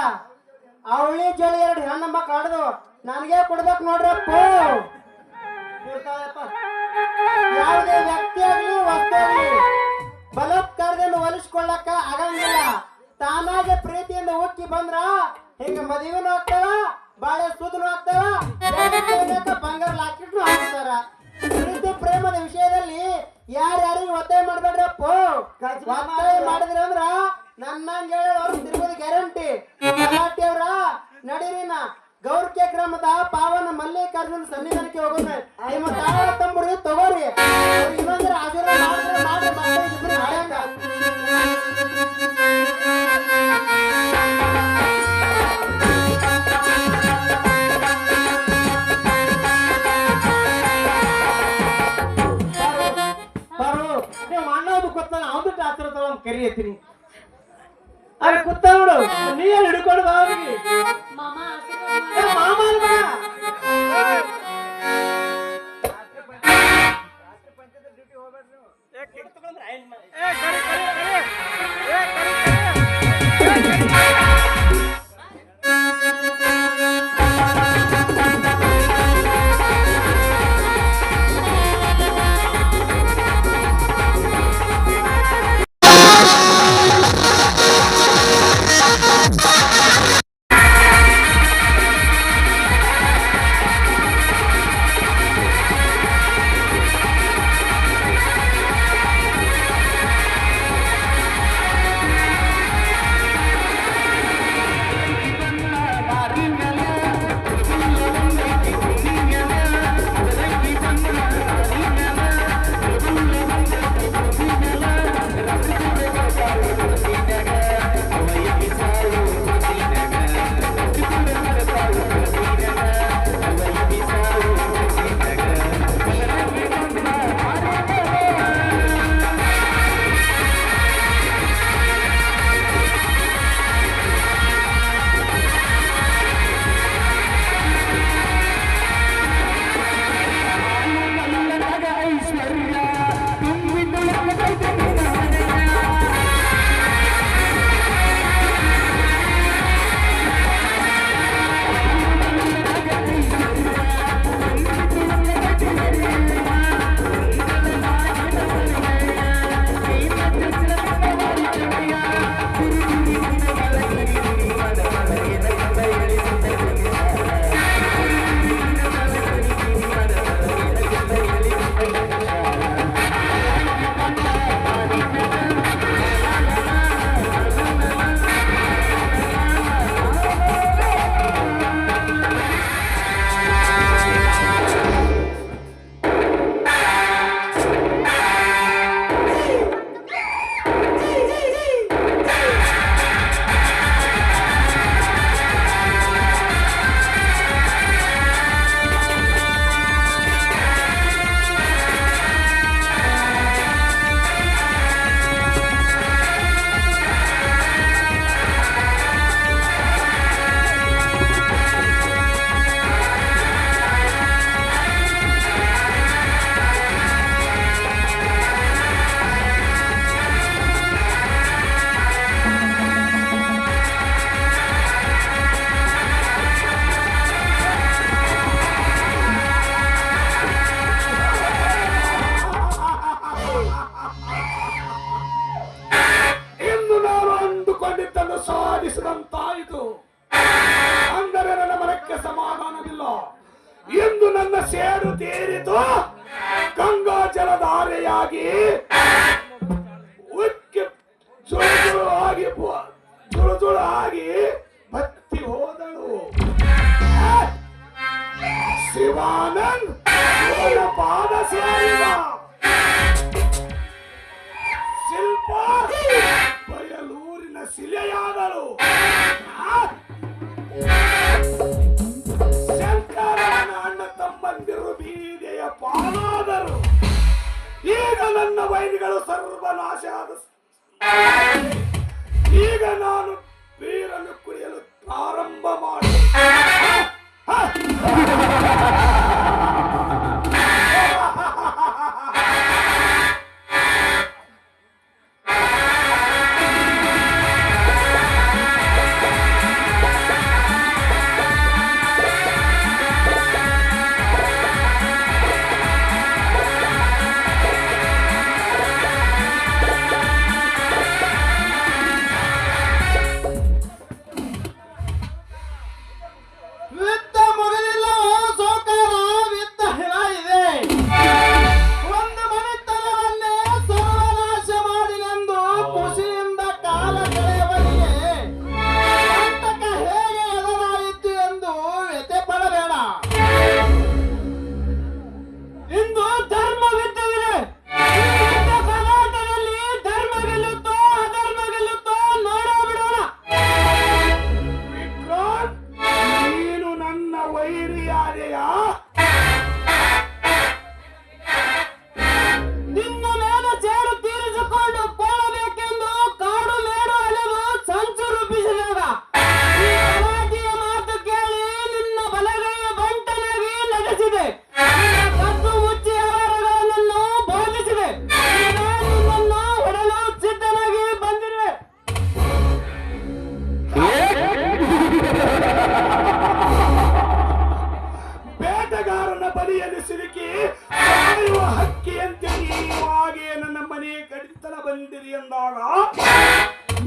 ಅವಳಿ ಜೋಳಿ 2 ಹೆಣ್ಣು ಮಕ್ಕಳು ಆಡ್ದು ನನಗೆ ಕೊಡ್ಬೇಕು ನೋಡ್ರಪ್ಪ. ಯಾವುದೇ ವ್ಯಕ್ತಿ ಆಗ್ಲಿ ವಸ್ತು ಆಗ್ಲಿ ಬಲಾತ್ಕಾರದಿಂದ ಹೊಲಿಸ್ಕೊಳ್ಳಕ್ಕ ಆಗಂಗಿಲ್ಲ. ತಾನಾಗೆ ಪ್ರೀತಿಯಿಂದ ಹುಕ್ಕಿ ಬಂದ್ರ ಹಿಂಗ ಮದುವೆನೂ ಆಗ್ತಾವ, ಬಾಳೆ ಸೂದನು ಆಗ್ತಾವ, ಬಂಗಾರ ಲಾಕೆಟ್ನು ಹಾಕ್ತಾರ. ಪ್ರೀತಿ ಪ್ರೇಮದ ವಿಷಯದಲ್ಲಿ ಯಾರ್ಯಾರಿಗೆ ಒತ್ತಾಯ ಮಾಡ್ಬೇಡ್ರಪ್ಪ. ಒತ್ತಾಯ ಮಾಡಿದ್ರ ಅಂದ್ರ ನನ್ನಂಗ ಹೇಳೋರು ತಿರುಗೋದು ಗ್ಯಾರಂಟಿ. ಗಲಾಟೆ ಅವ್ರ ನಡೀರಿನ ಗೌರ್ಕೆ ಗ್ರಾಮದ ಪಾವನ ಮಲ್ಲಿಕಾರ್ಜುನ ಸನ್ನಿಧಾನಕ್ಕೆ ಹೋಗೋಣ. ನಿಮ್ಮ ತಾಳ ತಂಬುರಿ ತಗೋರಿ, ಇನ್ನೊಂದ್ರ ಆಶೀರ್ವಾದ ಮಾಡಿದ್ರೆ ಮಾಡಿ ಮಕ್ಕಳಿಗೆ ಇಬ್ರು ಹಾಯಂಗ. ನೀವು ಅಣ್ಣವ್ದು ಗೊತ್ತಾನ ಅವ್ದು ಟಾಚರ್ ತಗೊಂಡ್ ಕರಿಯತ್ತೀನಿ. ಅಲ್ಲಿ ಕೂತ ನೋಡು, ನೀರು ಹಿಡ್ಕೊಂಡು ಬಾ ಅವ್ರಿಗೆ. ಮಾಮ ಮಾಮ ಅಲ್ವಾ? ಹಾಡು ತೀರಿತು ಗಂಗಾ ಜಲಧಾರೆಯಾಗಿ ಉಕ್ಕಿ ಜುಳು ಆಗಿ ಬತ್ತಿ ಹೋದಳು. ಶಿವಾನಂದ್ ಅವಳ ಪಾದ ಸೇರಿದ. ಶಿಲ್ಪ ಬಯಲೂರಿನ ಶಿಲೆಯಾದಳು. ಶಂಕರನ ಅಣ್ಣ ತಮ್ಮಂದಿರು ಬೀದಿಯ ಪಾಲಾದರು. ಈಗ ನನ್ನ ವೈರಿಗಳು ಸರ್ವನಾಶ ಆದ. ಈಗ ನಾನು ಬೀರನ್ನು ಕುಡಿಯಲು ಪ್ರಾರಂಭ ಮಾಡಿ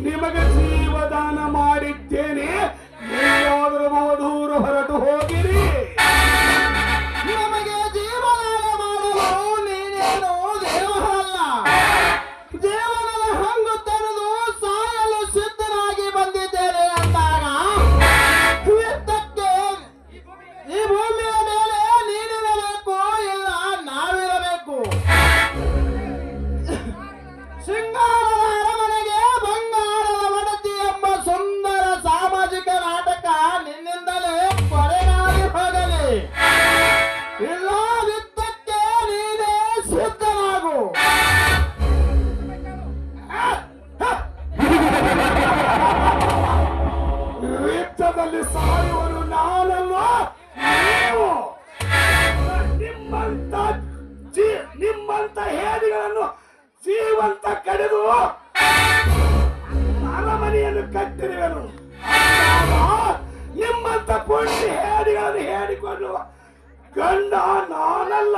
ನಿಮಗೆ ಜೀವದಾನ ಮಾಡಿದ್ದೇನೆ. ನೀವಾದರೂ ಬಹುದೂರ ಹೊರಟು ಹೋಗಿರಿ. ನಮಗೆ ಜೀವದಾನ ಮಾಡಲು ನೀನೇನು ದೇವರಲ್ಲ. ದೇವರ ಹಂಗು ತೆರೆದು ಸಾಯಲು ಸಿದ್ಧನಾಗಿ ಬಂದಿದ್ದೇನೆ ಅಂದಾಗ ಯುದ್ಧಕ್ಕೆ ಈ ಭೂಮಿಯ ಮೇಲೆ ನೀನಿರಬೇಕು, ಇಲ್ಲ ನಾವಿರಬೇಕು. ಸಿಂಗಾರದ ಅರಮನೆಗೆ ಬಂಗಾರದ ಒಡತಿ ಎಂಬ ಸುಂದರ ಸಾಮಾಜಿಕ ನಾಟಕ ನಿನ್ನಿಂದಲೇ ಕೊನೆಯಾಗಿ ಹೋಗಲಿ. ಇಲ್ಲ ಯುದ್ಧಕ್ಕೆ ನೀನೇ ಸಿದ್ಧನಾಗು. ಯುದ್ಧದಲ್ಲಿ ಸಾಯುವನು ನಾನಲ್ಲ, ನೀವು. ನಿಮ್ಮಂತ ಹೇದಿಗಳನ್ನು ಜೀವಂತ ಕಡಿದು ಅರಮನೆಯನ್ನು ಕಟ್ಟಿರುವೆನು. ನಿಮ್ಮಂತ ಪುಣ್ಯ ಹೇಡಿಗಳನ್ನು ಹೇಳಿಕೊಳ್ಳುವ ಗಂಡ ನಾನಲ್ಲ.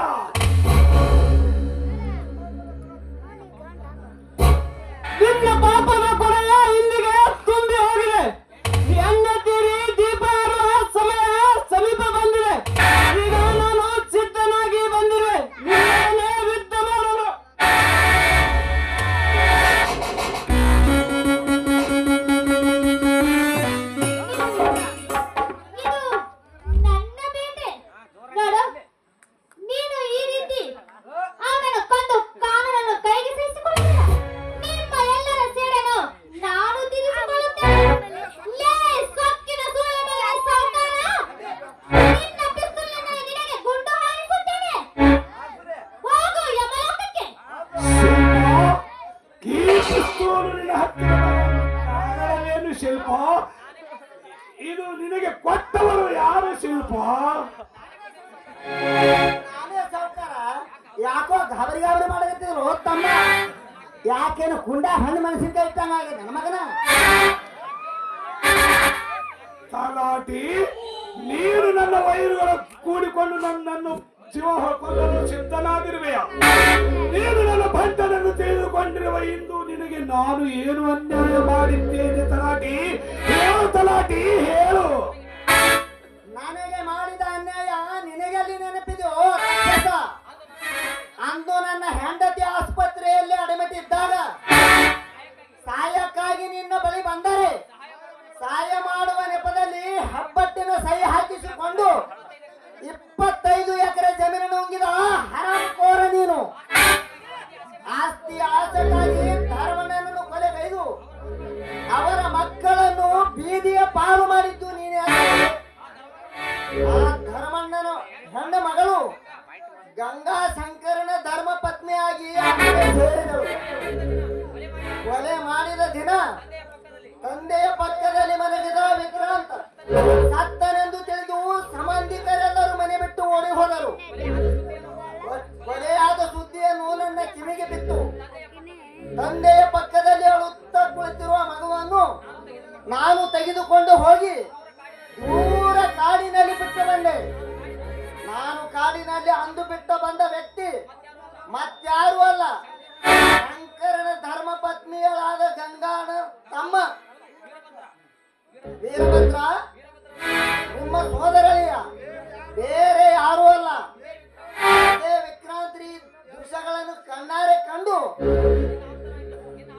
ನಿನ್ನ ಪಾಪದ ಕೊನೆಯ ಇಲ್ಲಿಗೆ ತುಂಬಿ ಹೋಗಿದೆ. ಹೆಂಡತಿರಿ ದೀಪ ಆರುವ ಸಮಯ ಸಮೀಪ ಬಂದಿದೆ. ಈಗ ನಾನು ಸಿದ್ಧನಾಗಿ ಬಂದಿರುವೆ ನಿಮ್ಮನ್ನೇ ಯುದ್ಧ ಮಾಡಲು. ನನ್ನ ಬೇಟೆ ನೋಡು, ನೀನು ಈ ರೀತಿ ಅವನನ್ನು ಕೊಂದು ಕಾನೂನನ್ನು ಕೈಗೆ ಸೇರಿಸಿಕೊಳ್ಳುತ್ತೀಯ. ನಿಮ್ಮ ಎಲ್ಲರ ಸೇಡನ್ನು ನಾನು ತೀರಿಸಿಕೊಳ್ಳುತ್ತೇನೆ. ಲೇ ಸೊಕ್ಕಿನ ಸುಳ್ಳಿನ ಸೌಂದರ್ಯ, ನಿನ್ನ ಪಿಸ್ತೂಲಿನಿಂದ ನಿನಗೆ ಗುಂಡು ಹಾರಿಸುತ್ತೇನೆ. ಹೋಗು ಯಮಲೋಕಕ್ಕೆ. ಕಾರಣವೇನು ಶಿಲ್ಪ? ಇದು ನಿನಗೆ ಕೊಟ್ಟವರು ಯಾರು ಶಿಲ್ಪ? ನಾನೇ ಸಾವುಕಾರ. ಯಾಕೋ ಗಾಬರಿ ಮಾಡಕತ್ತಿದ್ರು ತಮ್ಮ. ಯಾಕೇನು ಕುಂಡ ಹಣ್ಣು ಮೆಣಸಿನ್ಕಾಯಿ ಇಟ್ಟಂಗ ಆಗಿದೆ ನನ್ನ ಮಗನ. ತಲಾಟಿ, ನೀನು ನನ್ನ ವೈರುಗಳ ಕೂಡಿಕೊಂಡು ನನ್ನನ್ನು ಜೀವ ಕೊಲ್ಲಲು ಸಿದ್ಧನಾಗಿರುವೆಯ. ನೀನು ನನ್ನ ಬಂಟನನ್ನು ತಿಳಿದುಕೊಂಡಿರುವ ಇಂದು ನಿನಗೆ ನಾನು ಏನು ಅನ್ಯಾಯ ಮಾಡಿದ್ದೇನೆ ತಲಾಟಿ? ಹೇಳು ತಲಾಟಿ, ಹೇಳು. ನನಗೆ ಮಾಡಿದ ಅನ್ಯಾಯ ನಿನಗೆಲ್ಲಿ ನೆನಪಿದೆಯೋ ಗಂಗಾ ಶಂಕರನ ಧರ್ಮ ಪತ್ನಿಯಾಗಿ ಆಕೆಗೆ ಸೇರಿದಳು. ಕೊಲೆ ಮಾಡಿದ ದಿನ ತಂದೆಯ ಪಕ್ಕದಲ್ಲಿ ಮಲಗಿದ ವಿಕ್ರಾಂತ ಸತ್ತನೆಂದು ತಿಳಿದು ಸಂಬಂಧಿಕರೆಲ್ಲರೂ ಮನೆ ಬಿಟ್ಟು ಓಡಿ ಹೋದರು. ಕೊಲೆಯಾದ ಸುದ್ದಿಯನ್ನು ನನ್ನ ಕಿವಿಗೆ ಬಿತ್ತು. ತಂದೆಯ ಪಕ್ಕದಲ್ಲಿ ಅಳುತ್ತಾ ಕುಳಿತಿರುವ ಮಗುವನ್ನು ನಾನು ತೆಗೆದುಕೊಂಡು ಹೋಗಿ ದೂರ ಕಾಡಿನಲ್ಲಿ ಬಿಟ್ಟು ಬಂದೆ. ನಾನು ಕಾಡಿನಲ್ಲಿ ಅಂದು ಬಿಟ್ಟು ಬಂದ ವ್ಯಕ್ತಿ ಮತ್ಯಾರೂ ಅಲ್ಲ, ಶಂಕರನ ಧರ್ಮ ಪತ್ನಿಗಳಾದ ಗಂಗಾನ ತಮ್ಮ ವೀರಭದ್ರ, ನಿಮ್ಮ ಸೋದರಳಿಯ, ಬೇರೆ ಯಾರೂ ಅಲ್ಲ. ಅದೇ ವಿಕ್ರಾಂತಿ ದೃಶ್ಯಗಳನ್ನು ಕಣ್ಣಾರೆ ಕಂಡು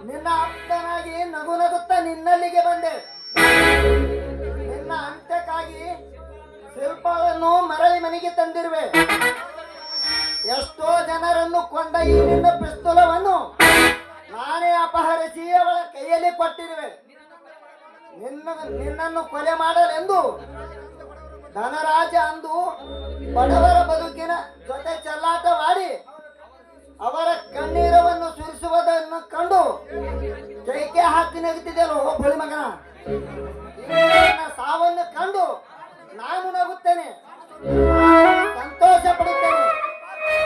ನಿನ್ನ ಆಪ್ತನಾಗಿ ನಗು ನಗುತ್ತಾ ನಿನ್ನಲ್ಲಿಗೆ ಬಂದೆ. ನಿನ್ನ ಅಂತ್ಯಕ್ಕಾಗಿ ಶಿಲ್ಪಗಳನ್ನು ಮರಳಿ ಮನೆಗೆ ತಂದಿರುವೆ. ಎಷ್ಟೋ ಜನರನ್ನು ಕೊಂದ ಈ ನಿನ್ನ ಪಿಸ್ತೂಲವನ್ನು ನಾನೇ ಅಪಹರಿಸಿ ಅವಳ ಕೈಯಲ್ಲಿ ಕೊಟ್ಟಿರುವೆ. ನಿನ್ನನ್ನು ಕೊಲೆ ಮಾಡಲೆಂದು ಧನರಾಜ ಅಂದು ಬಡವರ ಬದುಕಿನ ಜೊತೆ ಚೆಲ್ಲಾಟವಾಡಿ ಅವರ ಕಣ್ಣೀರವನ್ನು ಸುರಿಸುವುದನ್ನು ಕಂಡು ಕೈಕೆ ಹಾಕಿ ನಗುತ್ತಿದ್ದೆಯಲ್ಲ ಒಬ್ಬಳಿ ಮಗನ. ಸಾವನ್ನು ಕಂಡು ನಾನು ನಗುತ್ತೇನೆ, ಸಂತೋಷ ಪಡುತ್ತೇನೆ.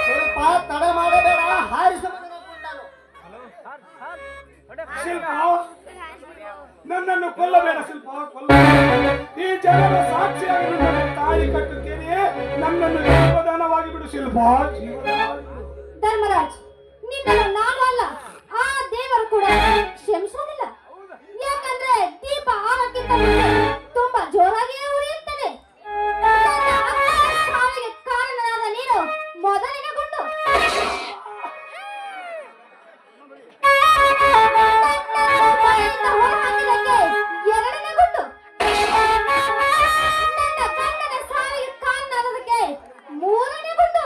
ಸ್ವಲ್ಪ ತಡ ಮಾಡಬೇಡ, ಹಾರಿಸು ಮಗನ ಗುಂಡನು. ಶಿಲ್ಪ, ನನ್ನನ್ನು ಕೊಲ್ಲಬೇಡ ಶಿಲ್ಪ, ಕೊಲ್ಲಬೇಡ. ಈ ಜನರ ಸಾಕ್ಷಿಯಾಗಿ ನಿನ್ನನ್ನು ತಾಳಿ ಕಟ್ಟುತ್ತೇನೆ. ನನ್ನನ್ನು ಜೀವದಾನವಾಗಿ ಬಿಡು ಶಿಲ್ಪ, ಜೀವದಾನವಾಗಿ ಬಿಡು. ಧರ್ಮರಾಜ್, ನಿನ್ನನ್ನು ನಾನು ಅಲ್ಲ, ಆ ದೇವರು ಕೂಡ ಕ್ಷಮಿಸೋದಿಲ್ಲ. ಯಾಕಂದ್ರೆ ದೀಪ ಆರೋಕ್ಕಿಂತ ಮುಂಚೆ ತುಂಬಾ ಜೋರಾಗಿಯೇ ಉರಿಯುತ್ತದೆ. ನನ್ನ ಅಕ್ಕನ ಸಾವಿಗೆ ಕಾರಣನಾದ ನೀನು ಮೊದಲಿನ ಗುಂಡು. ನನ್ನನ್ನು ಮನೆಯಿಂದ ಹೊರಹಾಕಿದ್ದಕ್ಕೆ ಎರಡನೇ ಗುಂಡು. ನನ್ನ ಗಂಡನ ಸಾವಿಗೆ ಕಾರಣನಾದದಕ್ಕೆ ಮೂರನೇ ಗುಂಡು.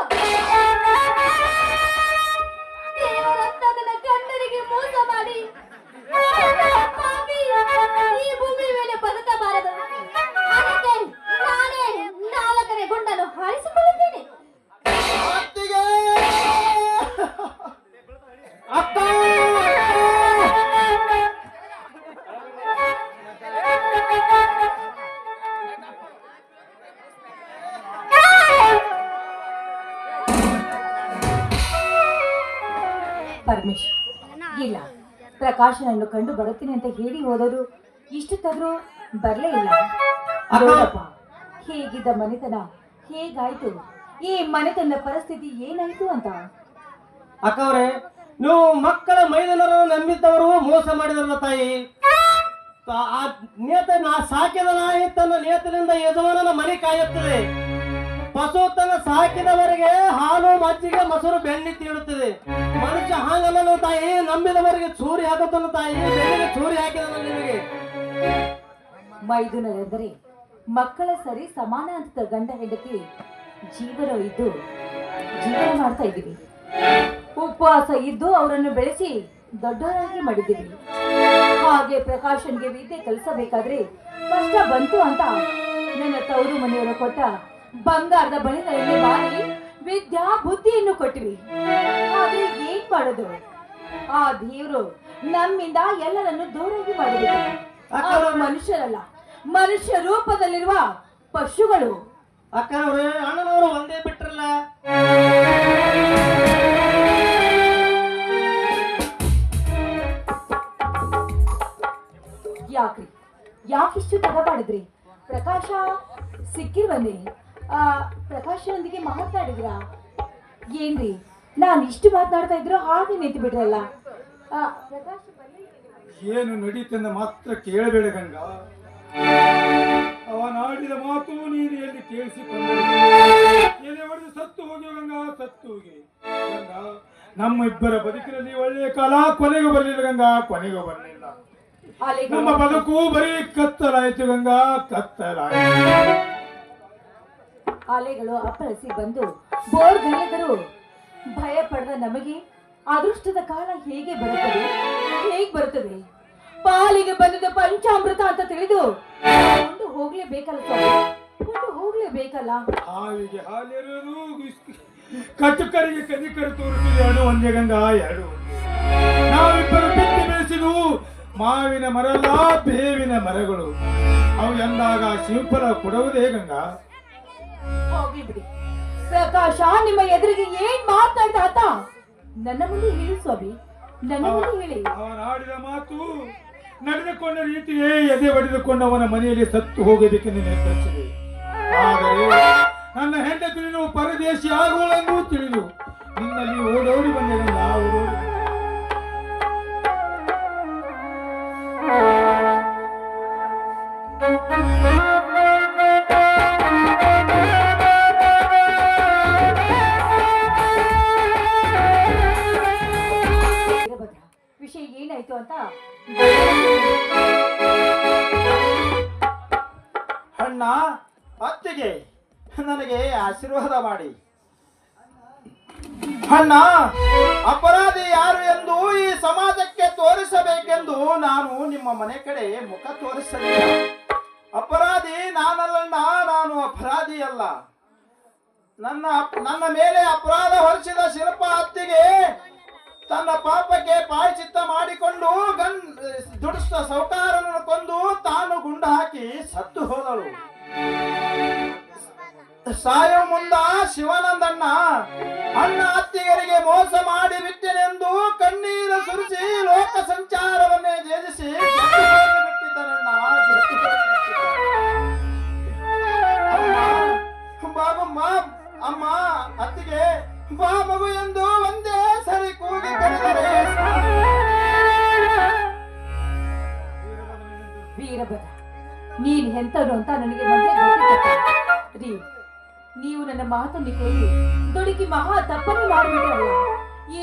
ದೇವರಂತ ನನ್ನ ಗಂಡನಿಗೆ ಮೋಸ ಮಾಡಿ ಪಾಪಿ ಈ ಭೂಮಿ ಮೇಲೆ ಬದುಕಬಾರದು. ಅದಕ್ಕೆ ನಾನೇ ನಾಲ್ಕನೇ ಗುಂಡನ್ನು ಹಾರಿಸಿಕೊಳ್ಳುತ್ತೇನೆ. ಅತ್ತಿಗೆ! ಅಪ್ಪ! ಪರಮೇಶ್, ಇಲ್ಲ, ಪ್ರಕಾಶನನ್ನು ಕಂಡು ಬರುತ್ತೀನಿ ಅಂತ ಹೇಳಿ ಹೋದವರು ಇಷ್ಟಕ್ಕಾದ್ರೂ ಬರಲೇ ಇಲ್ಲ. ನೋಡಪ್ಪ, ಹೇಗಿದ್ದ ಮನೆತನ ಹೇಗಾಯ್ತು, ಈ ಮನೆತನ ಪರಿಸ್ಥಿತಿ ಏನಾಯ್ತು ಅಂತ. ಅಕ್ಕವ್ರೆ, ನೀವು ಮಕ್ಕಳ ಮೈದನರನ್ನು ನಂಬಿದ್ದವರು ಮೋಸ ಮಾಡಿದ್ರಲ್ಲ ತಾಯಿ. ಆ ನೇತನ ಸಾಕಿದ ನಾಯಿ ತನ್ನ ನೇತನಿಂದ ಯಜಮಾನನ ಮನೆ ಕಾಯುತ್ತದೆ. ಪಶು ತನ್ನ ಸಾಕಿದವರಿಗೆ ಹಾಲು ಮಜ್ಜಿಗೆ ಮೊಸರು ಬೆಣ್ಣೆ ತೀಡುತ್ತದೆ. ಮನುಷ್ಯ ಹಾಗಲ್ಲ ತಾಯಿ, ನಂಬಿದವರಿಗೆ ಚೂರಿ ಹಾಕುತ್ತಾನ ತಾಯಿ, ಬೆನ್ನಿಗೆ ಚೂರಿ ಹಾಕಿದ ನಿಮಗೆ. ಮೈದುನರೆಂದರೆ ಮಕ್ಕಳ ಸರಿ ಸಮಾನ ಅಂತ ಗಂಡ ಹೆಂಡತಿ ಜೀವನ ಇದ್ದು ಜೀವನ ಮಾಡ್ತಾ ಇದ್ದೀವಿ. ಉಪವಾಸ ಇದ್ದು ಅವರನ್ನು ಬೆಳೆಸಿ ದೊಡ್ಡವರಾಗಿ ಮಾಡಿದ್ದೀವಿ. ಹಾಗೆ ಪ್ರಕಾಶನ್ಗೆ ವಿದ್ಯೆ ಕಲಿಸಬೇಕಾದ್ರೆ ಕಷ್ಟ ಬಂತು ಅಂತ ನನ್ನ ತವರು ಮನೆಯವರು ಕೊಟ್ಟ ಬಂಗಾರದ ಬಳಿಗಳನ್ನು ಮಾರಿ ವಿದ್ಯಾ ಬುದ್ಧಿಯನ್ನು ಕೊಟ್ಟಿವಿ. ಆದ್ರೆ ಏನ್ ಮಾಡೋದು, ಆ ದೇವರು ನಮ್ಮಿಂದ ಎಲ್ಲರನ್ನು ದೂರಾಗಿ ಮಾಡಿದ್ರು. ಅವರು ಮನುಷ್ಯರಲ್ಲ, ಮನುಷ್ಯ ರೂಪದಲ್ಲಿರುವ ಪಶುಗಳು. ಅಕ್ಕನವ್ರೆ, ಅಣ್ಣನವರು ಒಂದೇ ಬಿಟ್ರಲ್ಲ. ಯಾಕ್ರಿ, ಯಾಕಿಷ್ಟು ತಡಬಾಡಿದ್ರಿ? ಪ್ರಕಾಶ ಸಿಕ್ಕಿರ್ಬಂದಿ, ಪ್ರಕಾಶನೊಂದಿಗೆ ಮಾತಾಡಿದ್ರ ಏನ್ರಿ? ನಾನು ಇಷ್ಟು ಮಾತನಾಡ್ತಾ ಇದ್ರು ಹಾಗೆ ನಿಂತು ಬಿಡ್ರಲ್ಲ. ಪ್ರಕಾಶ ಏನು ನಡೀತೆಂದ ಮಾತ್ರ ಕೇಳಬೇಡ ಗಂಗಾ. ಅವನಾಡಿದ ಮಾತು ನೀನು ಎಲ್ಲಿ ಕೇಳಿಸಿಕೊಂಡು ಎಲ್ಲಿ ಹೊಡೆದು ಸತ್ತು ಹೋಗಿ ಗಂಗಾ, ಸತ್ತು ಹೋಗಿ ಗಂಗಾ. ನಮ್ಮ ಇಬ್ಬರ ಬದುಕಿನಲ್ಲಿ ಒಳ್ಳೆಯ ಕಾಲ ಕೊನೆಗೂ ಬರಲಿಲ್ಲ ಗಂಗಾ, ಕೊನೆಗೂ ಬರಲಿಲ್ಲ. ನಮ್ಮ ಬದುಕು ಬರೀ ಕತ್ತಲಾಯ್ತು ಗಂಗಾ, ಕತ್ತಲಾಯ್ತು. ಅಲೆಗಳು ಅಪ್ಪಳಿಸಿ ಬಂದು ಬೋರ್ಗರೆದರೂ ಭಯ ಪಡೆದ ನಮಗೆ ಅದೃಷ್ಟದ ಕಾಲ ಹೇಗೆ ಬರುತ್ತದೆ, ಹೇಗೆ ಬರುತ್ತದೆ? ಪಾಲಿಗೆ ಬಂದದ ಪಂಚಾಮೃತ ಅಂತ ತಿಳಿದು ಕೊಂಡು ಹೋಗ್ಲೇಬೇಕಲ್ಲ ಸ್ವಾಮಿ, ಕೊಂಡು ಹೋಗ್ಲೇಬೇಕಲ್ಲ. ಹಾವಿಗೆ ಹಾಲಿರೋದು ಕಟುಕರಿಗೆ ಕನಿಕರು ತೋರಿಸಿದ ಎರಡು ಒಂದೇ ಗಂಗಾ, ಎರಡು ಒಂದೇ. ನಾವಿಬ್ಬರು ಬಿತ್ತಿ ಬೆಳೆಸಿದು ಮಾವಿನ ಮರಲ್ಲ, ಬೇವಿನ ಮರಗಳು. ಅವು ಎಂದಾಗ ಶಿವಫಲ ಕೊಡುವುದೇ ಗಂಗಾ. ಹೋಗ್ಲಿ ಬಿಡಿ ಪ್ರಕಾಶ, ನಿಮ್ಮ ಎದುರಿಗೆ ಏನ್ ಮಾತಾಡ್ತಾ ಆತ ನನ್ನ ಮುಂದೆ ಹೇಳಿ ಸ್ವಾಮಿ, ನನ್ನ ಮುಂದೆ ಹೇಳಿ. ಅವನಾಡಿದ ಮಾತು, ನಡೆದುಕೊಂಡ ರೀತಿಯೇ ಎದೆ ಬಡಿದುಕೊಂಡವನ ಮನೆಯಲ್ಲಿ ಸತ್ತು ಹೋಗಬೇಕೆಂದು ನಿರ್ಧರಿಸಿದೆ. ಆದರೆ ನನ್ನ ಹೆಂಡತಿ ನೀನು ಪರದೇಶಿ ಆಗುವಳೆಂದು ತಿಳಿದು ನಿನ್ನಲ್ಲಿ ಓಡೋಡಿ ಬಂದೆ ಗಂಗಾ, ಓಡೋಡಿ. ವಿಷಯ ಏನಾಯ್ತು ಅಂತ ಅಣ್ಣ ಅತ್ತಿಗೆ ನನಗೆ ಆಶೀರ್ವಾದ ಮಾಡಿ. ಅಣ್ಣ, ಅಪರಾಧಿ ಯಾರು ಎಂದು ಈ ಸಮಾಜಕ್ಕೆ ತೋರಿಸಬೇಕೆಂದು ನಾನು ನಿಮ್ಮ ಮನೆ ಕಡೆ ಮುಖ ತೋರಿಸಲಿಲ್ಲ. ಅಪರಾಧಿ ನಾನಲ್ಲಣ್ಣ, ನಾನು ಅಪರಾಧಿ ಅಲ್ಲ. ನನ್ನ ಮೇಲೆ ಅಪರಾಧ ಹೊರಿಸಿದ ಶಿಲ್ಪ ಅತ್ತಿಗೆ ತನ್ನ ಪಾಪಕ್ಕೆ ಪ್ರಾಯಶ್ಚಿತ್ತ ಮಾಡಿಕೊಂಡು ದುಡಿಸಿದ ಸೌಕಾರನನ್ನು ಕೊಂದು ತಾನು ಗುಂಡು ಹಾಕಿ ಸತ್ತು ಹೋದಳು. ಸಾಯೋ ಮುಂದ ಶಿವಾನಂದಣ್ಣ ಅಣ್ಣ ಅತ್ತಿಗರಿಗೆ ಮೋಸ ಮಾಡಿ ಬಿಟ್ಟೆನೆಂದು ಕಣ್ಣೀರು ಸುರಿಸಿ ಲೋಕ ಸಂಚಾರವನ್ನೇ ಜೇಜಿಸಿ ಬಿಟ್ಟಿದ್ದನಣ್ಣ. ಬಾಬಮ್ಮ, ಅಮ್ಮ, ಅತ್ತಿಗೆ ಬಾ ಮಗು ಎಂದು ಒಂದೇ ಸರಿ ಕೂಗಿ ಕರೆದರೆ ವೀರಭದ್ರ, ನೀನ್ ಎಂತನು ಅಂತ ನನಗೆ ಮೊದಲೇ ಗೊತ್ತಿತ್ತು ರೀ. ನೀವು ನನ್ನ ಮಾತನ್ನು ಕೇಳಿ ದುಡುಕಿ ಮಹಾ ತಪ್ಪನ್ನು ಮಾಡಿಬಿಟ್ರಲ್ಲ,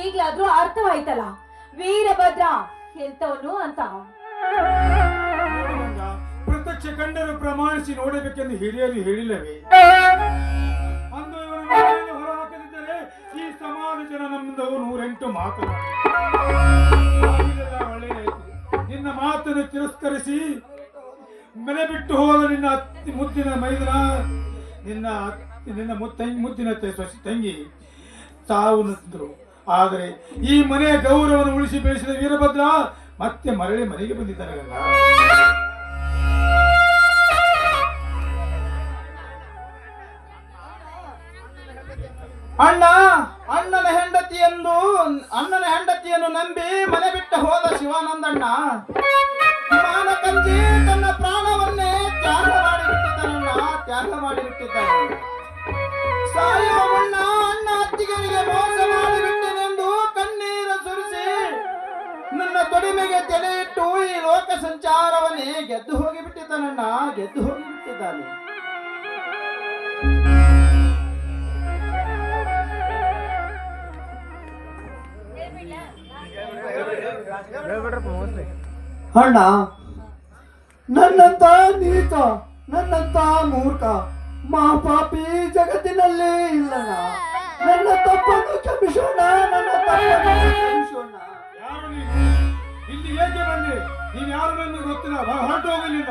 ಈಗ್ಲಾದ್ರೂ ಅರ್ಥವಾಯ್ತಲ್ಲ ವೀರಭದ್ರ ಎಂತವನು ಅಂತ. ಪ್ರತ್ಯಕ್ಷ ಕಂಡರು ಪ್ರಮಾಣಿಸಿ ನೋಡಬೇಕೆಂದು ಹಿರಿಯರು ಹೇಳಿಲ್ಲವೇ? ಅಂದು ಇವರನ್ನು ಹೊರ ಹಾಕದಿದ್ದರೆ ಈ ಸಮಾಜ ಜನ ನಮ್ಮಿಂದ 108 ಮಾತನಾಡಿ ಒಳ್ಳೆಯದಾಯ್ತು. ನಿನ್ನ ಮಾತನ್ನು ತಿರಸ್ಕರಿಸಿ ಮನೆ ಬಿಟ್ಟು ಹೋದ ನಿನ್ನ ಮುದ್ದಿನ ಮೈದನ, ನಿನ್ನ ಮುದ್ದಿನ ಸೊಸಿ ತಂಗಿ ಸಾವು ನಿಂತರು. ಆದರೆ ಈ ಮನೆಯ ಗೌರವವನ್ನು ಉಳಿಸಿ ಬೆಳೆಸಿದ ವೀರಭದ್ರ ಮತ್ತೆ ಮರಳಿ ಮನೆಗೆ ಬಂದಿದ್ದಾನೆ. ಅಣ್ಣನ ಹೆಂಡತಿಯನ್ನು ನಂಬಿ ಮನೆ ಬಿಟ್ಟು ಹೋದ ಶಿವಾನಂದಣ್ಣ ಮಾನಕಂಜಿ ತನ್ನ ಪ್ರಾಣವನ್ನೇ ತ್ಯಾಗ ಮಾಡಿಬಿಟ್ಟಿದ್ದಾನೆ. ಸಾಯುವ ಮುನ್ನ ಅಣ್ಣ ಅತ್ತಿಗೆರಿಗೆ ಮೋಸ ಮಾಡಿಬಿಟ್ಟೆನೆಂದು ಕಣ್ಣೀರು ಸುರಿಸಿ ನನ್ನ ತೊಡಿಮೆಗೆ ತಲೆ ಇಟ್ಟು ಈ ಲೋಕ ಸಂಚಾರವನ್ನೇ ಗೆದ್ದು ಹೋಗಿಬಿಟ್ಟಿದ್ದಾನೆ. ಅಣ್ಣ, ನನ್ನಂತ ನೀತ, ನನ್ನಂತ ಮೂರ್ಖ ಮಹಾಪಾಪಿ ಜಗತ್ತಿನಲ್ಲಿ ಇಲ್ಲಣ್ಣ. ನನ್ನ ತಪ್ಪನ್ನು ಕ್ಷಮಿಸೋಣ, ಯಾರು ನೀನು? ಇಲ್ಲಿ ಏಕೆ ಬಂದೆ? ನೀನು ಯಾರು ನನ್ನ ಗೊತ್ತಿಲ್ಲ, ಹೊರಟು ಹೋಗಲಿಲ್ಲ.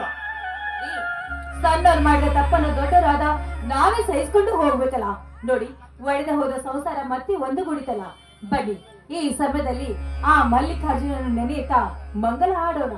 ಸಣ್ಣವ್ರು ಮಾಡಿದ ತಪ್ಪನ್ನು ದೊಡ್ಡರಾದ ನಾವೇ ಸಹಿಸ್ಕೊಂಡು ಹೋಗ್ಬೇಕಲ್ಲ. ನೋಡಿ, ಒಡೆದ ಹೋದ ಸಂಸಾರ ಮತ್ತೆ ಒಂದುಗೂಡಿತಲ್ಲ. ಬನ್ನಿ, ಈ ಸಮಯದಲ್ಲಿ ಆ ಮಲ್ಲಿಕಾರ್ಜುನನ್ನು ನೆನೆಯುತ್ತಾ ಮಂಗಲ ಹಾಡೋಣ.